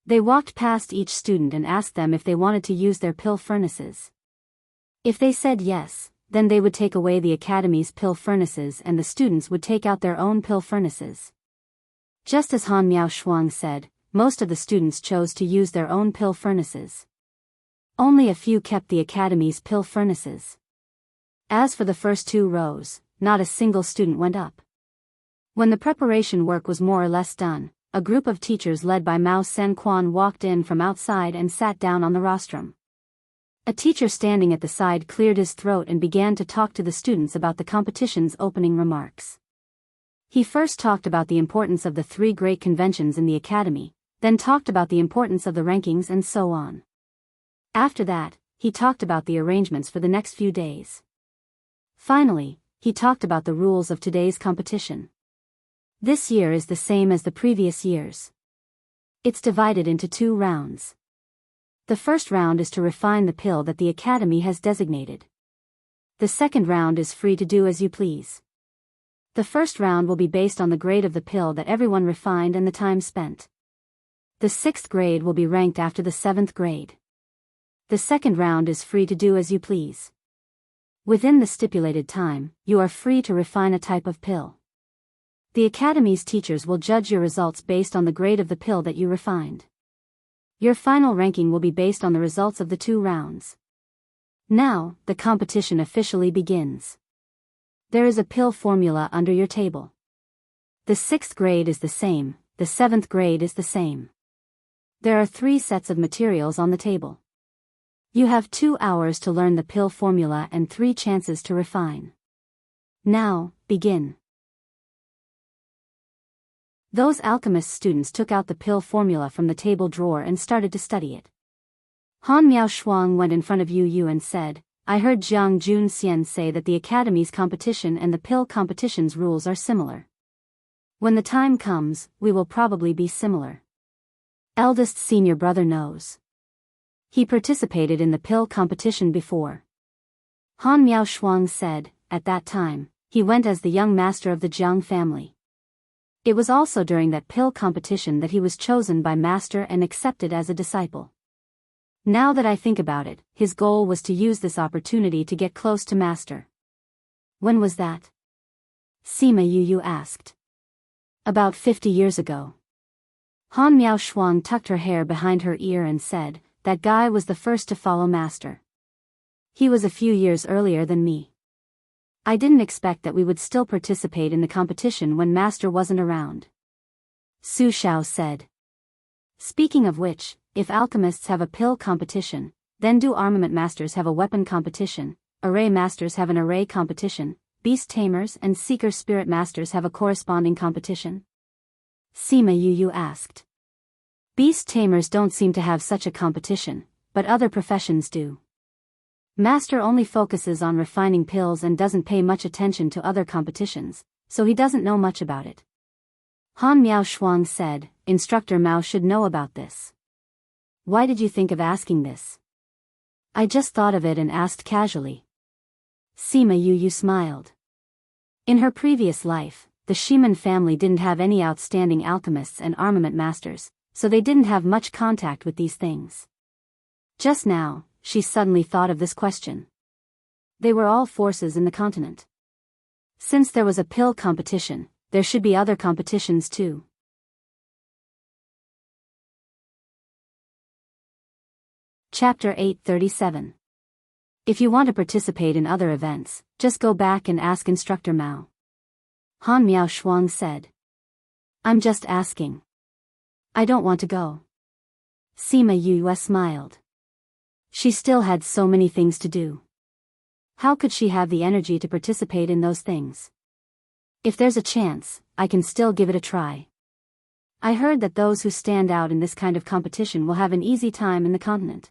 They walked past each student and asked them if they wanted to use their pill furnaces. If they said yes, then they would take away the academy's pill furnaces and the students would take out their own pill furnaces. Just as Han Miao Shuang said, most of the students chose to use their own pill furnaces. Only a few kept the academy's pill furnaces. As for the first 2 rows, not a single student went up. When the preparation work was more or less done, a group of teachers led by Mao Sen Quan walked in from outside and sat down on the rostrum. A teacher standing at the side cleared his throat and began to talk to the students about the competition's opening remarks. He first talked about the importance of the 3 great conventions in the academy, then talked about the importance of the rankings and so on. After that, he talked about the arrangements for the next few days. Finally, he talked about the rules of today's competition. This year is the same as the previous years. It's divided into 2 rounds. The first round is to refine the pill that the Academy has designated. The second round is free to do as you please. The first round will be based on the grade of the pill that everyone refined and the time spent. The 6th grade will be ranked after the 7th grade. The second round is free to do as you please. Within the stipulated time, you are free to refine a type of pill. The Academy's teachers will judge your results based on the grade of the pill that you refined. Your final ranking will be based on the results of the 2 rounds. Now, the competition officially begins. There is a pill formula under your table. The 6th grade is the same, the 7th grade is the same. There are 3 sets of materials on the table. You have 2 hours to learn the pill formula and 3 chances to refine. Now, begin. Those alchemist students took out the pill formula from the table drawer and started to study it. Han Miao Shuang went in front of Yu Yu and said, I heard Jiang Junxian say that the Academy's competition and the pill competition's rules are similar. When the time comes, we will probably be similar. Eldest senior brother knows. He participated in the pill competition before. Han Miao Shuang said, at that time, he went as the young master of the Jiang family. It was also during that pill competition that he was chosen by Master and accepted as a disciple. Now that I think about it, his goal was to use this opportunity to get close to Master. When was that? Sima Yu asked. About 50 years ago. Han Miao Shuang tucked her hair behind her ear and said, that guy was the first to follow Master. He was a few years earlier than me. I didn't expect that we would still participate in the competition when Master wasn't around. Su Xiao said. Speaking of which, if alchemists have a pill competition, then do armament masters have a weapon competition, array masters have an array competition, beast tamers and seeker spirit masters have a corresponding competition? Sima Yu asked. Beast tamers don't seem to have such a competition, but other professions do. Master only focuses on refining pills and doesn't pay much attention to other competitions, so he doesn't know much about it. Han Miao Shuang said, Instructor Mao should know about this. Why did you think of asking this? I just thought of it and asked casually. Sima Yu smiled. In her previous life, the Shiman family didn't have any outstanding alchemists and armament masters, so they didn't have much contact with these things. Just now, she suddenly thought of this question. They were all forces in the continent. Since there was a pill competition, there should be other competitions too. Chapter 837. If you want to participate in other events, just go back and ask Instructor Mao. Han Miao Shuang said. I'm just asking. I don't want to go. Sima Yu smiled. She still had so many things to do. How could she have the energy to participate in those things? If there's a chance, I can still give it a try. I heard that those who stand out in this kind of competition will have an easy time in the continent.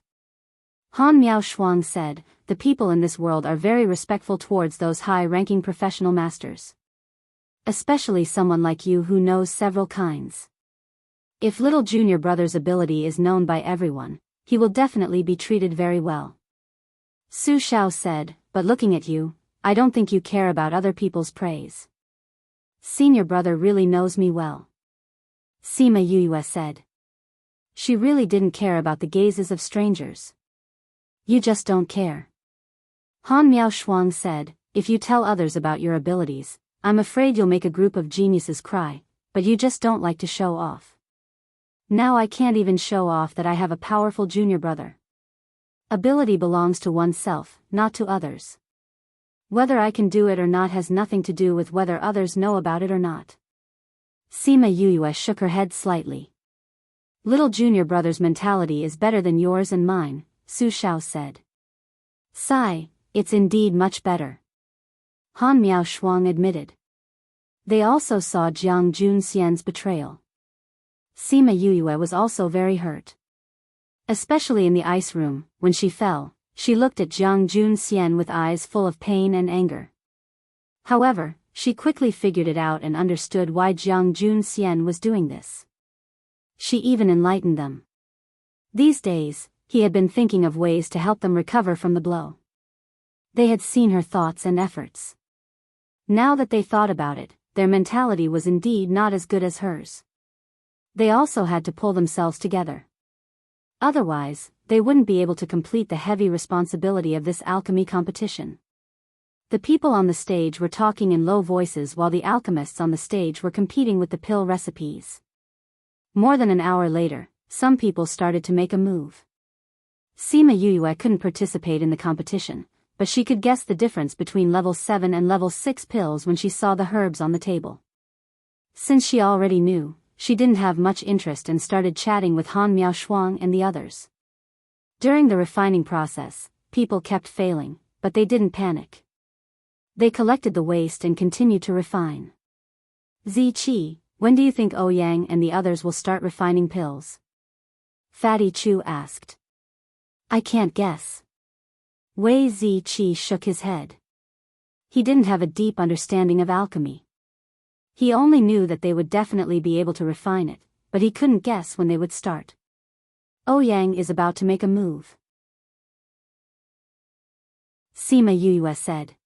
Han Miao Shuang said, the people in this world are very respectful towards those high-ranking professional masters. Especially someone like you who knows several kinds. If little junior brother's ability is known by everyone, he will definitely be treated very well. Su Xiao said, but looking at you, I don't think you care about other people's praise. Senior brother really knows me well. Sima Yu said. She really didn't care about the gazes of strangers. You just don't care. Han Miao Shuang said, if you tell others about your abilities, I'm afraid you'll make a group of geniuses cry, but you just don't like to show off. Now I can't even show off that I have a powerful junior brother. Ability belongs to oneself, not to others. Whether I can do it or not has nothing to do with whether others know about it or not. Sima Yu shook her head slightly. Little junior brother's mentality is better than yours and mine, Su Xiao said. Sigh, it's indeed much better. Han Miao Shuang admitted. They also saw Jiang Junxian's betrayal. Sima Yuyue was also very hurt. Especially in the ice room, when she fell, she looked at Jiang Junxian with eyes full of pain and anger. However, she quickly figured it out and understood why Jiang Junxian was doing this. She even enlightened them. These days, he had been thinking of ways to help them recover from the blow. They had seen her thoughts and efforts. Now that they thought about it, their mentality was indeed not as good as hers. They also had to pull themselves together. Otherwise, they wouldn't be able to complete the heavy responsibility of this alchemy competition. The people on the stage were talking in low voices while the alchemists on the stage were competing with the pill recipes. More than an hour later, some people started to make a move. Sima Yuyue couldn't participate in the competition, but she could guess the difference between level 7 and level 6 pills when she saw the herbs on the table. Since she already knew, she didn't have much interest and started chatting with Han Miao Shuang and the others. During the refining process, people kept failing, but they didn't panic. They collected the waste and continued to refine. Ziqi, when do you think Ouyang and the others will start refining pills? Fatty Chu asked. I can't guess. Wei Ziqi shook his head. He didn't have a deep understanding of alchemy. He only knew that they would definitely be able to refine it, but he couldn't guess when they would start. Ouyang is about to make a move, Sima Yuyue said.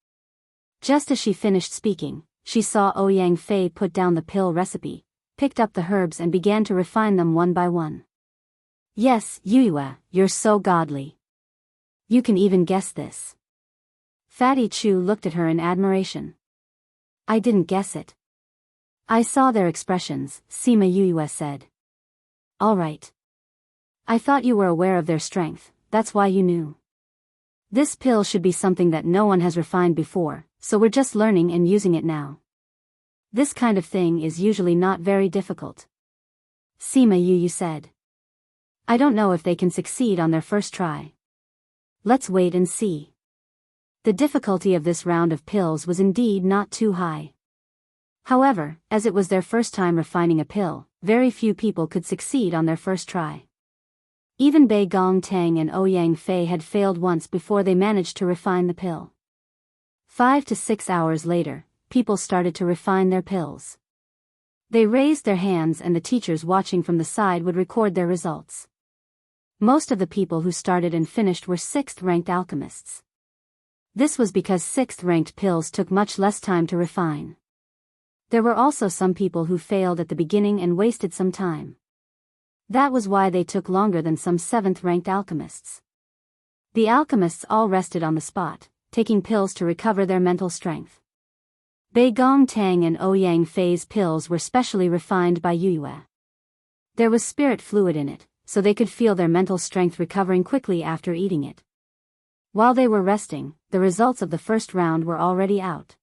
Just as she finished speaking, she saw Ouyang Fei put down the pill recipe, picked up the herbs and began to refine them one by one. Yes, Yuyue, you're so godly. You can even guess this. Fatty Chu looked at her in admiration. I didn't guess it. I saw their expressions, Sima Yuyue said. All right. I thought you were aware of their strength, that's why you knew. This pill should be something that no one has refined before, so we're just learning and using it now. This kind of thing is usually not very difficult. Sima Yuyue said. I don't know if they can succeed on their first try. Let's wait and see. The difficulty of this round of pills was indeed not too high. However, as it was their first time refining a pill, very few people could succeed on their first try. Even Bei Gong Tang and Ouyang Fei had failed once before they managed to refine the pill. 5 to 6 hours later, people started to refine their pills. They raised their hands and the teachers watching from the side would record their results. Most of the people who started and finished were 6th-ranked alchemists. This was because 6th-ranked pills took much less time to refine. There were also some people who failed at the beginning and wasted some time. That was why they took longer than some 7th-ranked alchemists. The alchemists all rested on the spot, taking pills to recover their mental strength. Bei Gong Tang and Ouyang Fei's pills were specially refined by Yuyue. There was spirit fluid in it, so they could feel their mental strength recovering quickly after eating it. While they were resting, the results of the first round were already out.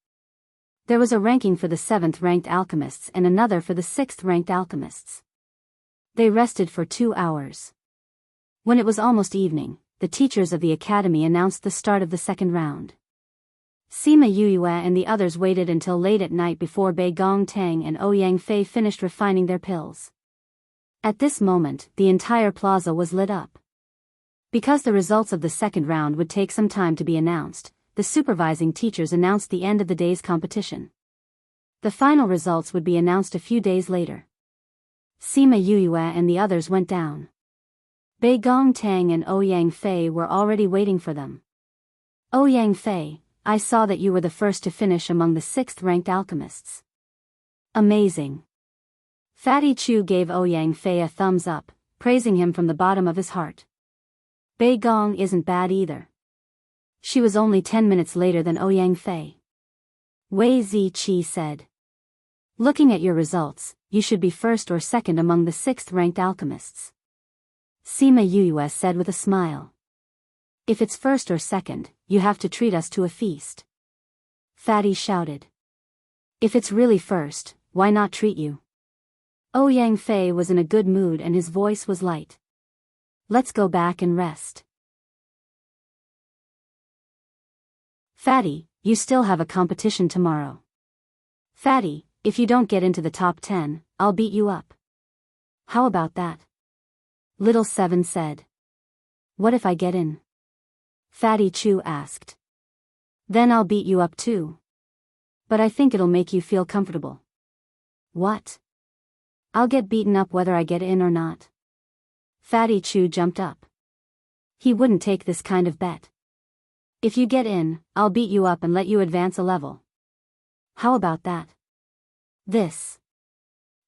There was a ranking for the 7th-ranked alchemists and another for the 6th-ranked alchemists. They rested for 2 hours. When it was almost evening, the teachers of the academy announced the start of the second round. Sima Yuyue and the others waited until late at night before Bei Gong Tang and Ouyang Fei finished refining their pills. At this moment, the entire plaza was lit up. Because the results of the second round would take some time to be announced, the supervising teachers announced the end of the day's competition. The final results would be announced a few days later. Sima Yuyue and the others went down. Bei Gong Tang and Ouyang Fei were already waiting for them. Ouyang Fei, I saw that you were the first to finish among the 6th-ranked alchemists. Amazing. Fatty Chu gave Ouyang Fei a thumbs up, praising him from the bottom of his heart. Bei Gong isn't bad either. She was only 10 minutes later than Ouyang Fei. Wei Ziqi said. Looking at your results, you should be first or second among the 6th-ranked alchemists. Sima Yuyue said with a smile. If it's first or second, you have to treat us to a feast. Fatty shouted. If it's really first, why not treat you? Ouyang Fei was in a good mood and his voice was light. Let's go back and rest. Fatty, you still have a competition tomorrow. Fatty, if you don't get into the top 10, I'll beat you up. How about that? Little 7 said. What if I get in? Fatty Chew asked. Then I'll beat you up too. But I think it'll make you feel comfortable. What? I'll get beaten up whether I get in or not. Fatty Chew jumped up. He wouldn't take this kind of bet. If you get in, I'll beat you up and let you advance a level. How about that? This.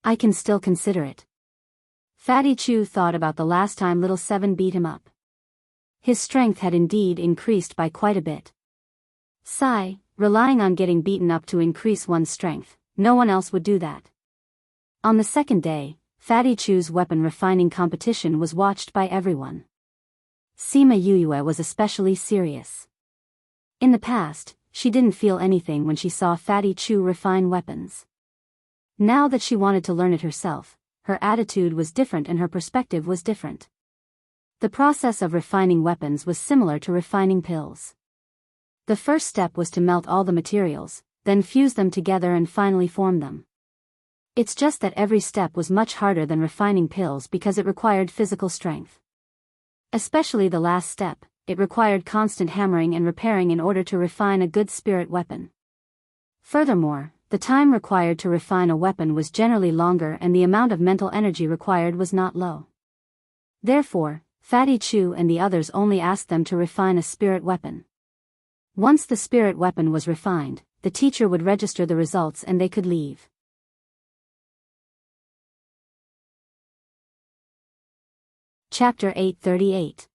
I can still consider it. Fatty Chew thought about the last time Little 7 beat him up. His strength had indeed increased by quite a bit. Sigh, relying on getting beaten up to increase one's strength, no one else would do that. On the second day, Fatty Chew's weapon refining competition was watched by everyone. Sima Yuyue was especially serious. In the past, she didn't feel anything when she saw Fatty Chew refine weapons. Now that she wanted to learn it herself, her attitude was different and her perspective was different. The process of refining weapons was similar to refining pills. The first step was to melt all the materials, then fuse them together and finally form them. It's just that every step was much harder than refining pills because it required physical strength. Especially the last step, it required constant hammering and repairing in order to refine a good spirit weapon. Furthermore, the time required to refine a weapon was generally longer and the amount of mental energy required was not low. Therefore, Fatty Chew and the others only asked them to refine a spirit weapon. Once the spirit weapon was refined, the teacher would register the results and they could leave. Chapter 838.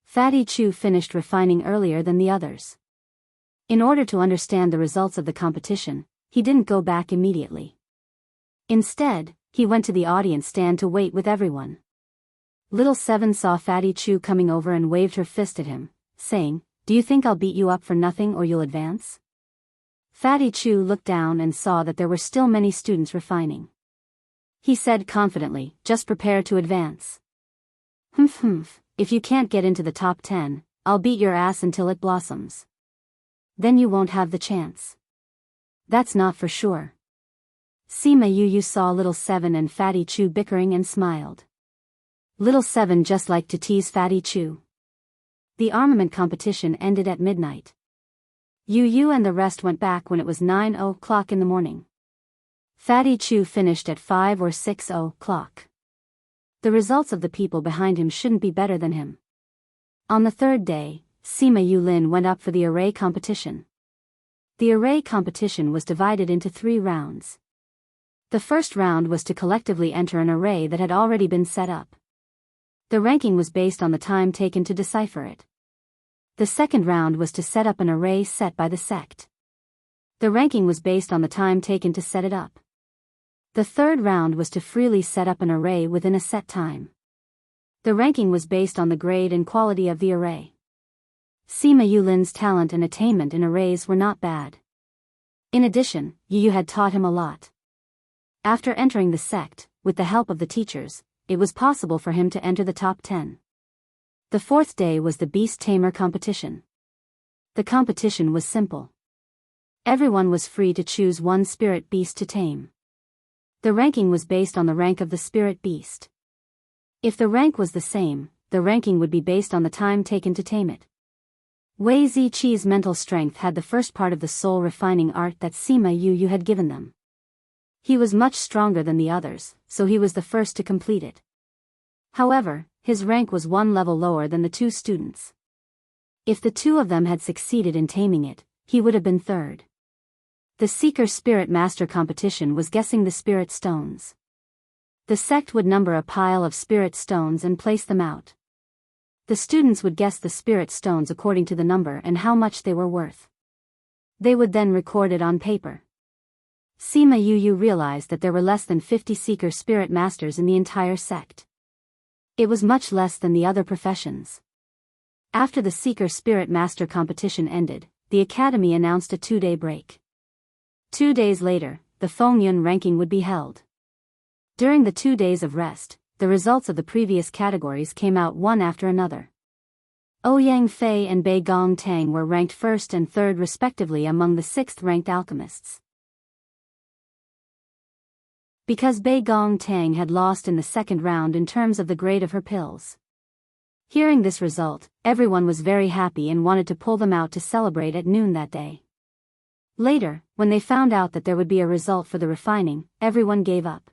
Fatty Chew finished refining earlier than the others. In order to understand the results of the competition, he didn't go back immediately. Instead, he went to the audience stand to wait with everyone. Little 7 saw Fatty Chew coming over and waved her fist at him, saying, "Do you think I'll beat you up for nothing or you'll advance?" Fatty Chew looked down and saw that there were still many students refining. He said confidently, "Just prepare to advance." Humph, if you can't get into the top 10, I'll beat your ass until it blossoms. Then you won't have the chance. That's not for sure. Sima Yu saw Little 7 and Fatty Chew bickering and smiled. Little 7 just liked to tease Fatty Chew. The armament competition ended at midnight. Yu and the rest went back when it was 9 o'clock in the morning. Fatty Chew finished at 5 or 6 o'clock. The results of the people behind him shouldn't be better than him. On the third day, Sima Yulin went up for the array competition. The array competition was divided into 3 rounds. The first round was to collectively enter an array that had already been set up. The ranking was based on the time taken to decipher it. The second round was to set up an array set by the sect. The ranking was based on the time taken to set it up. The third round was to freely set up an array within a set time. The ranking was based on the grade and quality of the array. Sima Yulin's talent and attainment in arrays were not bad. In addition, Yu had taught him a lot. After entering the sect, with the help of the teachers, it was possible for him to enter the top 10. The fourth day was the Beast Tamer competition. The competition was simple. Everyone was free to choose one spirit beast to tame. The ranking was based on the rank of the spirit beast. If the rank was the same, the ranking would be based on the time taken to tame it. Wei Ziqi's mental strength had the first part of the soul refining art that Sima Yu had given them. He was much stronger than the others, so he was the first to complete it. However, his rank was 1 level lower than the 2 students. If the 2 of them had succeeded in taming it, he would have been third. The Seeker Spirit Master competition was guessing the spirit stones. The sect would number a pile of spirit stones and place them out. The students would guess the spirit stones according to the number and how much they were worth. They would then record it on paper. Sima Yu realized that there were less than 50 Seeker Spirit Masters in the entire sect. It was much less than the other professions. After the Seeker Spirit Master competition ended, the Academy announced a 2-day break. 2 days later, the Fengyun ranking would be held. During the 2 days of rest, the results of the previous categories came out one after another. Ouyang Fei and Bei Gong Tang were ranked first and third respectively among the sixth-ranked alchemists. Because Bei Gong Tang had lost in the second round in terms of the grade of her pills. Hearing this result, everyone was very happy and wanted to pull them out to celebrate at noon that day. Later, when they found out that there would be a result for the refining, everyone gave up.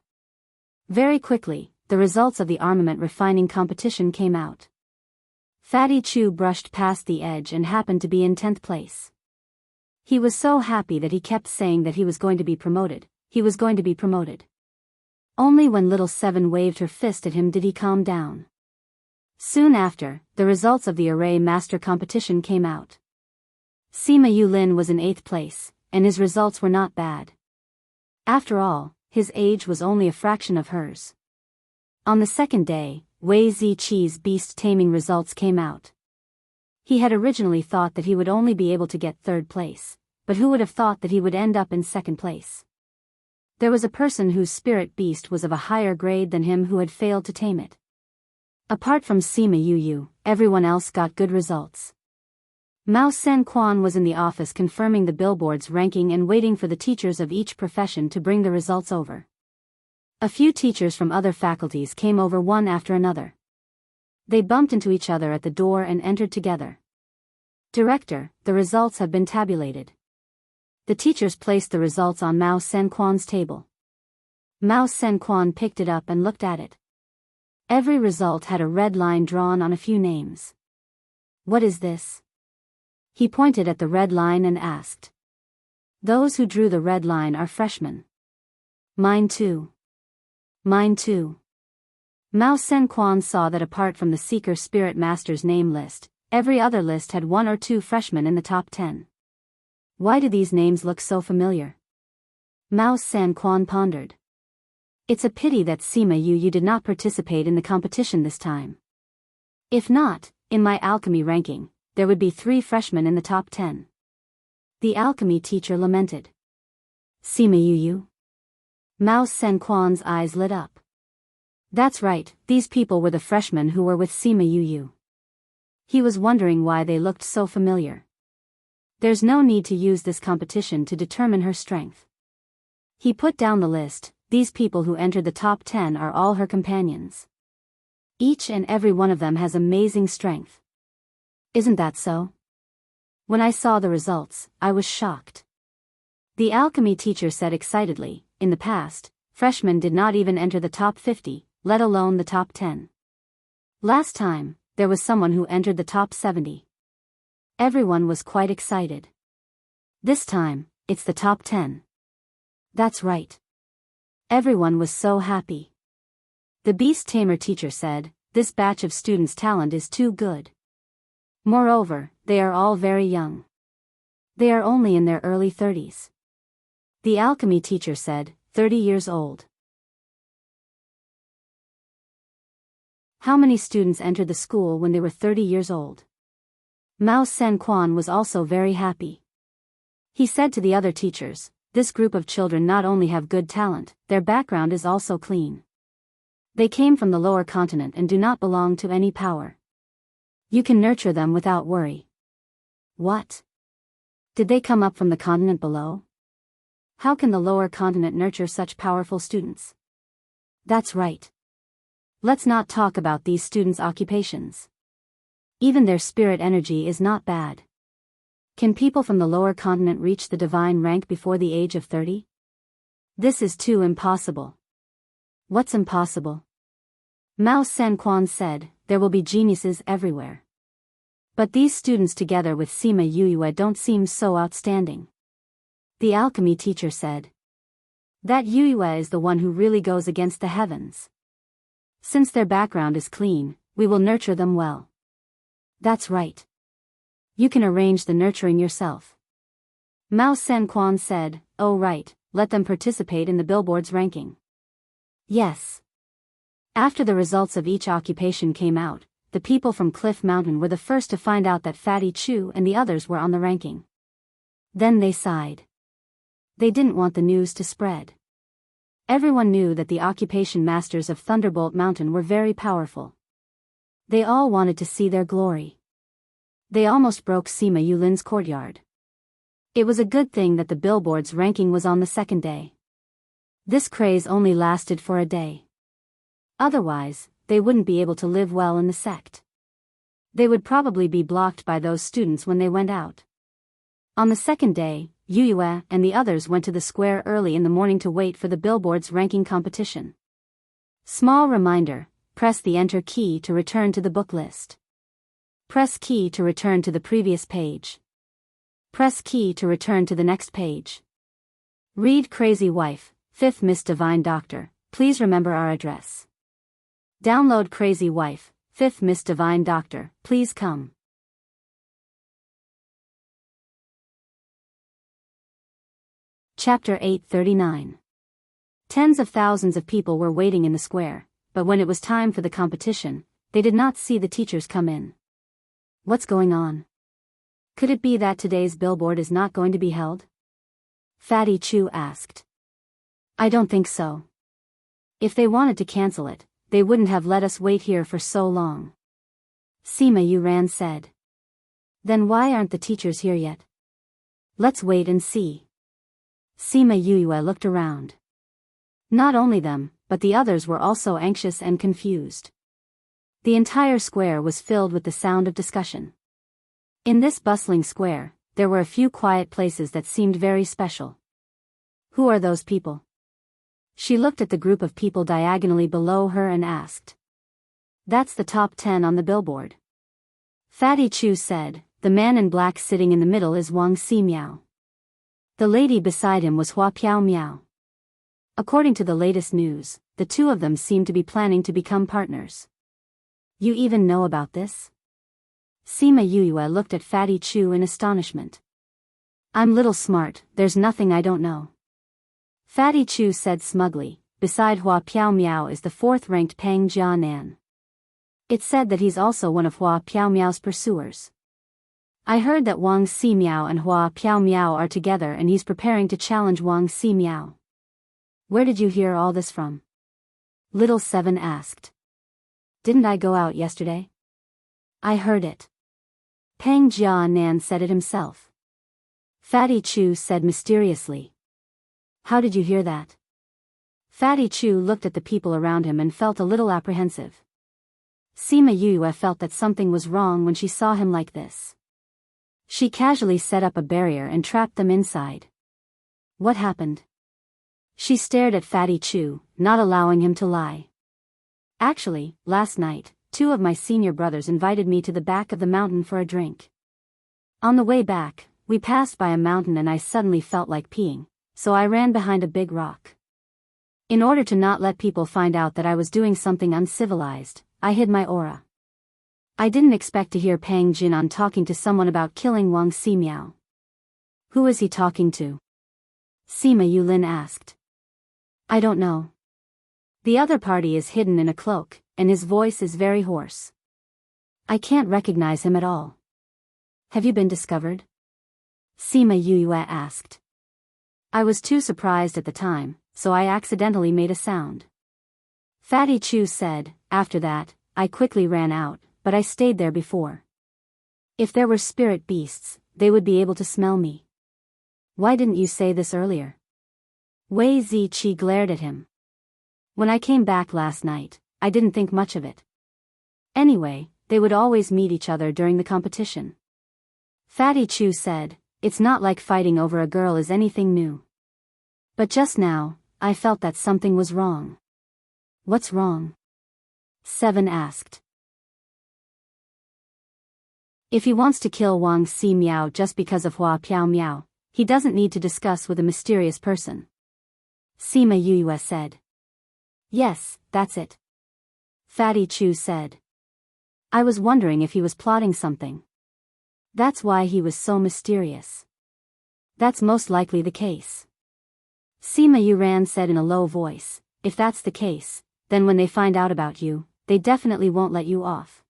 Very quickly, the results of the armament refining competition came out. Fatty Chu brushed past the edge and happened to be in 10th place. He was so happy that he kept saying that he was going to be promoted, he was going to be promoted. Only when Little Seven waved her fist at him did he calm down. Soon after, the results of the array master competition came out. Sima Yulin was in 8th place, and his results were not bad. After all, his age was only a fraction of hers. On the second day, Wei Ziqi's beast taming results came out. He had originally thought that he would only be able to get 3rd place, but who would have thought that he would end up in 2nd place? There was a person whose spirit beast was of a higher grade than him who had failed to tame it. Apart from Sima Yu, everyone else got good results. Mao Sen Quan was in the office confirming the billboard's ranking and waiting for the teachers of each profession to bring the results over. A few teachers from other faculties came over one after another. They bumped into each other at the door and entered together. Director, the results have been tabulated. The teachers placed the results on Mao Sen Quan's table. Mao Sen Quan picked it up and looked at it. Every result had a red line drawn on a few names. What is this? He pointed at the red line and asked. Those who drew the red line are freshmen. Mine too. Mine too. Mao Sen Quan saw that apart from the Seeker Spirit Master's name list, every other list had 1 or 2 freshmen in the top 10. Why do these names look so familiar? Mao Sen Quan pondered. It's a pity that Sima Yu did not participate in the competition this time. If not, in my alchemy ranking, there would be 3 freshmen in the top 10. The alchemy teacher lamented. Sima Yu? Mao Sen Quan's eyes lit up. That's right, these people were the freshmen who were with Sima Yu. He was wondering why they looked so familiar. There's no need to use this competition to determine her strength. He put down the list. These people who entered the top 10 are all her companions. Each and every one of them has amazing strength. Isn't that so? When I saw the results, I was shocked. The alchemy teacher said excitedly, in the past, freshmen did not even enter the top 50, let alone the top 10. Last time, there was someone who entered the top 70. Everyone was quite excited. This time, it's the top 10. That's right. Everyone was so happy. The beast tamer teacher said, this batch of students' talent is too good. Moreover, they are all very young. They are only in their early 30s. The alchemy teacher said, 30 years old. How many students entered the school when they were 30 years old? Mao Sen Quan was also very happy. He said to the other teachers, this group of children not only have good talent, their background is also clean. They came from the lower continent and do not belong to any power. You can nurture them without worry. What? Did they come up from the continent below? How can the lower continent nurture such powerful students? That's right. Let's not talk about these students' occupations. Even their spirit energy is not bad. Can people from the lower continent reach the divine rank before the age of 30? This is too impossible. What's impossible? Mao Sen Quan said, there will be geniuses everywhere. But these students together with Sima Yue don't seem so outstanding. The alchemy teacher said. That Yue is the one who really goes against the heavens. Since their background is clean, we will nurture them well. That's right. You can arrange the nurturing yourself. Mao Sen Quan said, oh right, let them participate in the billboard's ranking. Yes. After the results of each occupation came out, the people from Cliff Mountain were the first to find out that Fatty Chu and the others were on the ranking. Then they sighed. They didn't want the news to spread. Everyone knew that the occupation masters of Thunderbolt Mountain were very powerful. They all wanted to see their glory. They almost broke Sima Yulin's courtyard. It was a good thing that the billboard's ranking was on the second day. This craze only lasted for a day. Otherwise, they wouldn't be able to live well in the sect. They would probably be blocked by those students when they went out. On the second day, Yuyue and the others went to the square early in the morning to wait for the billboard's ranking competition. Small reminder, press the enter key to return to the book list. Press key to return to the previous page. Press key to return to the next page. Read Crazy Wife, 5th Miss Divine Doctor, please remember our address. Download Crazy Wife, 5th Miss Divine Doctor, please come. Chapter 839. Tens of thousands of people were waiting in the square, but when it was time for the competition, they did not see the teachers come in. What's going on? Could it be that today's billboard is not going to be held? Fatty Chu asked. I don't think so. If they wanted to cancel it, they wouldn't have let us wait here for so long. Sima Yuran said. Then why aren't the teachers here yet? Let's wait and see. Sima Yuyue looked around. Not only them, but the others were also anxious and confused. The entire square was filled with the sound of discussion. In this bustling square, there were a few quiet places that seemed very special. Who are those people? She looked at the group of people diagonally below her and asked. That's the top 10 on the billboard. Fatty Chu said, the man in black sitting in the middle is Wang Si Miao. The lady beside him was Hua Piao Miao. According to the latest news, the two of them seem to be planning to become partners. You even know about this? Sima Yuyue looked at Fatty Chu in astonishment. I'm little smart, there's nothing I don't know. Fatty Chu said smugly, beside Hua Piao Miao is the 4th-ranked Pang Jianan. It's said that he's also one of Hua Piao Miao's pursuers. I heard that Wang Si Miao and Hua Piao Miao are together and he's preparing to challenge Wang Si Miao. Where did you hear all this from? Little Seven asked. Didn't I go out yesterday? I heard it. Pang Jianan said it himself. Fatty Chu said mysteriously. How did you hear that? Fatty Chu looked at the people around him and felt a little apprehensive. Sima Yuyue felt that something was wrong when she saw him like this. She casually set up a barrier and trapped them inside. What happened? She stared at Fatty Chu, not allowing him to lie. Actually, last night, 2 of my senior brothers invited me to the back of the mountain for a drink. On the way back, we passed by a mountain and I suddenly felt like peeing, so I ran behind a big rock. In order to not let people find out that I was doing something uncivilized, I hid my aura. I didn't expect to hear Pang Jinan talking to someone about killing Wang Si Miao. Who is he talking to? Sima Yulin asked. I don't know. The other party is hidden in a cloak, and his voice is very hoarse. I can't recognize him at all. Have you been discovered? Sima Yuyue asked. I was too surprised at the time, so I accidentally made a sound. Fatty Chu said, after that, I quickly ran out, but I stayed there before. If there were spirit beasts, they would be able to smell me. Why didn't you say this earlier? Wei Ziqi glared at him. When I came back last night, I didn't think much of it. Anyway, they would always meet each other during the competition. Fatty Chu said, it's not like fighting over a girl is anything new. But just now, I felt that something was wrong. What's wrong? Seven asked. If he wants to kill Wang Si Miao just because of Hua Piao Miao, he doesn't need to discuss with a mysterious person. Sima Yuyue said. Yes, that's it. Fatty Chu said. I was wondering if he was plotting something. That's why he was so mysterious. That's most likely the case. Sima Yuran said in a low voice, if that's the case, then when they find out about you, they definitely won't let you off.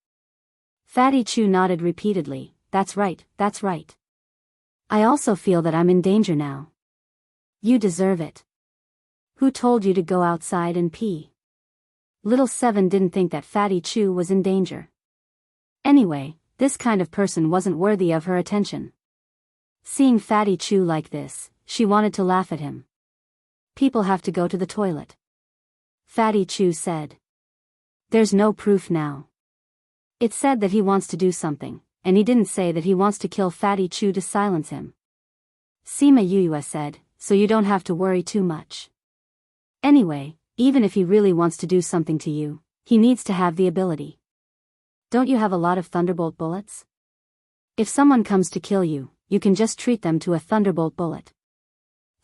Fatty Chu nodded repeatedly, that's right, that's right. I also feel that I'm in danger now. You deserve it. Who told you to go outside and pee? Little Seven didn't think that Fatty Chu was in danger. Anyway, This kind of person wasn't worthy of her attention. Seeing Fatty Chu like this, she wanted to laugh at him. People have to go to the toilet. Fatty Chu said. There's no proof now. It said that he wants to do something, and he didn't say that he wants to kill Fatty Chu to silence him. Sima Yuyue said, so you don't have to worry too much. Anyway, even if he really wants to do something to you, he needs to have the ability. Don't you have a lot of thunderbolt bullets? If someone comes to kill you, you can just treat them to a thunderbolt bullet.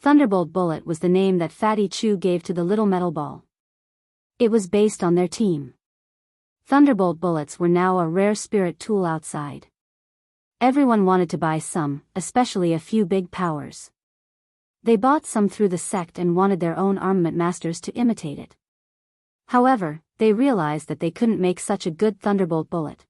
Thunderbolt bullet was the name that Fatty Chu gave to the little metal ball. It was based on their team. Thunderbolt bullets were now a rare spirit tool outside. Everyone wanted to buy some, especially a few big powers. They bought some through the sect and wanted their own armament masters to imitate it. However, they realized that they couldn't make such a good thunderbolt bullet.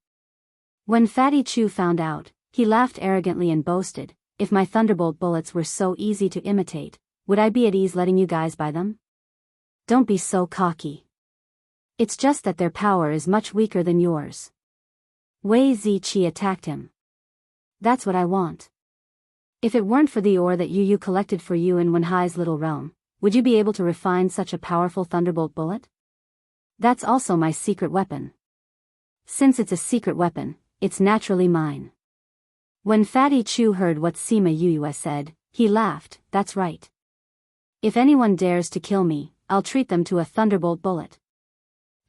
When Fatty Chu found out, he laughed arrogantly and boasted, if my thunderbolt bullets were so easy to imitate, would I be at ease letting you guys buy them? Don't be so cocky. It's just that their power is much weaker than yours. Wei Ziqi attacked him. That's what I want. If it weren't for the ore that Yu collected for you in Wenhai's little realm, would you be able to refine such a powerful thunderbolt bullet? That's also my secret weapon. Since it's a secret weapon, it's naturally mine. When Fatty Chu heard what Sima Yuyue said, he laughed, that's right. If anyone dares to kill me, I'll treat them to a thunderbolt bullet.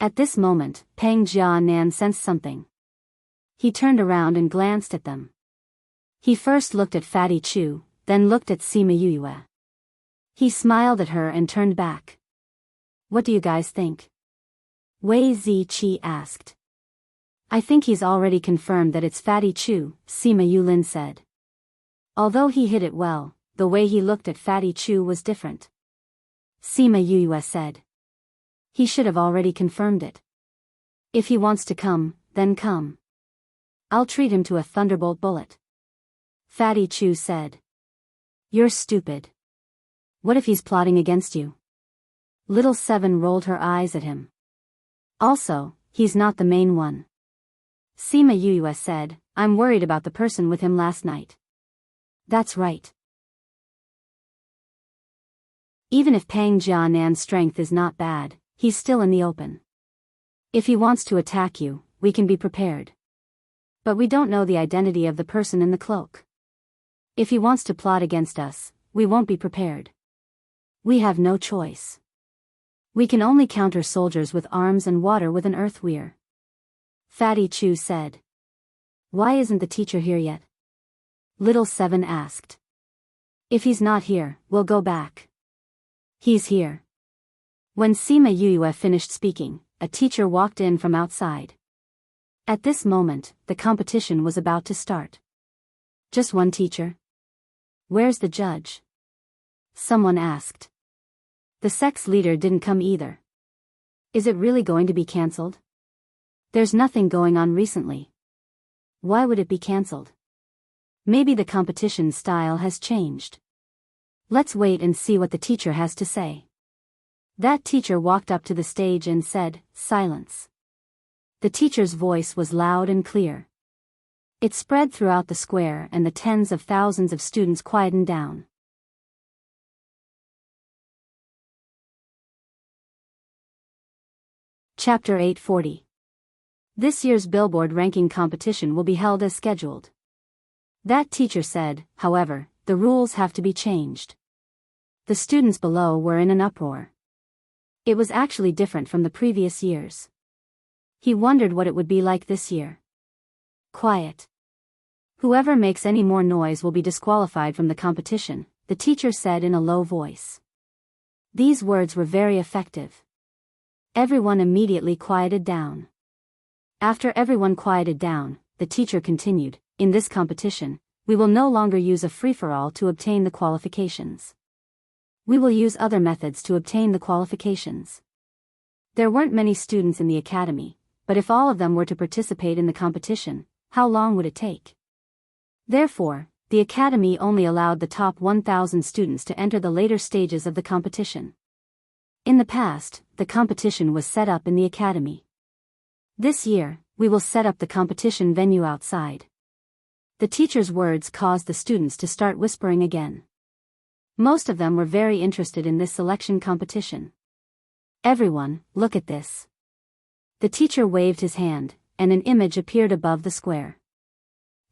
At this moment, Peng Jianan sensed something. He turned around and glanced at them. He first looked at Fatty Chu, then looked at Sima Yuyue. He smiled at her and turned back. What do you guys think? Wei Ziqi asked. I think he's already confirmed that it's Fatty Chu, Sima Yulin said. Although he hid it well, the way he looked at Fatty Chu was different. Sima Yuyue said. He should have already confirmed it. If he wants to come, then come. I'll treat him to a thunderbolt bullet. Fatty Chu said. You're stupid. What if he's plotting against you? Little Seven rolled her eyes at him. Also, he's not the main one. Sima Yuyue said, I'm worried about the person with him last night. That's right. Even if Peng Jianan's strength is not bad, he's still in the open. If he wants to attack you, we can be prepared. But we don't know the identity of the person in the cloak. If he wants to plot against us, we won't be prepared. We have no choice. We can only counter soldiers with arms and water with an earth weir. Fatty Chu said. Why isn't the teacher here yet? Little Seven asked. If he's not here, we'll go back. He's here. When Sima Yuyue finished speaking, a teacher walked in from outside. At this moment, the competition was about to start. Just one teacher? Where's the judge? Someone asked. The sect's leader didn't come either. Is it really going to be cancelled? There's nothing going on recently. Why would it be cancelled? Maybe the competition style has changed. Let's wait and see what the teacher has to say. That teacher walked up to the stage and said, silence. The teacher's voice was loud and clear. It spread throughout the square and the tens of thousands of students quietened down. Chapter 840. This year's Billboard ranking competition will be held as scheduled. That teacher said, however, the rules have to be changed. The students below were in an uproar. It was actually different from the previous years. He wondered what it would be like this year. Quiet. Whoever makes any more noise will be disqualified from the competition, the teacher said in a low voice. These words were very effective. Everyone immediately quieted down. After everyone quieted down, the teacher continued, in this competition, we will no longer use a free-for-all to obtain the qualifications. We will use other methods to obtain the qualifications. There weren't many students in the academy, but if all of them were to participate in the competition, how long would it take? Therefore, the academy only allowed the top 1,000 students to enter the later stages of the competition. In the past, the competition was set up in the academy. This year, we will set up the competition venue outside. The teacher's words caused the students to start whispering again. Most of them were very interested in this selection competition. Everyone, look at this. The teacher waved his hand, and an image appeared above the square.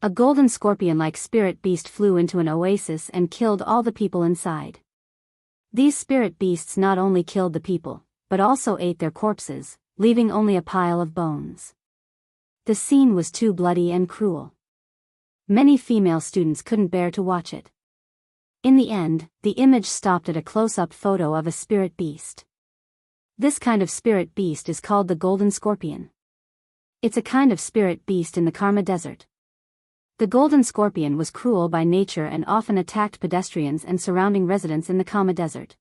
A golden scorpion-like spirit beast flew into an oasis and killed all the people inside. These spirit beasts not only killed the people, but also ate their corpses, leaving only a pile of bones. The scene was too bloody and cruel. Many female students couldn't bear to watch it. In the end, the image stopped at a close-up photo of a spirit beast. This kind of spirit beast is called the golden scorpion. It's a kind of spirit beast in the Karma Desert. The golden scorpion was cruel by nature and often attacked pedestrians and surrounding residents in the Karma Desert.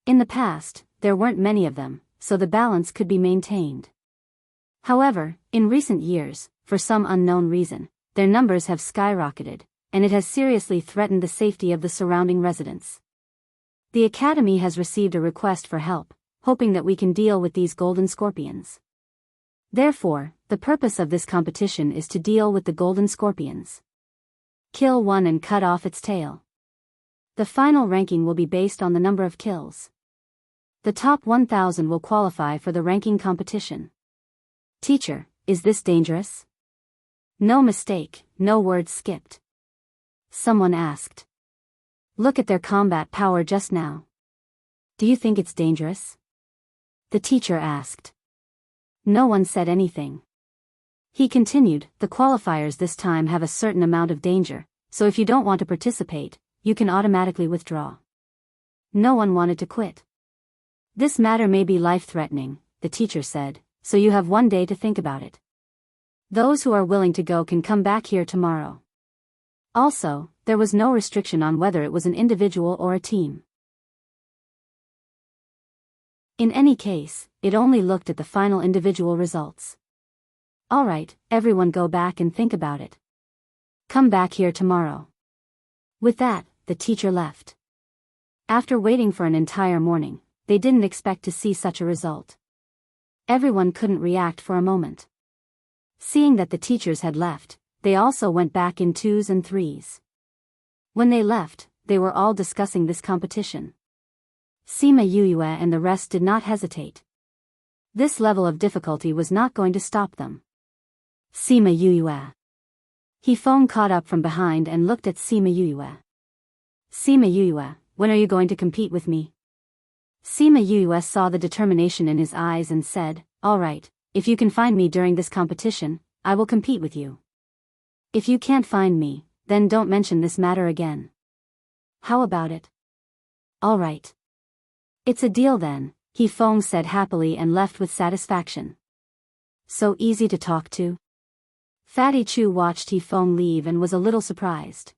In the past, there weren't many of them, so the balance could be maintained. However, in recent years, for some unknown reason, their numbers have skyrocketed, and it has seriously threatened the safety of the surrounding residents. The Academy has received a request for help, hoping that we can deal with these golden scorpions. Therefore, the purpose of this competition is to deal with the golden scorpions. Kill one and cut off its tail. The final ranking will be based on the number of kills. The top 1,000 will qualify for the ranking competition. Teacher, is this dangerous? No mistake, no words skipped. Someone asked. Look at their combat power just now. Do you think it's dangerous? The teacher asked. No one said anything. He continued, the qualifiers this time have a certain amount of danger, so if you don't want to participate, you can automatically withdraw. No one wanted to quit. This matter may be life-threatening, the teacher said, so you have 1 day to think about it. Those who are willing to go can come back here tomorrow. Also, there was no restriction on whether it was an individual or a team. In any case, it only looked at the final individual results. Alright, everyone go back and think about it. Come back here tomorrow. With that, the teacher left. After waiting for an entire morning, they didn't expect to see such a result. Everyone couldn't react for a moment. Seeing that the teachers had left, they also went back in 2s and 3s. When they left, they were all discussing this competition. Sima Yue and the rest did not hesitate. This level of difficulty was not going to stop them. Sima Yue. He-Feng caught up from behind and looked at Sima Yue. Sima Yue, when are you going to compete with me? Sima Yue saw the determination in his eyes and said, alright, if you can find me during this competition, I will compete with you. If you can't find me, then don't mention this matter again. How about it? Alright. It's a deal then, He-Feng said happily and left with satisfaction. So easy to talk to? Fatty Chu watched He-Feng leave and was a little surprised.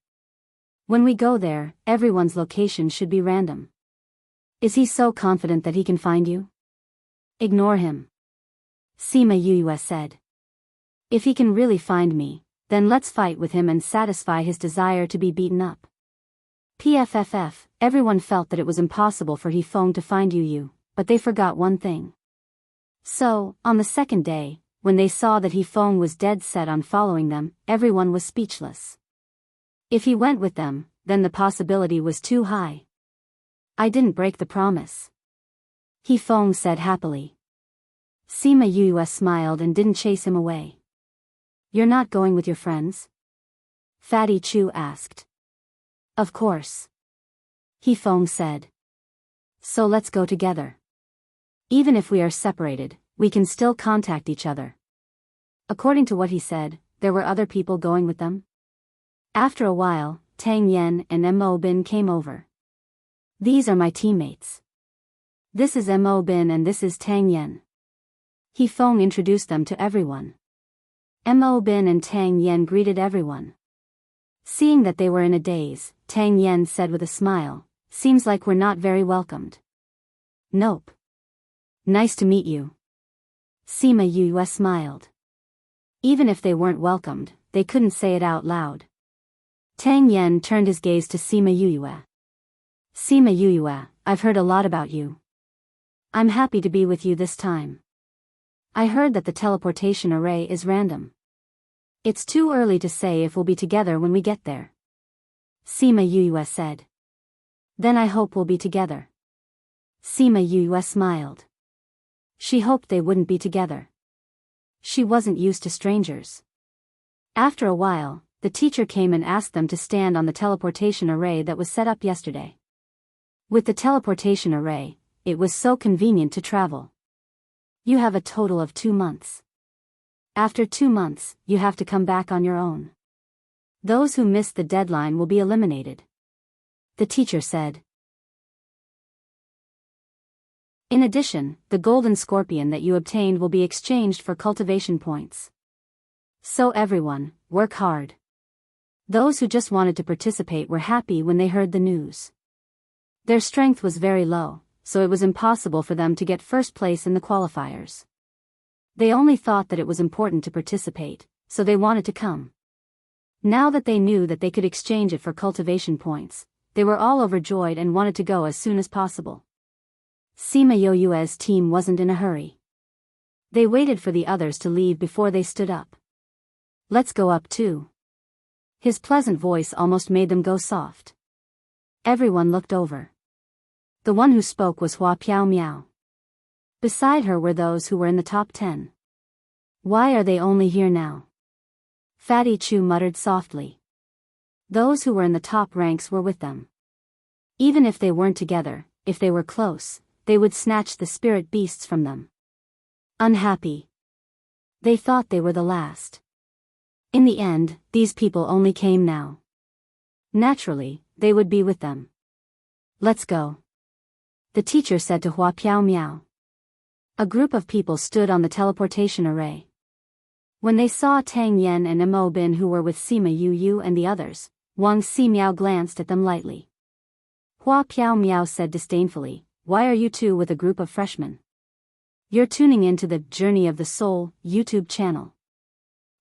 When we go there, everyone's location should be random. Is he so confident that he can find you? Ignore him. Sima Yue said. If he can really find me, then let's fight with him and satisfy his desire to be beaten up. PFFF, everyone felt that it was impossible for He-Feng to find Yu, but they forgot one thing. So, on the second day, when they saw that He-Feng was dead set on following them, everyone was speechless. If he went with them, then the possibility was too high. I didn't break the promise. He-Feng said happily. Sima Yue smiled and didn't chase him away. You're not going with your friends? Fatty Chu asked. Of course. He-Feng said. So let's go together. Even if we are separated, we can still contact each other. According to what he said, there were other people going with them. After a while, Tang Yen and Mo Bin came over. These are my teammates. This is Mo Bin and this is Tang Yen. He-Feng introduced them to everyone. Mo Bin and Tang Yen greeted everyone. Seeing that they were in a daze, Tang Yen said with a smile, seems like we're not very welcomed. Nope. Nice to meet you. Sima Yue smiled. Even if they weren't welcomed, they couldn't say it out loud. Tang Yen turned his gaze to Sima Yue. Sima Yue, I've heard a lot about you. I'm happy to be with you this time. I heard that the teleportation array is random. It's too early to say if we'll be together when we get there. Sima Yuyue said. Then I hope we'll be together. Sima Yuyue smiled. She hoped they wouldn't be together. She wasn't used to strangers. After a while, the teacher came and asked them to stand on the teleportation array that was set up yesterday. With the teleportation array, it was so convenient to travel. You have a total of 2 months. After 2 months, you have to come back on your own. Those who miss the deadline will be eliminated. The teacher said. In addition, the golden scorpion that you obtained will be exchanged for cultivation points. So everyone, work hard. Those who just wanted to participate were happy when they heard the news. Their strength was very low, so it was impossible for them to get first place in the qualifiers. They only thought that it was important to participate, so they wanted to come. Now that they knew that they could exchange it for cultivation points, they were all overjoyed and wanted to go as soon as possible. Sima Yoyue's team wasn't in a hurry. They waited for the others to leave before they stood up. Let's go up too. His pleasant voice almost made them go soft. Everyone looked over. The one who spoke was Hua Piao Miao. Beside her were those who were in the top 10. Why are they only here now? Fatty Chu muttered softly. Those who were in the top ranks were with them. Even if they weren't together, if they were close, they would snatch the spirit beasts from them. Unhappy. They thought they were the last. In the end, these people only came now. Naturally, they would be with them. Let's go. The teacher said to Hua Piao Miao. A group of people stood on the teleportation array. When they saw Tang Yen and Mo Bin who were with Sima Yu and the others, Wang Ximiao glanced at them lightly. Hua Piao Miao said disdainfully, "Why are you two with a group of freshmen? You're tuning into the Journey of the Soul YouTube channel.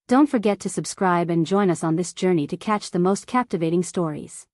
Don't forget to subscribe and join us on this journey to catch the most captivating stories."